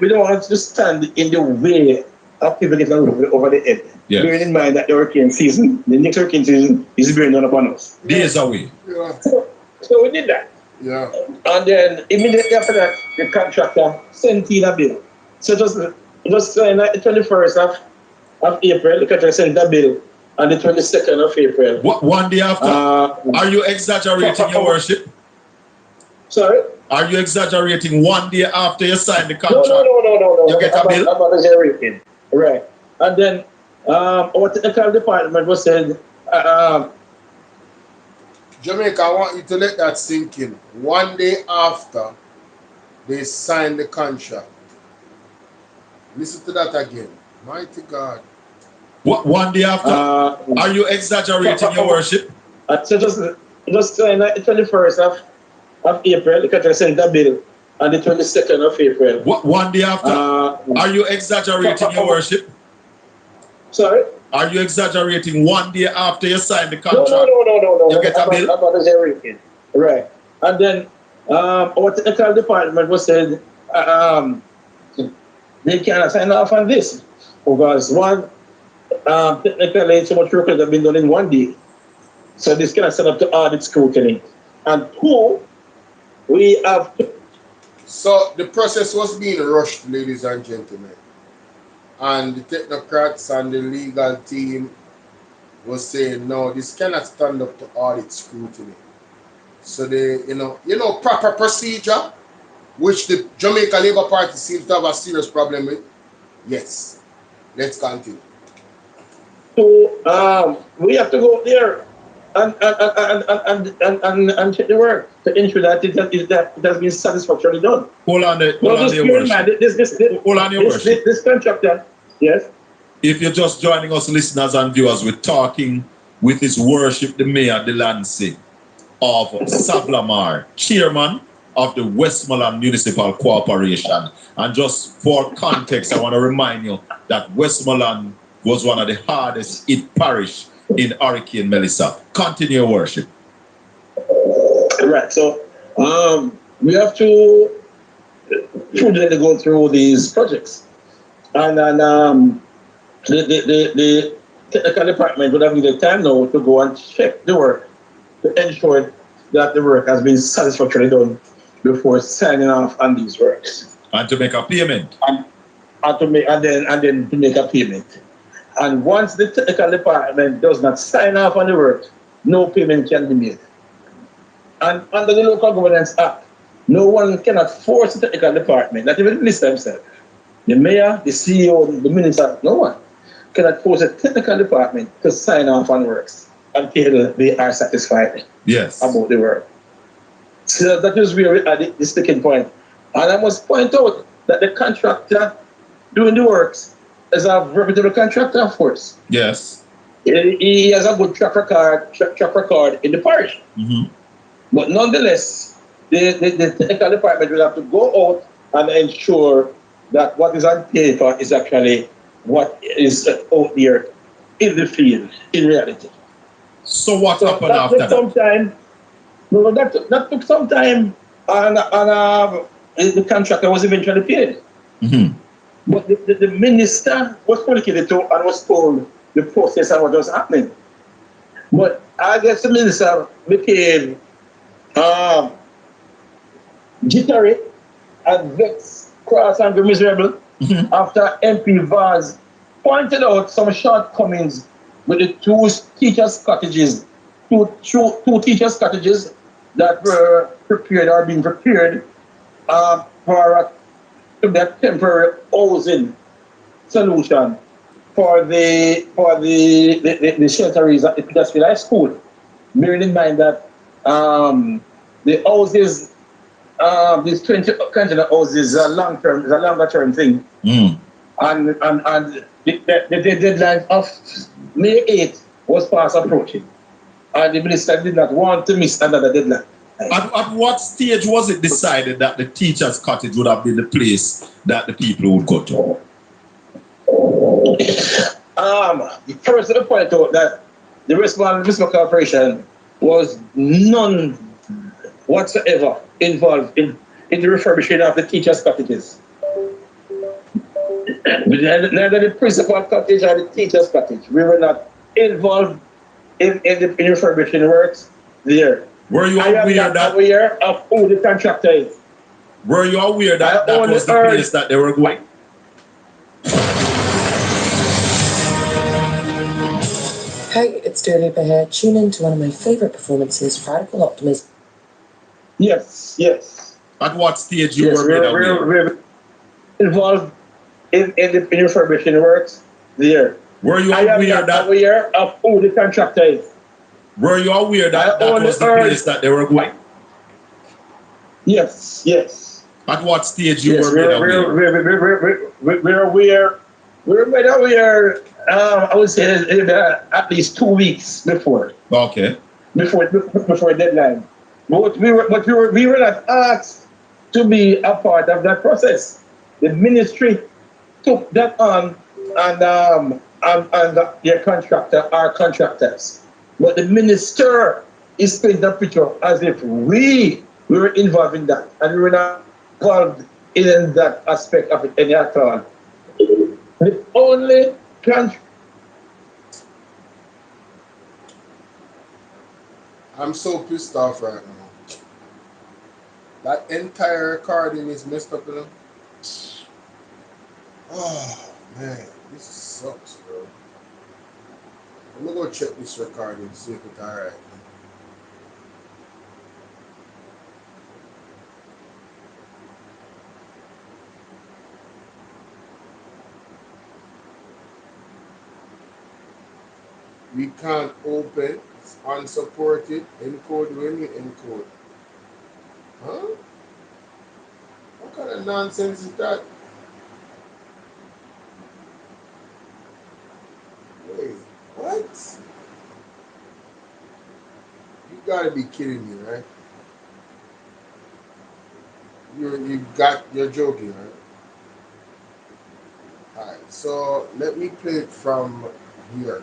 don't want to stand in the way of people getting over the head. Yes. Bearing in mind that the next hurricane season is bearing down upon us. Days away. Yeah. So we did that. Yeah. And then immediately after that, the contractor sent in a bill. So just on the 21st of April, the contractor sent a bill. On the 22nd of April. What, one day after? Are you exaggerating, your worship? Sorry? Are you exaggerating 1 day after you sign the contract? No. You get a bill? I'm not exaggerating. Right. And then our technical department was said, Jamaica, I want you to let that sink in. 1 day after they signed the contract. Listen to that again. Mighty God. What, one day after? Are you exaggerating, your worship? So just the 21st of April, the country sent a bill on the 22nd of April. What, one day after? Are you exaggerating, your worship? Sorry? Are you exaggerating one day after you sign the contract? No. You get a bill? About exaggerating. Right. And then our technical department was said they cannot sign off on this because one, technically so much work has been done in one day. So this cannot set up to audit scrutiny. And two, we have to. So the process was being rushed, ladies and gentlemen. And the technocrats and the legal team was saying, no, this cannot stand up to audit scrutiny. So they, proper procedure, which the Jamaica Labour Party seems to have a serious problem with. Yes. Let's continue. So we have to go there and check the work to ensure that it has been satisfactorily done. Hold on, your worship. This contractor, yes. If you're just joining us, listeners and viewers, we're talking with His Worship the Mayor Delancey of Sablamar, chairman of the Westmoreland Municipal Corporation. And just for context, I want to remind you that Westmoreland was one of the hardest hit parish in Hurricane Melissa. Continue, your worship. Right, so we have to prudently go through these projects. And then the technical department would have needed time now to go and check the work to ensure that the work has been satisfactorily done before signing off on these works. And to make a payment. And then to make a payment. And once the technical department does not sign off on the work, no payment can be made. And under the Local Governance Act, no one cannot force the technical department, not even the minister himself. The mayor, the CEO, the minister, no one cannot force the technical department to sign off on works until they are satisfied about the work. So that is where we are at the sticking point. And I must point out that the contractor doing the works is a reputable contractor, of course. Yes. He has a good track record in the parish. Mm-hmm. But nonetheless, the technical department will have to go out and ensure that what is on paper is actually what is out there in the field, in reality. So what happened after that? That took some time, and the contractor was eventually paid. Mm-hmm. But the minister was communicated to and was told the process and what was happening. But I guess the minister became jittery and vexed, cross and miserable after MP Vaz pointed out some shortcomings with the two teachers' cottages, two teachers' cottages that were prepared or being prepared for that temporary housing solution for the shelteries at the Petersfield High School. Bearing in mind that the houses, these 20 container houses, is a longer term thing. Mm. And the deadline of May 8th was fast approaching. And the minister did not want to miss another deadline. At what stage was it decided that the teacher's cottage would have been the place that the people would go to? First, I point out that the Westmoreland Municipal Corporation was none whatsoever involved in the refurbishing of the teacher's cottages. Neither the principal cottage or the teacher's cottage. We were not involved in refurbishing works there. Were you aware of who the contractor is? Were you aware that that was the place that they were going? Hi, it's Dua Lipa here. Tune in to one of my favorite performances, Radical Optimism. Yes. At what stage you were we're involved in refurbishing works there. Were you aware of who the contractor is? Were you aware that that was the place that they were going? Yes. At what stage you Yes, were made aware? we're aware. We're made aware. I would say at least 2 weeks before. Okay. Before deadline. But we were not asked to be a part of that process. The ministry took that on and their contractor, our contractors. But the minister is painting the picture as if we were involved in that, and we were not involved in that aspect of it any at all. The only country. I'm so pissed off right now. That entire recording is messed up, you know? Oh, man. This sucks, bro. I'm gonna go check this recording and see if it's alright. We can't open. It's unsupported. Encode when you encode. Huh? What kind of nonsense is that? Wait, what? You gotta be kidding me, right? You're joking, right? Alright, so let me play it from here.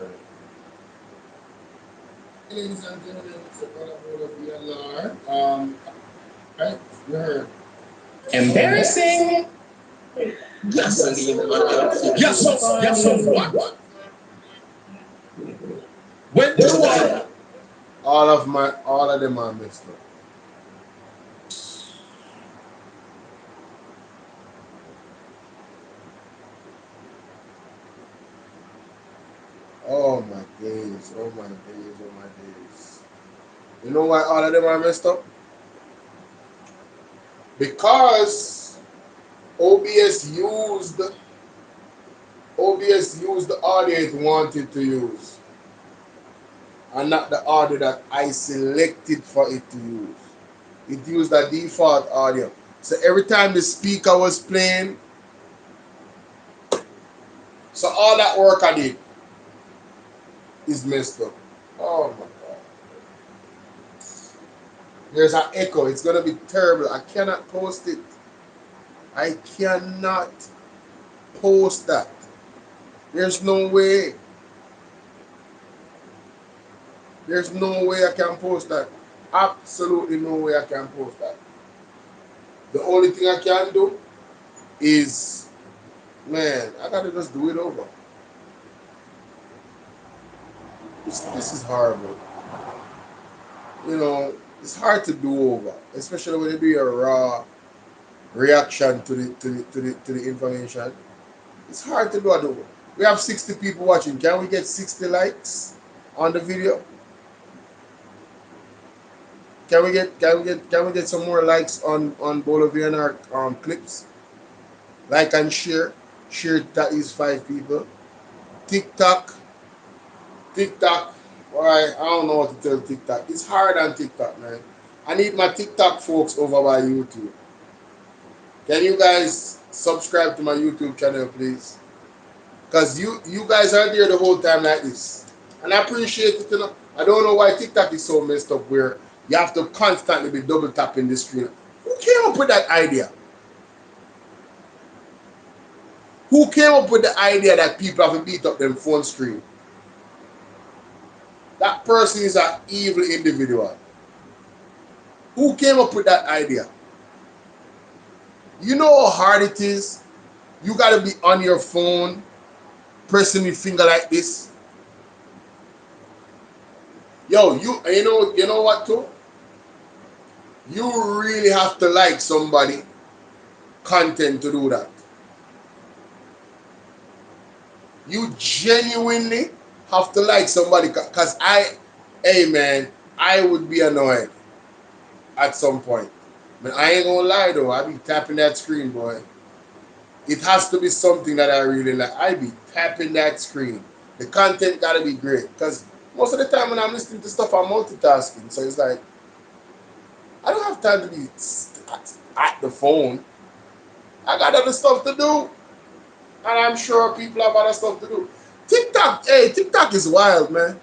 Ladies and gentlemen, it's another BOLO V&R. Right, you heard. Embarrassing. Yes, what? When do I? All of them are messed up. Oh my days, oh my days, oh my days. You know why all of them are messed up? Because OBS used the audio it wanted to use, and not the audio that I selected for it to use. It used the default audio. So every time the speaker was playing, so all that work I did is messed up. Oh my God. There's an echo. It's going to be terrible. I cannot post it. I cannot post that. There's no way. There's no way I can post that. Absolutely no way I can post that. The only thing I can do is, man, I got to just do it over. This is horrible. You know, it's hard to do over, especially when you do a raw reaction to the information. It's hard to do a double. We have 60 people watching. Can we get 60 likes on the video? Can we get some more likes on BOLO V&R clips? Like and share. Share it to at least 5 people. TikTok. Alright, I don't know what to tell TikTok. It's hard on TikTok, man. I need my TikTok folks over by YouTube. Can you guys subscribe to my YouTube channel, please? Because you guys are there the whole time like this. And I appreciate it, you know. I don't know why TikTok is so messed up where you have to constantly be double tapping the screen. Who came up with that idea? Who came up with the idea that people have to beat up them phone screen? That person is an evil individual. Who came up with that idea? You know how hard it is? You gotta be on your phone, pressing your finger like this. Yo, you know what too? You really have to like somebody content to do that. You genuinely have to like somebody, because hey man, I would be annoyed at some point. But I ain't gonna lie though, I be tapping that screen, boy. It has to be something that I really like. I be tapping that screen. The content gotta be great, because most of the time when I'm listening to stuff, I'm multitasking. So it's like, I don't have time to be at the phone. I got other stuff to do. And I'm sure people have other stuff to do. TikTok, hey, TikTok is wild, man.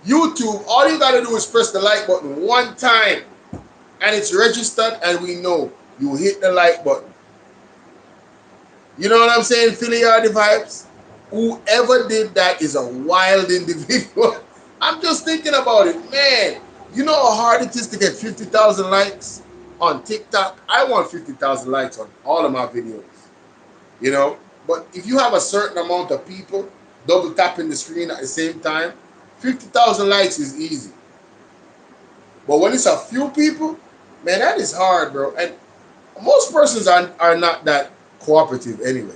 YouTube, all you gotta do is press the like button one time. And it's registered, and we know you hit the like button. You know what I'm saying? Philly are the vibes. Whoever did that is a wild individual. I'm just thinking about it, man. You know how hard it is to get 50,000 likes on TikTok? I want 50,000 likes on all of my videos. You know? But if you have a certain amount of people double tapping the screen at the same time, 50,000 likes is easy. But when it's a few people, man, that is hard, bro. And most persons are not that cooperative anyway.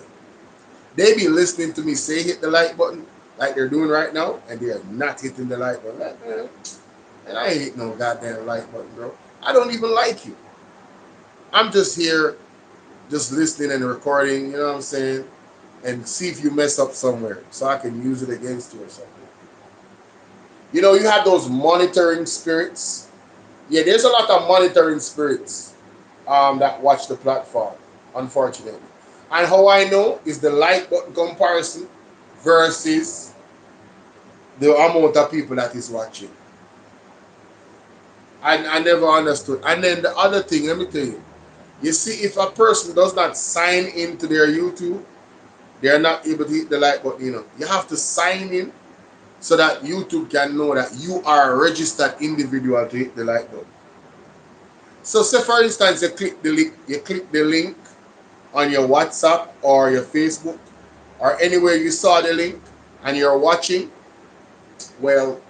They be listening to me say hit the like button like they're doing right now, and they are not hitting the like button. Like, man, I ain't hitting no goddamn like button, bro. I don't even like you. I'm just here, just listening and recording, you know what I'm saying? And see if you mess up somewhere so I can use it against you or something. You know, you have those monitoring spirits. Yeah, there's a lot of monitoring spirits that watch the platform, unfortunately. And how I know is the like button comparison versus the amount of people that is watching. I never understood. And then the other thing, let me tell you. You see, if a person does not sign into their YouTube, they're not able to hit the like button, you know. You have to sign in so that YouTube can know that you are a registered individual to hit the like button. So say for instance, you click the link on your WhatsApp or your Facebook or anywhere you saw the link and you're watching. Well,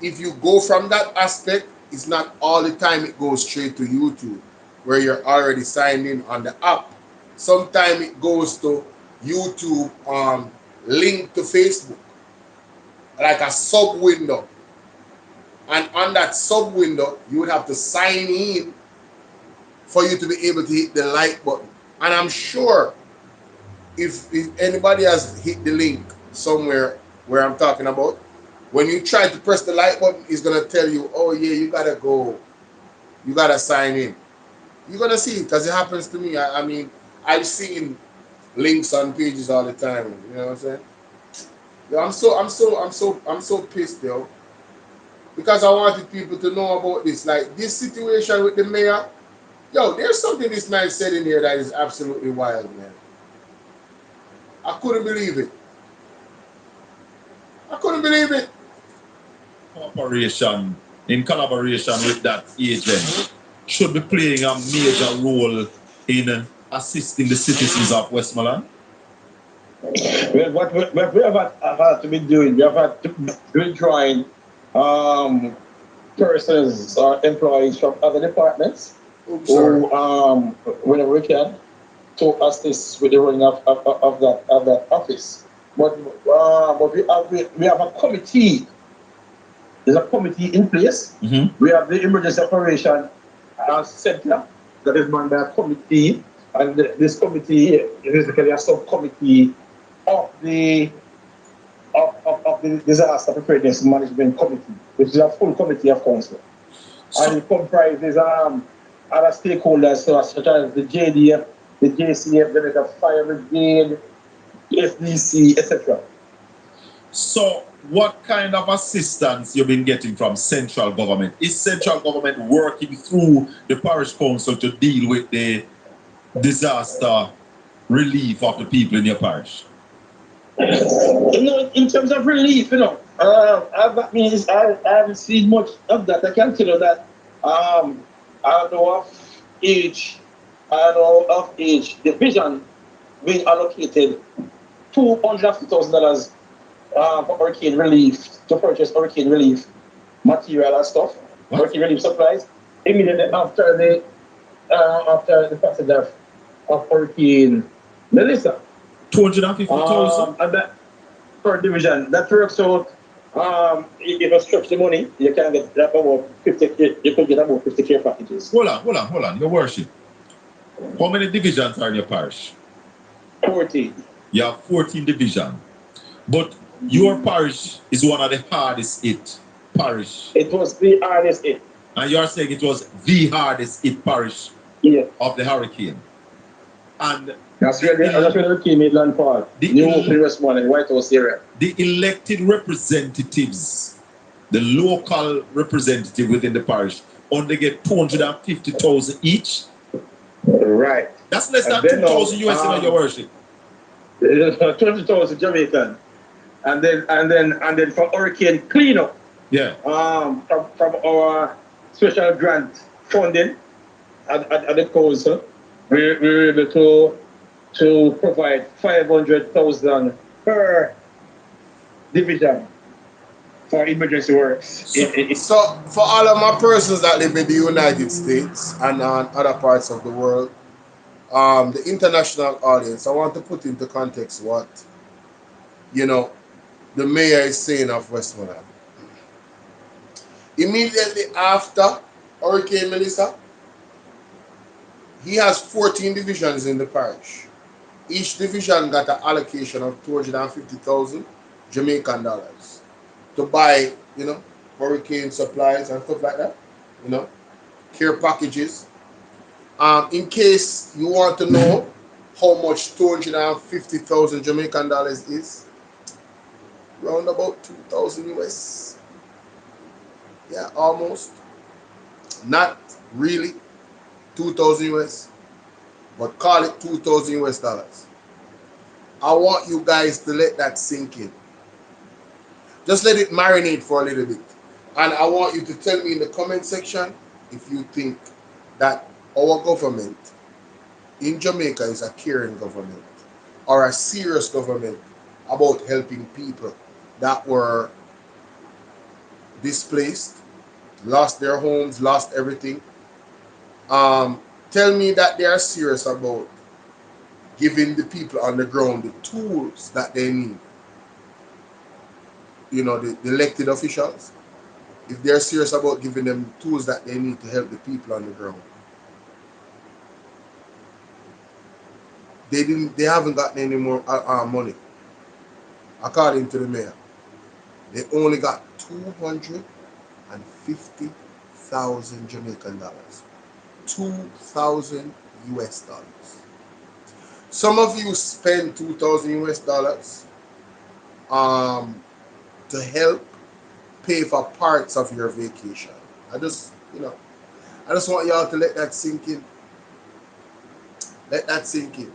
if you go from that aspect, it's not all the time it goes straight to YouTube where you're already signed in on the app. Sometimes it goes to YouTube link to Facebook, like a sub window. And on that sub window, you would have to sign in for you to be able to hit the like button. And I'm sure if anybody has hit the link somewhere where I'm talking about, when you try to press the like button, it's going to tell you, oh yeah, you got to go. You got to sign in. You're going to see it because it happens to me. I mean, I've seen links on pages all the time. You know what I'm saying? Yo, I'm so pissed, yo. Because I wanted people to know about this. Like this situation with the mayor. Yo, there's something this man said in here that is absolutely wild, man. I couldn't believe it. I couldn't believe it. Corporation, in collaboration with that agent, should be playing a major role in assisting the citizens of Westmoreland? Well, what we have had to be doing, we have had to be withdrawing persons or employees from other departments who, whenever we can, to assist with the running of that office. But we have a committee. There's a committee in place. We have the emergency operation center that is run by a committee, and this committee is basically a subcommittee of the disaster preparedness management committee, which is a full committee of council. And it comprises other stakeholders such as the JDF, the JCF, the Fire Brigade, SDC, etc. So, what kind of assistance you've been getting from central government? Is central government working through the parish council to deal with the disaster relief of the people in your parish? In terms of relief, that means I haven't seen much of that. I can tell you that I know of each division being allocated $250,000 for hurricane relief, to purchase hurricane relief material and stuff, hurricane relief supplies, immediately after the passage of Hurricane Melissa. 250,000? And that per division. That works out. If you stretch the money, you can get about 50. You could get about 50 care packages. Hold on, Your Worship. How many divisions are in your parish? 14. You have 14 divisions. But your parish is one of the hardest hit parish. It was the hardest hit. And you are saying it was the hardest hit parish of the hurricane. And that's where the hurricane made landfall. New Westmoreland, White House area. The elected representatives, the local representative within the parish, only get 250,000 each. Right. That's less than 2,000 US in your worship. 20,000 Jamaican. And then from hurricane cleanup. Yeah. From our special grant funding at the council, we were able to provide 500,000 per division for emergency works. So for all of my persons that live in the United States and on other parts of the world, the international audience, I want to put into context what, the mayor is saying of Westmoreland. Immediately after Hurricane Melissa, he has 14 divisions in the parish. Each division got an allocation of 250,000 Jamaican dollars to buy, hurricane supplies and stuff like that, care packages. In case you want to know how much 250,000 Jamaican dollars is, round about 2,000 US. Yeah, almost. Not really 2,000 US, but call it 2,000 US dollars. I want you guys to let that sink in. Just let it marinate for a little bit. And I want you to tell me in the comment section if you think that our government in Jamaica is a caring government or a serious government about helping people that were displaced, lost their homes, lost everything. Tell me that they are serious about giving the people on the ground the tools that they need. The elected officials, if they're serious about giving them tools that they need to help the people on the ground. They haven't gotten any more money. According to the mayor, they only got 250,000 Jamaican dollars. 2,000 US dollars. Some of you spend 2,000 US dollars to help pay for parts of your vacation. I just want y'all to let that sink in. Let that sink in.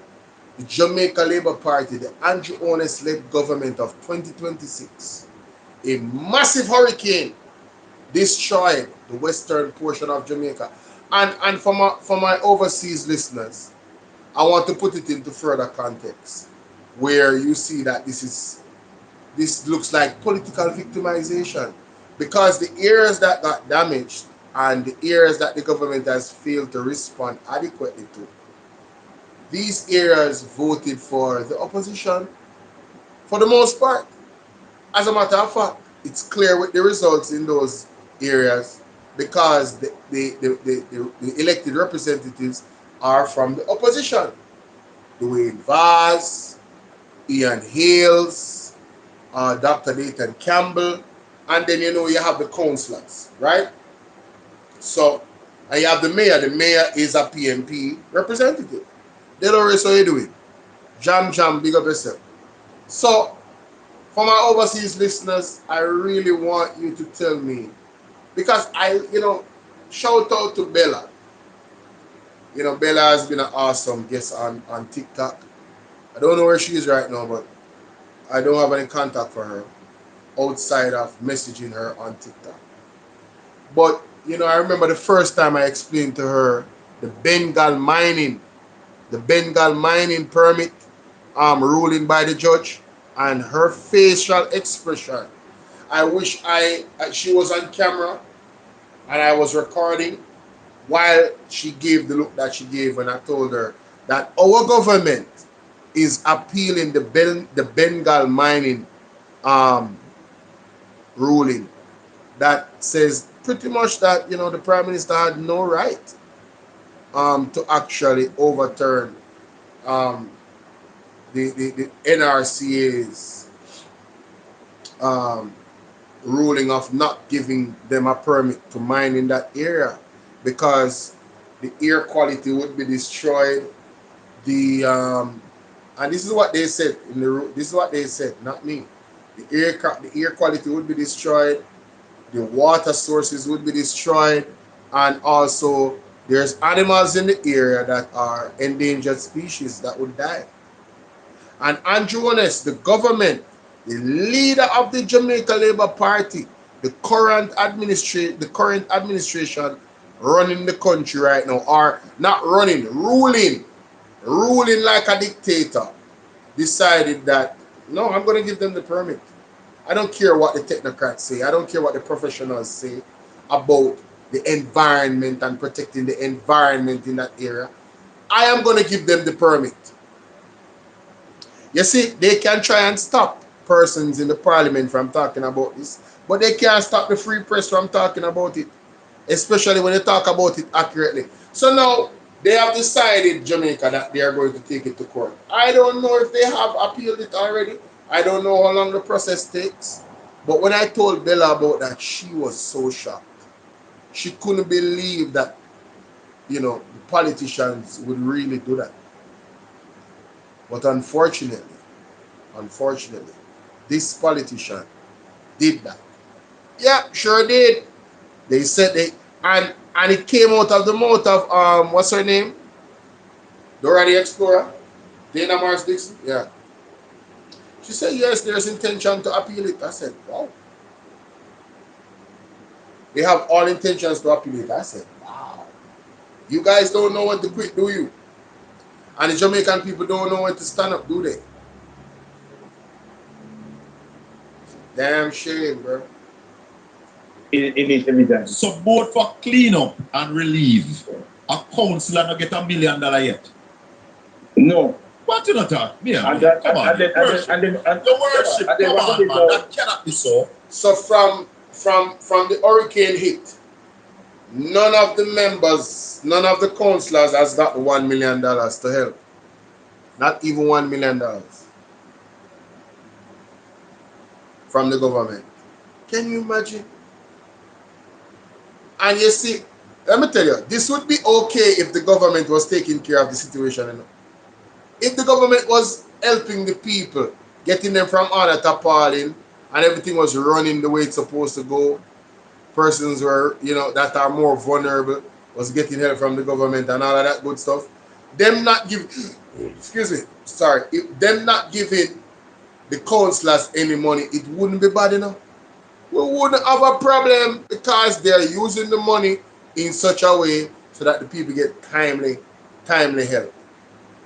The Jamaica Labour Party, the Andrew Honest-led government of 2026, a massive hurricane destroyed the western portion of Jamaica. And for my overseas listeners, I want to put it into further context, where you see that this looks like political victimization, because the areas that got damaged and the areas that the government has failed to respond adequately to, these areas voted for the opposition for the most part. As a matter of fact, it's clear with the results in those areas because the elected representatives are from the opposition. Dwayne Vaz, Ian Hales, Dr. Nathan Campbell, and then you have the councillors, right? So, and you have the mayor. The mayor is a PMP representative. Delores, how you doing? Jam, big up yourself. So, for my overseas listeners, I really want you to tell me, because shout out to Bella. Bella has been an awesome guest on TikTok. I don't know where she is right now, but I don't have any contact for her outside of messaging her on TikTok. But, I remember the first time I explained to her the Bengal mining permit ruling by the judge, and her facial expression. I wish she was on camera and I was recording while she gave the look that she gave when I told her that our government is appealing the Bengal mining ruling that says pretty much that the Prime Minister had no right to actually overturn the NRCA's ruling of not giving them a permit to mine in that area, because the air quality would be destroyed. The and this is what they said in the this is what they said, not me. The air quality would be destroyed, the water sources would be destroyed, and also there's animals in the area that are endangered species that would die. And Andrew Honest, the government, the leader of the Jamaica Labour Party, the current administration running the country right now, or not running, ruling like a dictator, decided that, no, I'm going to give them the permit. I don't care what the technocrats say. I don't care what the professionals say about the environment and protecting the environment in that area. I am going to give them the permit. You see, they can try and stop persons in the parliament from talking about this, but they can't stop the free press from talking about it, especially when they talk about it accurately. So now, they have decided, Jamaica, that they are going to take it to court. I don't know if they have appealed it already. I don't know how long the process takes. But when I told Bella about that, she was so shocked. She couldn't believe that, you know, the politicians would really do that. But unfortunately, this politician did that. Yeah, sure did. They said they, and it came out of the mouth of, what's her name? Dora the Explorer? Dana Mars Dixon? Yeah. She said, yes, there's intention to appeal it. I said, wow. They have all intentions to appeal it. I said, wow. You guys don't know when to quit, do you? And the Jamaican people don't know when to stand up, do they? Damn shame, bro. It needs to be done. So both for clean up and relieve, a councillor not get $1 million yet? No. What you not talk? Yeah, and man. that, Come on. and Worship. Your worship. Come on, man. That cannot be so. So from the hurricane hit, none of the members, none of the councillors has got $1 million to help. Not even $1 million from the government. Can you imagine? And you see, let me tell you, this would be okay if the government was taking care of the situation. You know? If the government was helping the people, getting them from honor to appalling, and everything was running the way it's supposed to go, persons were, you know, that are more vulnerable was getting help from the government and all of that good stuff. Them not give, excuse me, sorry, if them not giving the councillors any money, it wouldn't be bad enough. We wouldn't have a problem because they're using the money in such a way so that the people get timely help.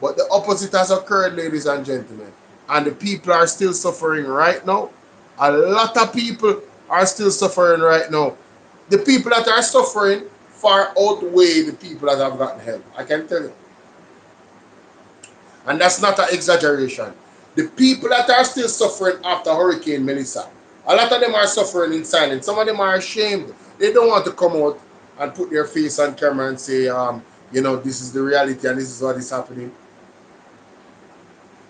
But the opposite has occurred, ladies and gentlemen. And the people are still suffering right now. A lot of people are still suffering right now. The people that are suffering far outweigh the people that have gotten help. I can tell you. And that's not an exaggeration. The people that are still suffering after Hurricane Melissa, a lot of them are suffering in silence. Some of them are ashamed. They don't want to come out and put their face on camera and say, you know, this is the reality and this is what is happening.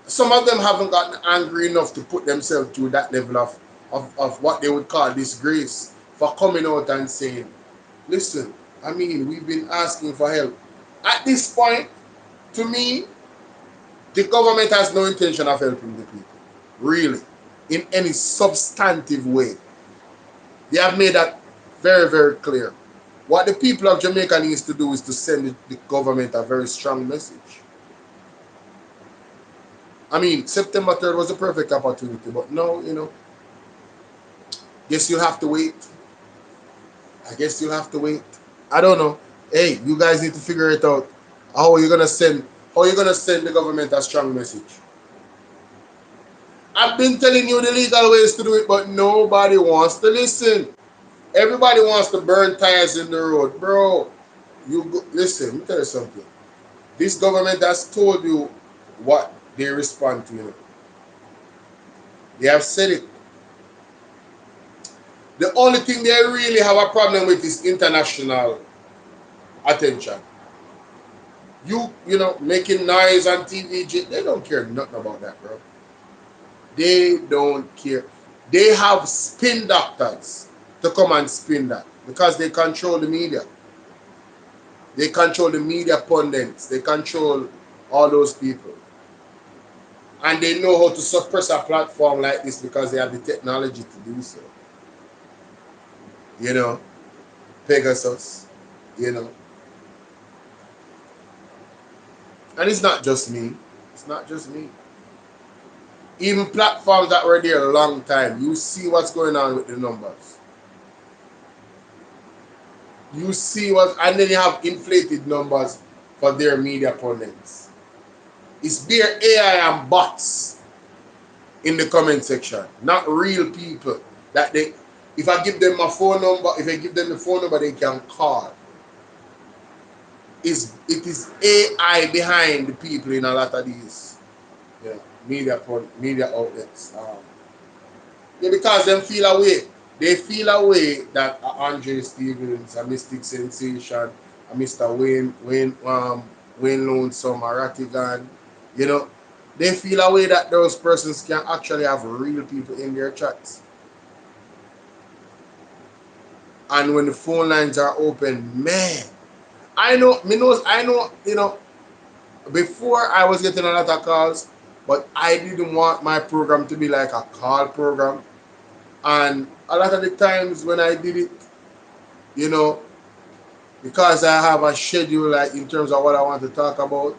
Some of them haven't gotten angry enough to put themselves through that level of what they would call disgrace for coming out and saying, listen, I mean, we've been asking for help. At this point, to me, the government has no intention of helping the people, really, in any substantive way. They have made that very, very clear. What the people of Jamaica needs to do is to send the government a very strong message. I mean, September 3rd was a perfect opportunity, but no, you know, guess you'll have to wait. I guess you'll have to wait. I don't know. Hey, you guys need to figure it out. How are you gonna send the government a strong message? I've been telling you the legal ways to do it, but nobody wants to listen. Everybody wants to burn tires in the road. Bro, listen, let me tell you something. This government has told you what they respond to you. They have said it. The only thing they really have a problem with is international attention. You know, making noise on TV, they don't care nothing about that, bro. They don't care. They have spin doctors to come and spin that because they control the media. They control the media pundits. They control all those people. And they know how to suppress a platform like this because they have the technology to do so. You know, Pegasus, you know. And it's not just me. It's not just me. Even platforms that were there a long time, you see what's going on with the numbers. You see what, and then you have inflated numbers for their media pundits. It's bare AI and bots in the comment section, not real people that they, if I give them my phone number, if I give them the phone number, they can call. It is AI behind the people in a lot of these media outlets. Yeah, because them feel away. They feel away that Andre Stevens, a Mystic Sensation, a Mr. Wayne Lonesome, a Rattigan, you know, they feel away that those persons can actually have real people in their chats. And when the phone lines are open, man, I know, you know, before I was getting a lot of calls, but I didn't want my program to be like a call program. And a lot of the times when I did it, you know, because I have a schedule like in terms of what I want to talk about,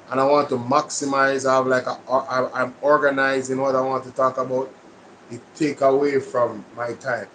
and I want to maximize, I have like I'm organizing what I want to talk about, it take away from my time.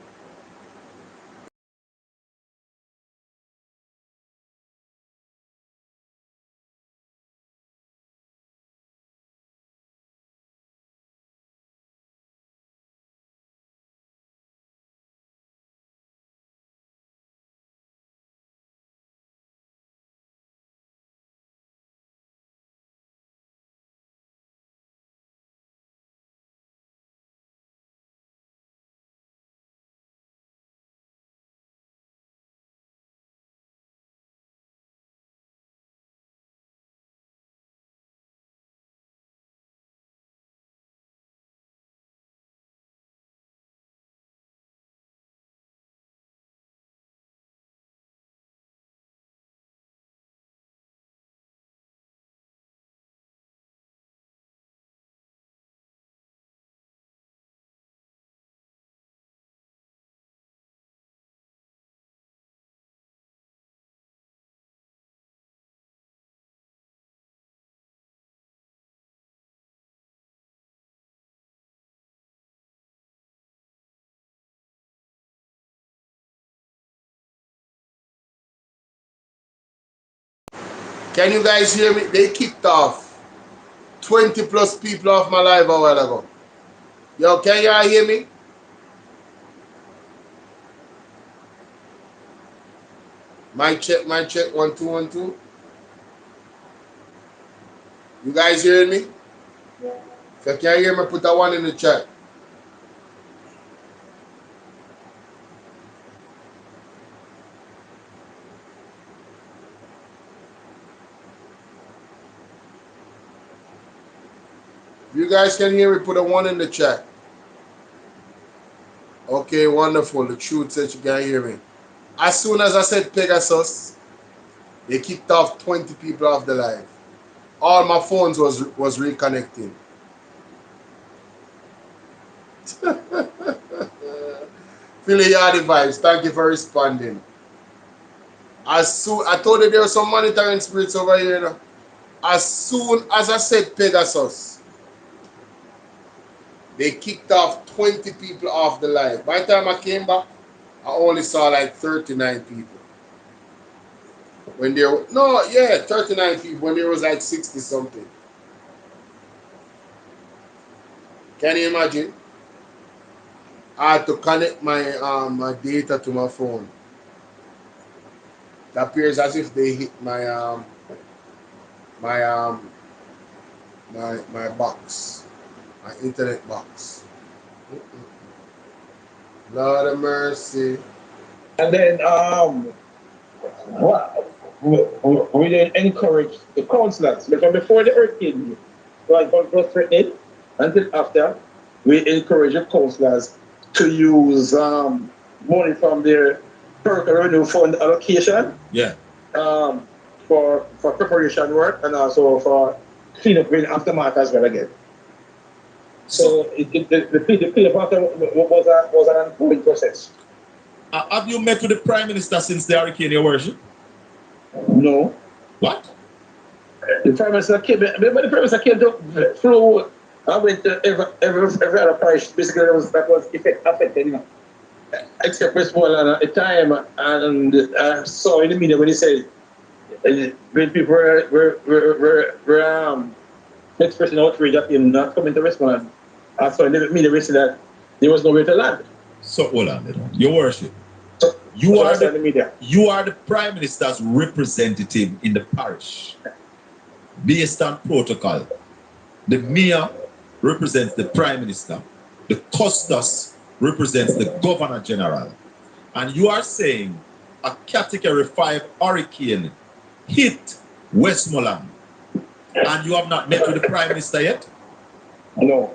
Can you guys hear me? They kicked off 20 plus people off my live a while ago. Yo, can y'all hear me? Mic check, 1 2 1 2. You guys hearing me? If you can't hear me, put a 1 in the chat. If you guys can hear me, put a 1 in the chat. Okay, wonderful. The truth said you can't hear me. As soon as I said Pegasus, they kicked off 20 people off the live. All my phones was reconnecting. Feeling your vibes. Thank you for responding. As soon I told you there were some monitoring spirits over here. You know? As soon as I said Pegasus, they kicked off 20 people off the live. By the time I came back, I only saw like 39 people. When there were, 39 people when there was like 60 something. Can you imagine? I had to connect my my data to my phone. It appears as if they hit my my box, my internet box. Lord of mercy. And then we then encourage the councillors, because before the hurricane was threatened, until after, we encourage the councillors to use money from their Perk Revenue Fund allocation. Yeah. for preparation work and also for cleanup in aftermath as well again. So the cleanup after was an ongoing process. Have you met with the Prime Minister since the hurricane, Your Worship? No. What? The Prime Minister came, when the Prime Minister came to through, I went to every other parish, basically that was affected, you know. Except Westmoreland at the time, and I saw in the media when he said, when people were expressing outrage at him not coming to Westmoreland, I saw in the media when he said that there was nowhere to land. So hold on, Your Worship. You are the Prime Minister's representative in the parish. Based on protocol, the mayor represents the Prime Minister. The custos represents the Governor General. And you are saying a Category 5 hurricane hit Westmoreland and you have not met with the Prime Minister yet? No.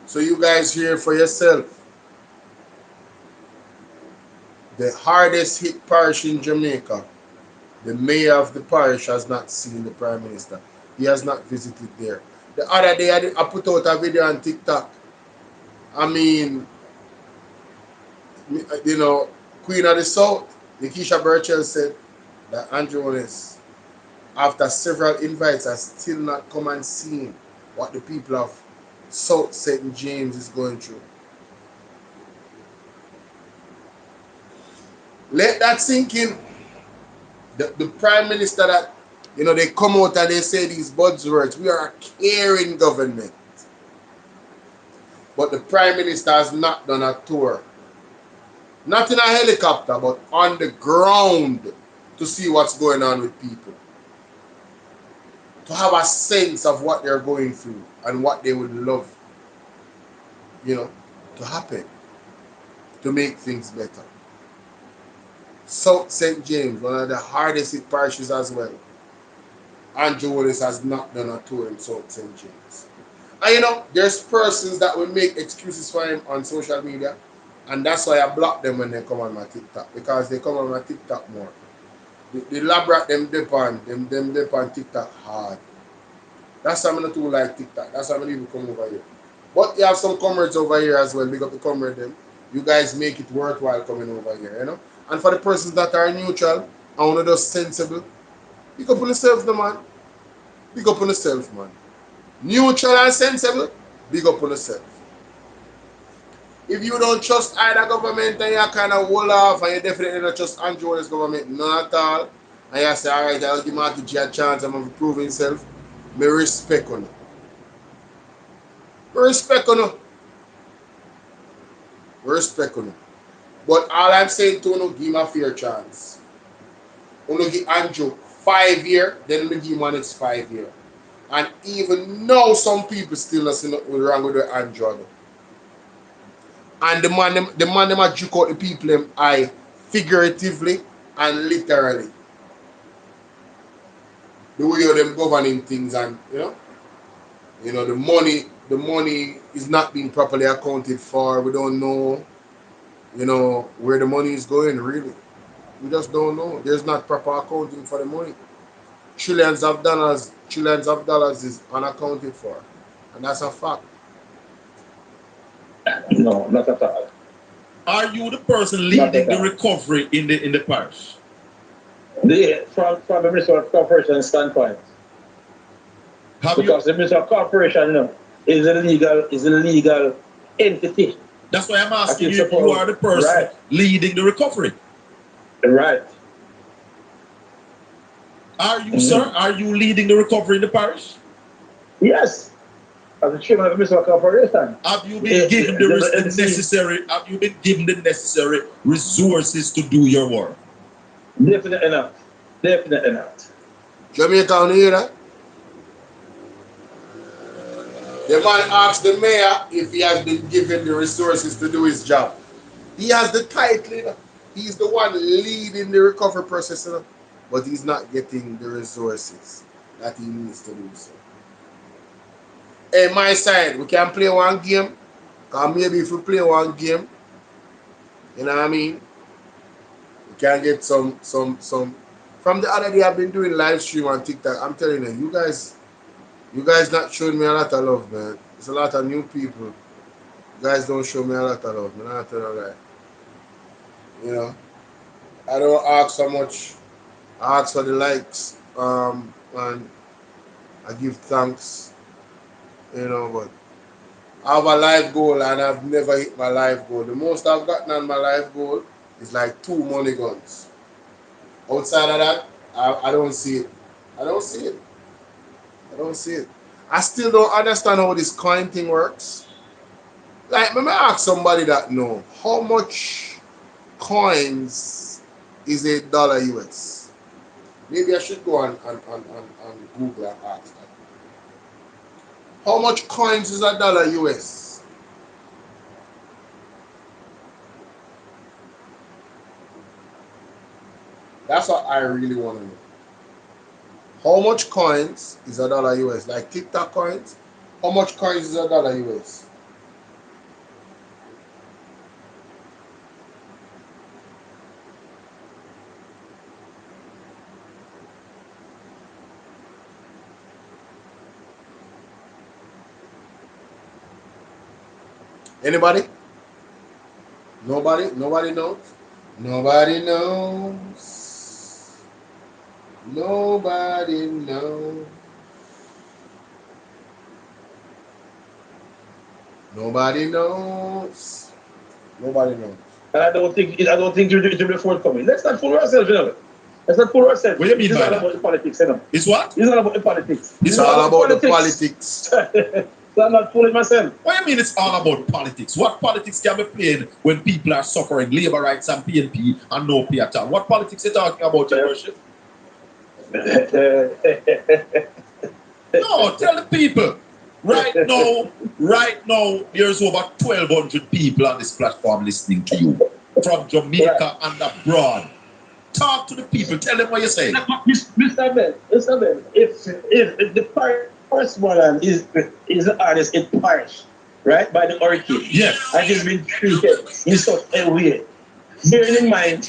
So you guys hear for yourself. The hardest hit parish in Jamaica, the mayor of the parish has not seen the Prime Minister. He has not visited there. The other day I put out a video on TikTok. I mean, you know, Queen of the South, Nikisha Burchell said that Andrew Holness, after several invites, has still not come and seen what the people of South St. James is going through. Let that sink in. The Prime Minister that, you know, they come out and they say these buzzwords, we are a caring government. But the Prime Minister has not done a tour. Not in a helicopter, but on the ground to see what's going on with people. To have a sense of what they're going through and what they would love, you know, to happen. To make things better. South St. James, one of the hardest hit parishes as well. Andrew Holness has not done a tour in South St. James. And you know, there's persons that will make excuses for him on social media, and that's why I block them when they come on my TikTok, because they come on my TikTok more. The lab rat them dip on TikTok hard. That's why I'm not too like TikTok. That's why I'm even come over here. But you have some comrades over here as well. Big up the comrade them. You guys make it worthwhile coming over here, you know. And for the persons that are neutral, I want to just sensible. Pick up on yourself, the man. Pick up on yourself, man. Neutral and sensible, big up on yourself. If you don't trust either government and you kind of hold off and you definitely don't trust Andrew Holness government, none at all, and you say, all right, I'll give Marky G a chance, I'm going to prove himself, me respect on it. Respect on it. Respect on it. But all I'm saying to you, give him a fair chance. You give Andrew 5 years, then you give him one next 5 years. And even now, some people still not see nothing wrong with the Andrew. And the man them a juke out the people them eye figuratively and literally. The way of them governing things, and you know the money is not being properly accounted for. We don't know, you know, where the money is going really. We just don't know. There's not proper accounting for the money. Trillions of dollars is unaccounted for. And that's a fact. No, not at all. Are you the person leading the recovery in the parish? From the Minister of Corporation standpoint. Because the Minister of Corporation is a legal entity. That's why I'm asking you if you are the person leading the recovery. Right. Are you, sir? Are you leading the recovery in the parish? Yes. As the chairman of the Minister of Corporation. Have you been given the necessary? Have you been given the necessary resources to do your work? Definitely not. Definitely not. Jamaica, you hear that? The man asked the mayor if he has been given the resources to do his job. He has the title. He's the one leading the recovery process, but he's not getting the resources that he needs to do so. Hey, my side, we can play one game. Because maybe if we play one game, you know what I mean? You can get some. From the other day, I've been doing live stream on TikTok. I'm telling you, you guys not showing me a lot of love, man. There's a lot of new people. You guys don't show me a lot of love, man. I'm telling you that. You know, I don't ask so much. I ask for the likes, and I give thanks. You know, but I have a life goal, and I've never hit my life goal. The most I've gotten on my life goal is like 2 money guns. Outside of that, I don't see it. I don't see it. I don't see it. I still don't understand how this coin thing works. Like, let me ask somebody that know how much coins is $1 US. Maybe I should go on Google and ask that. How much coins is $1 US? That's what I really want to know. How much coins is $1 US? Like TikTok coins? How much coins is $1 US? Anybody? Nobody? Nobody knows? Nobody knows. Nobody knows. Nobody knows. Nobody knows. And I don't think it will be forthcoming. Let's not fool ourselves, you know. Let's not fool ourselves. What do you mean it's by all that? about the politics, you know. It's what? It's all about the politics. It's all about the politics. So I'm not fooling myself. What do you mean it's all about politics? What politics can be played when people are suffering labor rights and PNP and no pay at all? What politics are you talking about, your worship? No, tell the people. Right now, there's over 1,200 people on this platform listening to you from Jamaica and abroad. Talk to the people. Tell them what you're saying. Mr. Ben, if the Westmoreland is the hardest hit parish, right, by the hurricane. Yes. And it's been treated in such a way. Bearing in mind,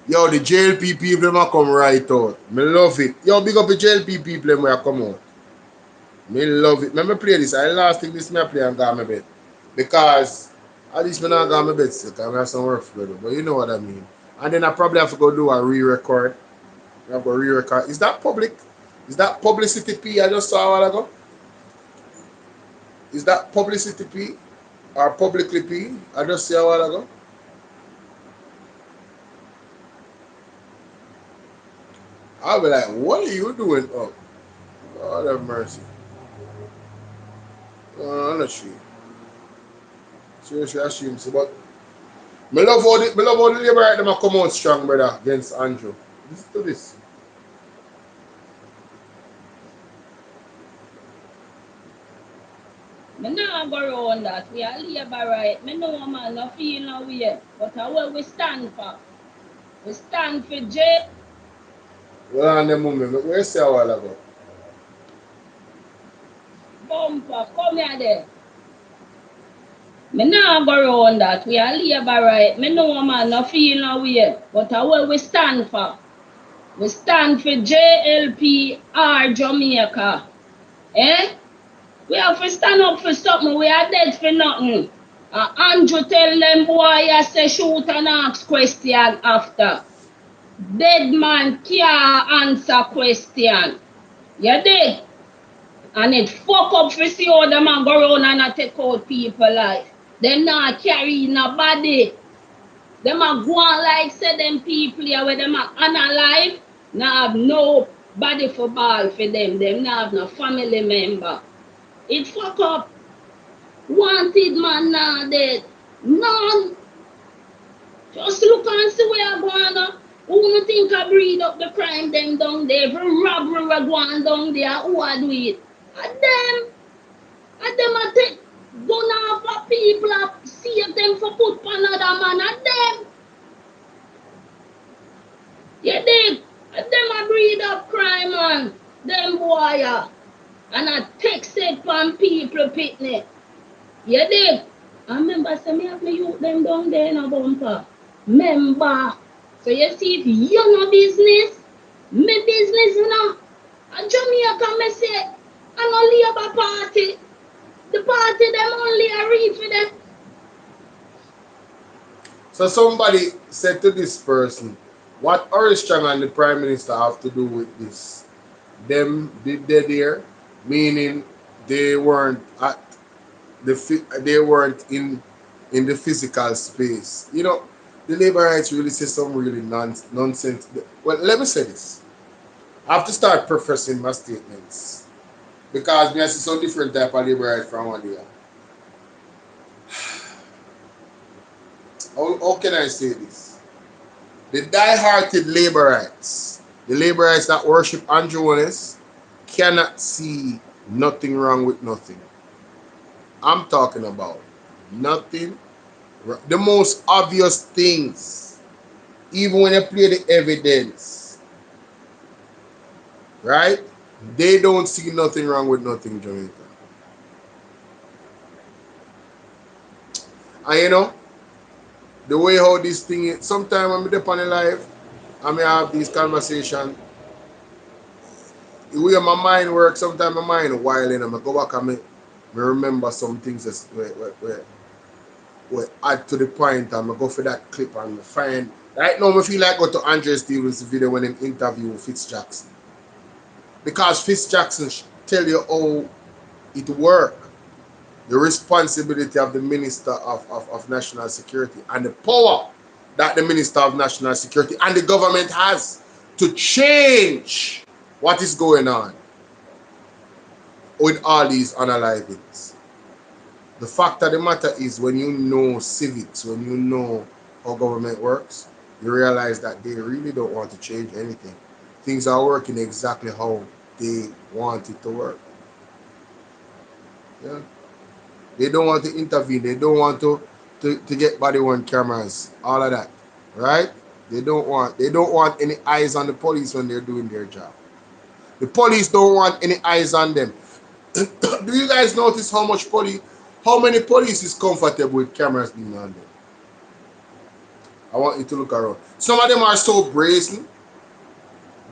Yo, the JLP people them come right out. Me love it. Yo, big up the JLP people them where come out. Me love it. Me play this. I last thing this me play and got my bed. Because at least me not got my bed still, because I have some work to do. But you know what I mean. And then I probably have to go do a re-record. I have to re-record. Is that public? Is that publicity P I just saw a while ago? Is that publicity P? Or publicly P? I just saw a while ago. I'll be like, what are you doing? Oh, God have mercy. I'm not sure. Seriously, I assume so. But me love how the labor right them come out strong, brother, against Andrew. Listen to this. Me nah go around that. We are labor right. Me know man no feel no way. But what we stand for? We stand for J. Well, on the moment, where you say a while ago? Bumper, come here there. Me nah go around that. We are labor right. Me know man no feel no way. But what we stand for? We stand for JLPR Jamaica. Eh? We have to stand up for something. We are dead for nothing. Andrew tell them boy I say shoot and ask question after. Dead man can't answer question. You dig? And it fuck up for see how them man go around and take out people life. Them not carry nobody. Them a go on like say them people here where them are unalive. Now have nobody for ball for them. Them not have no family member. It fuck up. Wanted man now dead. None. Just look and see where I go on. Who no think I breed up the crime them down there? Every robbery we go on down there, who I do it? And them I take gun off of people and save them for put on another man and them. You dig? Them a breed up crime, man. Them boy, and I text it from people picnic. You dig? I remember say me have my youth them down there in a bumper. Member. So you see if you know business, me business, you know. And Jamaica me say, I no Labour Party. The party them only a read for them. So somebody said to this person, what Armstrong and the Prime Minister have to do with this? Them did they there, meaning they weren't at they weren't in the physical space. You know, the labor rights really say some really nonsense. Well, let me say this. I have to start prefacing my statements because we see some different type of labor rights from one day. How can I say this? The die-hearted labor rights, the labor rights that worship Andrew Wallace, cannot see nothing wrong with nothing. I'm talking about nothing. The most obvious things, even when they play the evidence, right? They don't see nothing wrong with nothing, Jamaica. And you know, the way how this thing is, sometimes when I'm up on the live, I may have these conversations. The way my mind works, sometimes my mind wild, and I go back and me remember some things that where add to the point, and I go for that clip and I find. Right now, I feel like go to Andre Stevens' video when they interview Fitz Jackson. Because Fitz Jackson tell you how it works. The responsibility of the Minister of National Security and the power that the Minister of National Security and the government has to change what is going on with all these unalivings. The fact of the matter is, when you know civics, when you know how government works, you realize that they really don't want to change anything. Things are working exactly how they want it to work. Yeah. They don't want to intervene. They don't want to get body worn cameras. All of that. Right? They don't want any eyes on the police when they're doing their job. The police don't want any eyes on them. Do you guys notice how many police is comfortable with cameras being on them? I want you to look around. Some of them are so brazen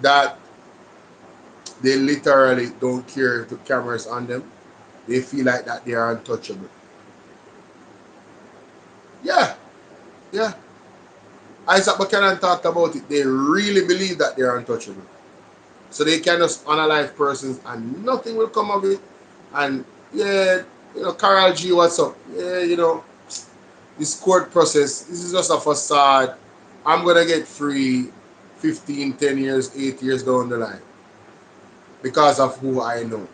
that they literally don't care if the cameras on them. They feel like that they are untouchable. Yeah. Yeah. Isaac Buchanan talked about it. They really believe that they are untouchable. So they can just unalive persons and nothing will come of it. And yeah, you know, Carol G, what's up? Yeah, you know, this court process, this is just a facade. I'm going to get free 15, 10 years, 8 years down the line because of who I know.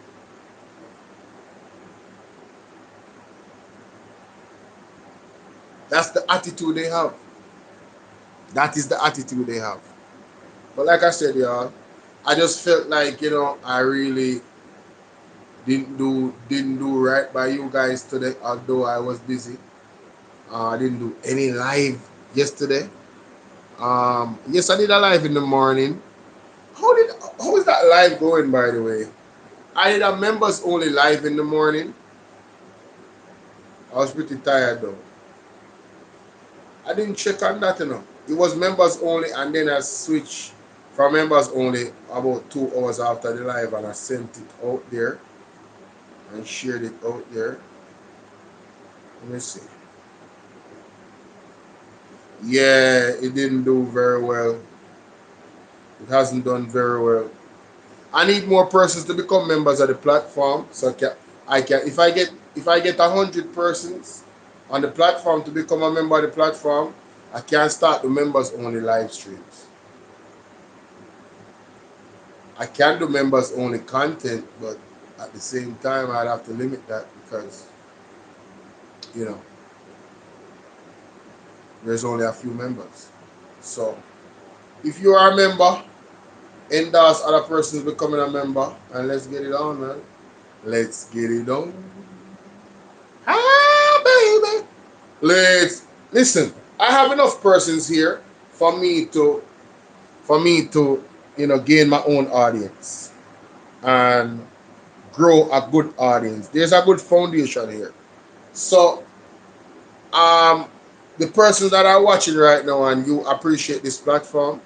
That's the attitude they have. That is the attitude they have. But like I said, y'all, I just felt like, you know, I really didn't do right by you guys today, although I was busy. I didn't do any live yesterday. Yes, I did a live in the morning. How is that live going, by the way? I did a members only live in the morning. I was pretty tired though. I didn't check on that, you know. It was members only, and then I switched from members only about 2 hours after the live, and I sent it out there and shared it out there. Let me see. Yeah, it didn't do very well. It hasn't done very well. I need more persons to become members of the platform, so I can if I get 100 persons on the platform to become a member of the platform, I can start the members only live streams. I can do members only content, but at the same time I'd have to limit that because, you know, there's only a few members. So if you are a member, endorse other persons becoming a member, and let's get it on, man. Let's get it on. Ah, baby. Let's listen. I have enough persons here for me to for me to, gain my own audience and grow a good audience. There's a good foundation here. So, the persons that are watching right now and you appreciate this platform,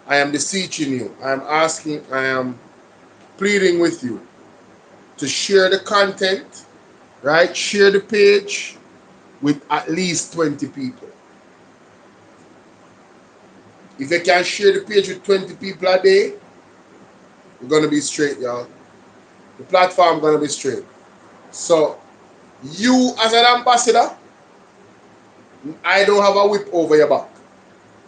I am beseeching you. I am asking, I am pleading with you to share the content, right? Share the page with at least 20 people. If you can share the page with 20 people a day, we're gonna be straight, y'all. The platform gonna be straight. So you as an ambassador, I don't have a whip over your back.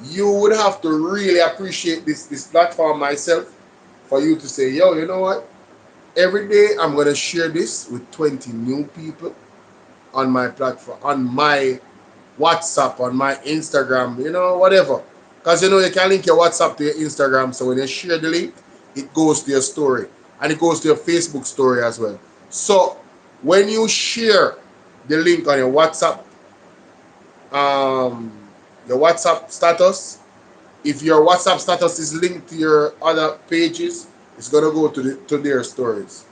You would have to really appreciate this platform myself for you to say, yo, you know what? Every day I'm gonna share this with 20 new people on my platform, on my WhatsApp, on my Instagram, whatever. Because you can link your WhatsApp to your Instagram, so when you share the link, it goes to your story. And it goes to your Facebook story as well. So when you share the link on your WhatsApp status, if your WhatsApp status is linked to your other pages, it's gonna go to their stories.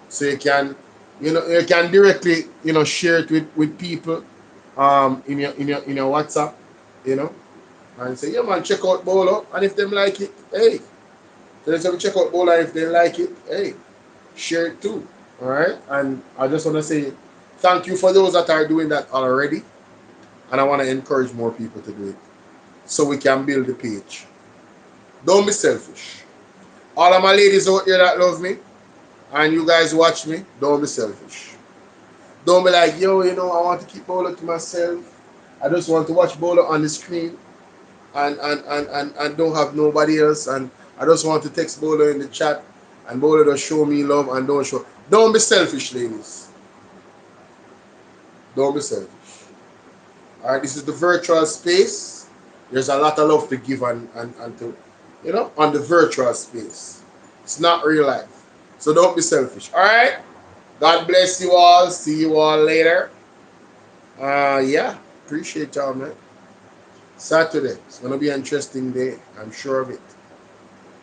So you can directly, share it with people in your WhatsApp, and say, yeah man, check out Bolo, and if them like it, hey. So let's check out Bolo, and if they like it, hey, share it too. Alright? And I just wanna say thank you for those that are doing that already. And I wanna encourage more people to do it. So we can build the page. Don't be selfish. All of my ladies out there that love me and you guys watch me, don't be selfish. Don't be like, yo, I want to keep Bolo to myself. I just want to watch Bolo on the screen and don't have nobody else. And I just want to text Bolo in the chat and Bolo does show me love and don't show. Don't be selfish, ladies. Don't be selfish. Alright, this is the virtual space. There's a lot of love to give and to, on the virtual space. It's not real life. So don't be selfish. Alright? God bless you all. See you all later. Yeah. Appreciate y'all, man. Saturday. It's gonna be an interesting day. I'm sure of it.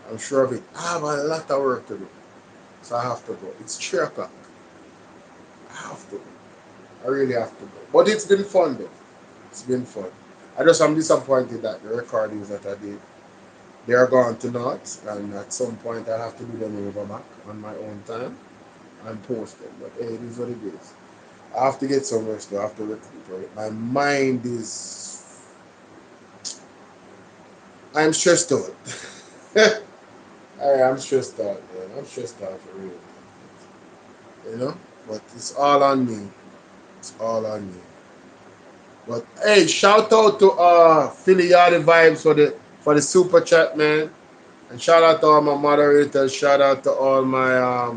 I'm sure of it. I have a lot of work to do. So I have to go. It's 3 o'clock. I have to go. I really have to go. But it's been fun though. It's been fun. I'm disappointed that the recordings that I did, they are gone to naught, and at some point I'll have to do them over back on my own time and post them. But hey, it is what it is. I have to get some rest though. I have to recuperate. My mind is... I'm stressed out. I'm stressed out, man. I'm stressed out for real. But it's all on me. It's all on me. But hey, shout out to Philly Yardy Vibes for the super chat, man. And shout out to all my moderators. Shout out to all my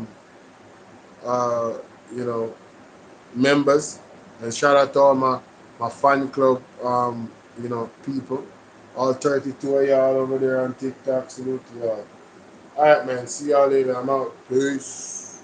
members. And shout out to all my fan club people. All 32 of y'all over there on TikTok. Salute to y'all. Alright man, see y'all later. I'm out. Peace.